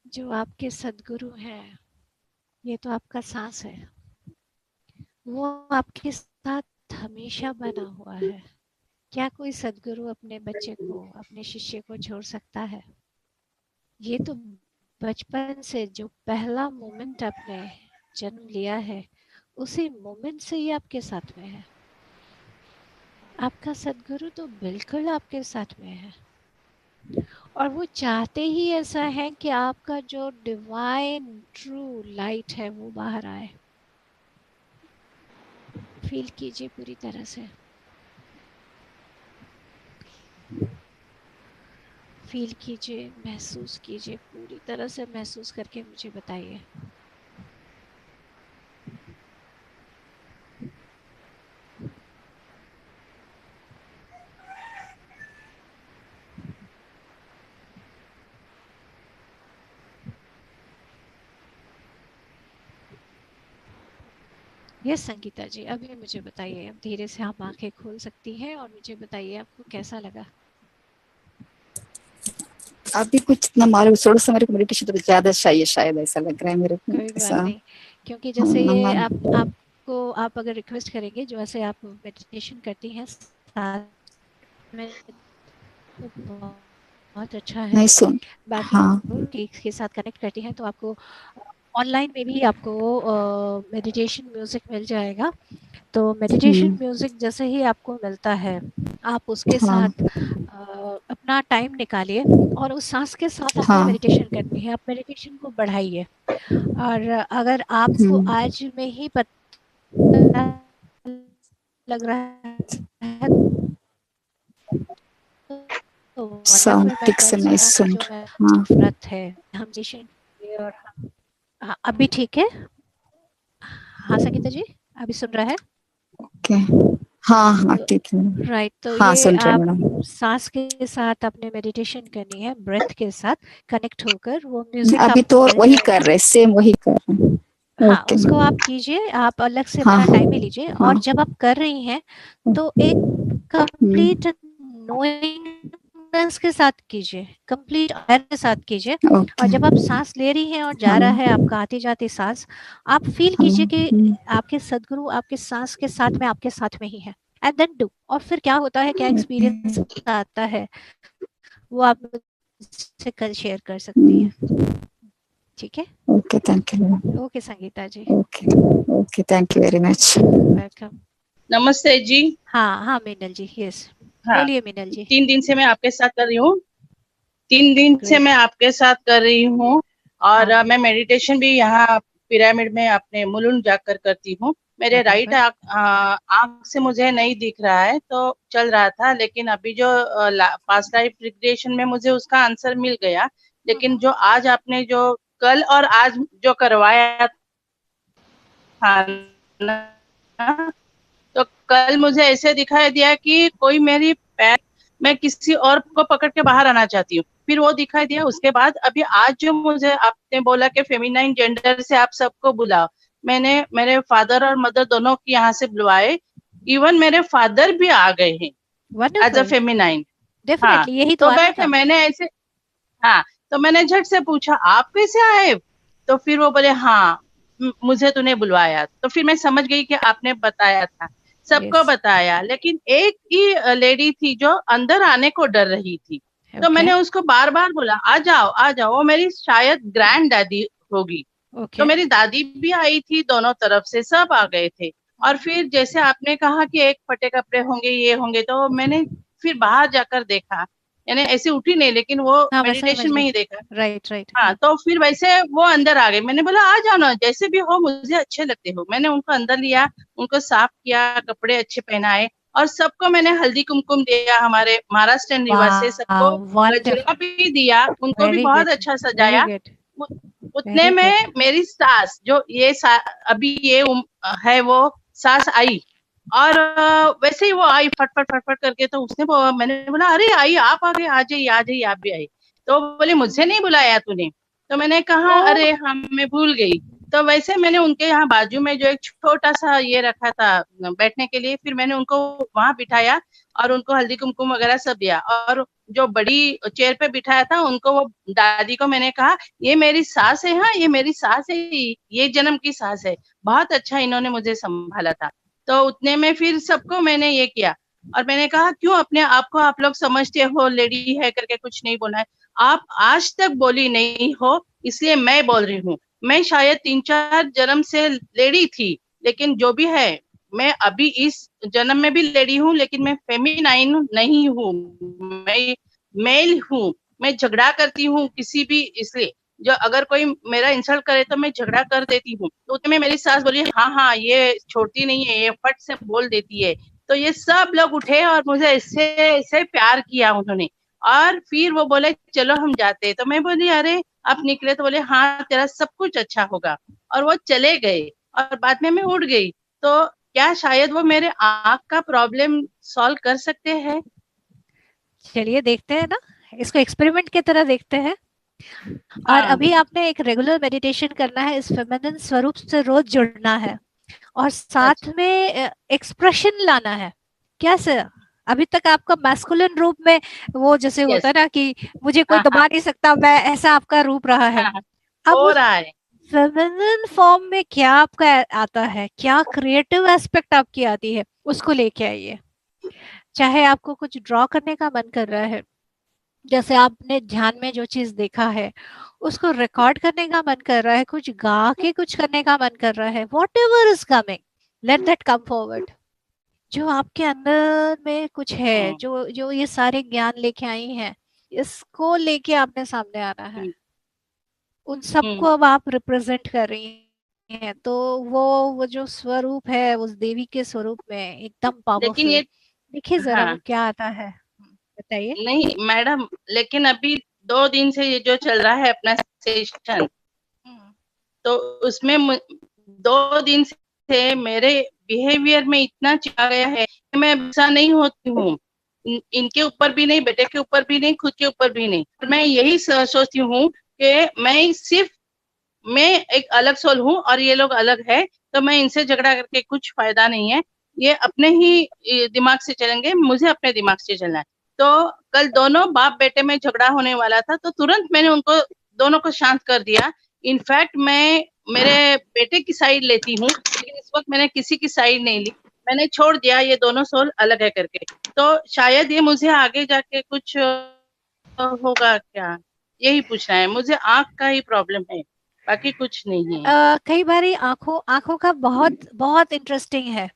जो आपके सदगुरु हैं, ये तो आपका सांस है, वो आपके साथ हमेशा बना हुआ है। क्या कोई सदगुरु अपने बच्चे को, अपने शिष्य को छोड़ सकता है? ये तो बचपन से जो पहला मोमेंट आपने जन्म लिया है, उसी मोमेंट से ही आपके साथ में है। आपका सदगुरु तो बिल्कुल आपके साथ में है और वो चाहते ही ऐसा है कि आपका जो डिवाइन ट्रू लाइट है वो बाहर आए। फील कीजिए पूरी तरह से, फील कीजिए, महसूस कीजिए, पूरी तरह से महसूस करके मुझे बताइए। यस संगीता जी, अभी मुझे बताइए, अब धीरे से आप आंखें खोल सकती हैं और मुझे बताइए आपको कैसा लगा। अभी कुछ इतना मालूम, थोड़ा सा मेरे को मेडिटेशन तो ज्यादा चाहिए शायद, ऐसा लग रहा है मेरे को कोई ऐसा। बात नहीं, क्योंकि जैसे ये हाँ, आपको आप अगर रिक्वेस्ट करेंगे, जो ऐसे आप मेडिटेशन करती हैं साथ में, तो बहुत अच्छा है। नहीं सुन। बाकी हाँ। के साथ कनेक्ट करती हैं तो आपको ऑनलाइन में भी आपको मेडिटेशन म्यूजिक मिल जाएगा। तो मेडिटेशन म्यूजिक जैसे ही आपको मिलता है, आप उसके हाँ साथ अपना टाइम निकालिए और उस सांस के साथ अपना हाँ। मेडिटेशन करनी है। आप मेडिटेशन को बढ़ाइए और अगर आपको आज में ही पता लग रहा है तो साउंड वंडरफुल। मैं ठीक कल से नहीं सुबह का सुन जो मैं रहा। हाँ व्रत है, हम मेडिटेशन किए और हाँ, अभी ठीक है? हाँ संगीता जी, अभी सुन रहा है? ओके। हाँ हाँ तो ठीक है। राइट, तो हाँ ये सुन रहे आप मैडम। सांस के साथ अपने मेडिटेशन करनी है, ब्रेथ के साथ कनेक्ट होकर वो म्यूजिक अभी आपको तो मिल वही कर जाएगा। रहे, सेम वही कर रहे। हाँ, ओके उसको आप मैडम। कीजिए, आप अलग से हाँ अपना टाइम ही लीजिए और हाँ। जब आप कर रही हैं तो एक कंप्लीट नोइंगनेस के साथ कीजिए, कंप्लीट अवेयर के साथ कीजिए। और ओके। जब आप सांस ले रही हैं और जा हाँ रहा है आपका आती जाती सांस, आप फील हाँ। कीजिए कि आपके सदगुरु आपके सांस के साथ में, आपके साथ में ही है। And then do. और फिर क्या होता है, क्या एक्सपीरियंस आता है, वो आप मुझसे कल शेयर कर सकती हैं। ठीक है? Okay thank you madam. Okay Sangeeta ji, okay okay thank you very much. Welcome. Namaste ji. हाँ हाँ मीनल जी, यस हाँ, बोलिए मीनल जी। 3 दिन से मैं आपके साथ कर रही हूँ। 3 दिन से ग्रेट। मैं आपके साथ कर रही हूँ और हाँ, मैं मेडिटेशन भी यहाँ पिरामिड में अपने मुलुंड जाकर करती हूँ। मेरे राइट वंडरफुल। आंख से मुझे नहीं दिख रहा है तो चल रहा था, लेकिन अभी जो पास्ट लाइफ रिग्रेशन में मुझे उसका आंसर मिल गया। लेकिन जो आज आपने जो कल और आज जो करवाया था ना, तो कल मुझे ऐसे दिखाई दिया कि कोई मेरी पैर, मैं किसी और को पकड़ के बाहर आना चाहती हूँ, फिर वो दिखाई दिया। उसके बाद अभी आज जो मुझे आपने बोला कि फेमिनाइन जेंडर से आप सबको बुलाओ, मैंने मेरे फादर और मदर दोनों की यहाँ से बुलवाए। इवन मेरे फादर भी आ गए हैं एज अ वंडरफुल, फेमिनाइन। हाँ, डेफिनेटली यही तो तो आना बैठे था। मैंने ऐसे, हाँ, तो मैंने झट से पूछा आप कैसे आए? तो फिर वो बोले हाँ मुझे तूने बुलवाया। तो फिर मैं समझ गई कि आपने बताया था, सबको Yes. बताया, लेकिन एक ही लेडी थी जो अंदर आने को डर रही थी। तो Okay. मैंने उसको बार बार बोला आ जाओ आ जाओ, वो मेरी शायद ग्रैंड दादी होगी। तो Okay. मेरी दादी भी आई थी, दोनों तरफ से सब आ गए थे। और फिर जैसे आपने कहा कि एक फटे कपड़े होंगे ये होंगे, तो मैंने फिर बाहर जाकर देखा, यानी ऐसे उठी नहीं लेकिन वो हाँ, मैं समझ मेडिटेशन में गई। ही देखा। Right right. हाँ, तो फिर वैसे वो अंदर आ गए। मैंने बोला आ जाओ ना, जैसे भी हो मुझे अच्छे लगते हो। मैंने उनको अंदर लिया, उनको साफ किया, कपड़े अच्छे पहनाए और सबको मैंने हल्दी कुमकुम दिया। हमारे महाराष्ट्र निवासी सबको वाह, गजरा भी दिया, उनको भी वेरी बहुत गुड, अच्छा वेरी सजाया। गुड, उतने वेरी में गुड। मेरी सास जो अभी ये है वो सास आई और वैसे ही वो आई फट फट फट फट करके। तो उसने मैंने बोला अरे आई आप आ गए, आ जाइए आ जाइए आप भी आई। तो बोले मुझे नहीं बुलाया तूने। तो मैंने कहा ओह, अरे हम मैं भूल गई। तो वैसे मैंने उनके यहाँ बाजू में जो एक छोटा सा ये रखा था बैठने के लिए, फिर मैंने उनको वहां बिठाया और उनको हल्दी कुमकुम वगैरह सब दिया। और जो बड़ी चेयर पे बिठाया था उनको, वो दादी को मैंने कहा ये मेरी सास है, हाँ ये मेरी सास है, ये जन्म की सास है, बहुत अच्छा इन्होंने मुझे संभाला था। तो उतने में फिर सबको मैंने ये किया और मैंने कहा क्यों अपने आप को आप लोग समझते हो लेडी है करके कुछ नहीं बोला है। आप आज तक बोली नहीं हो, इसलिए मैं बोल रही हूँ। मैं शायद 3-4 जन्म से लेडी थी, लेकिन जो भी है मैं अभी इस जन्म में भी लेडी हूँ, लेकिन मैं फेमिनाइन नहीं हूँ, मैं मेल हूँ। मैं झगड़ा करती हूँ किसी भी, इसलिए जो अगर कोई मेरा इंसल्ट करे तो मैं झगड़ा कर देती हूँ। तो उसमें मेरी सास बोली हाँ हाँ ये छोड़ती नहीं है, ये फट से बोल देती है। तो ये सब लोग उठे और मुझे ऐसे ऐसे प्यार किया उन्होंने। और फिर वो बोले चलो हम जाते। तो मैं बोली अरे आप निकले? तो बोले हाँ तेरा सब कुछ अच्छा होगा। और वो चले गए और बाद में मैं उठ गई। तो क्या शायद वो मेरे आँख का प्रॉब्लम सॉल्व कर सकते हैं? चलिए देखते हैं ना, इसको एक्सपेरिमेंट की तरह देखते हैं। और हाँ अभी आपने एक रेगुलर मेडिटेशन करना है, इस फेमिनिन स्वरूप से रोज जुड़ना है और साथ अच्छा में एक्सप्रेशन लाना है। कैसे? अभी तक आपका मैस्कुलिन रूप में वो जैसे होता यस है ना कि मुझे कोई हाँ हाँ दबा नहीं सकता, मैं ऐसा आपका रूप रहा है। हाँ हाँ, अब हो उस रहा है। फेमिनिन फॉर्म में क्या आपका आता है, क्या क्रिएटिव एस्पेक्ट आपकी आती है, उसको लेके आइए। चाहे आपको कुछ ड्रॉ करने का मन कर रहा है, जैसे आपने ध्यान में जो चीज देखा है उसको रिकॉर्ड करने का मन कर रहा है, कुछ गा के कुछ करने का मन कर रहा है, what ever is coming, late that come forward. जो आपके अंदर में कुछ है, हम्म, जो जो ये सारे ज्ञान लेके आई हैं, इसको लेके आपने सामने आना है। हम्म, उन सबको हम्म, अब आप रिप्रेजेंट कर रही हैं, तो वो जो स्वरूप है उस देवी के स्वरूप में एकदम लेकिन पावरफुल। ये देखिए जरा वो हाँ क्या आता है, बताइए। नहीं मैडम, लेकिन अभी 2 दिन से ये जो चल रहा है अपना सेशन, हम्म, तो उसमें 2 दिन से मेरे बिहेवियर में इतना आ गया है कि मैं ऐसा नहीं होती हूँ। इनके ऊपर भी नहीं, बेटे के ऊपर भी नहीं, खुद के ऊपर भी नहीं। मैं यही सोचती हूँ कि मैं सिर्फ मैं एक अलग सोल हूँ और ये लोग अलग है, तो मैं इनसे झगड़ा करके कुछ फायदा नहीं है। ये अपने ही दिमाग से चलेंगे, मुझे अपने दिमाग से चलना है। तो कल दोनों बाप बेटे में झगड़ा होने वाला था, तो तुरंत मैंने उनको दोनों को शांत कर दिया। इनफैक्ट मैं मेरे बेटे की साइड लेती हूँ, लेकिन इस वक्त मैंने किसी की साइड नहीं ली। मैंने छोड़ दिया ये दोनों सोल अलग है करके। तो शायद ये मुझे आगे जाके कुछ होगा क्या, यही पूछना है मुझे। आंख का ही प्रॉब्लम है, बाकी कुछ नहीं है। कई बारी आंखों आंखों का बहुत बहुत इंटरेस्टिंग है।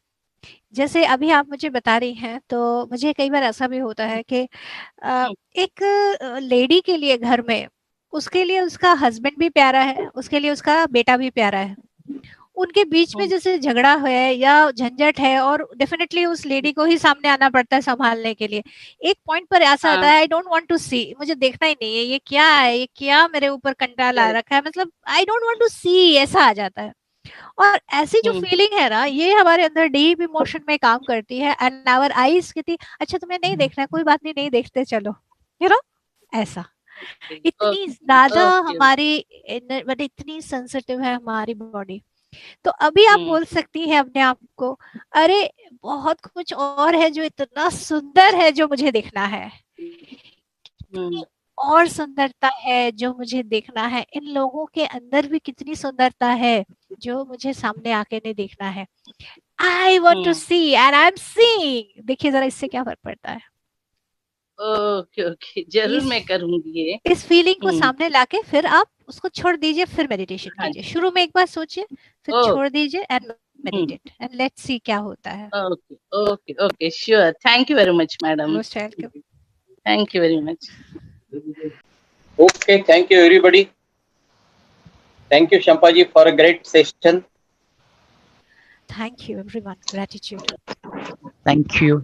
जैसे अभी आप मुझे बता रही हैं, तो मुझे कई बार ऐसा भी होता है कि हम्म, एक लेडी के लिए घर में, उसके लिए उसका हस्बैंड भी प्यारा है, उसके लिए उसका बेटा भी प्यारा है, उनके बीच में हम्म, जैसे झगड़ा है या झंझट है, और डेफिनेटली उस लेडी को ही सामने आना पड़ता है संभालने के लिए। एक पॉइंट पर ऐसा आता हाँ है, आई डोंट वांट टू सी, मुझे देखना ही नहीं है, ये क्या है, ये क्या मेरे ऊपर कंटा ला करेक्ट रखा है, मतलब आई डोंट वांट टू सी, ऐसा आ जाता है। और ऐसी जो हम्म, फीलिंग है ना, ये हमारे अंदर डीप इमोशन में काम करती है, एंड आवर आईज कहती अच्छा तुम्हें नहीं देखना है, कोई बात नहीं, नहीं देखते चलो, यू नो, ऐसा। इतनी ओके ज्यादा ओके हमारी मतलब इतनी सेंसिटिव है हमारी बॉडी। तो अभी आप हम्म, बोल सकती हैं अपने आप को, अरे बहुत कुछ और है जो इतना सुंदर है, जो मुझे देखना है। हम्म, और सुंदरता है जो मुझे देखना है, इन लोगों के अंदर भी कितनी सुंदरता है जो मुझे सामने आके नहीं देखना है। I want to see and I am seeing. देखिए जरा इससे क्या फर्क पड़ता है। ओके ओके, जरूर मैं करूंगी ये। इस फीलिंग को सामने लाके फिर आप उसको छोड़ दीजिए, फिर मेडिटेशन कीजिए। शुरू में एक बार सोचिए, फिर छोड़ दीजिए and meditate and let's see क्या होता है। Okay okay okay, sure. Thank you very much madam. Most welcome. Thank you very much. Okay, thank you everybody. Thank you Shampa ji for a great session. Thank you everyone. Gratitude. Thank you.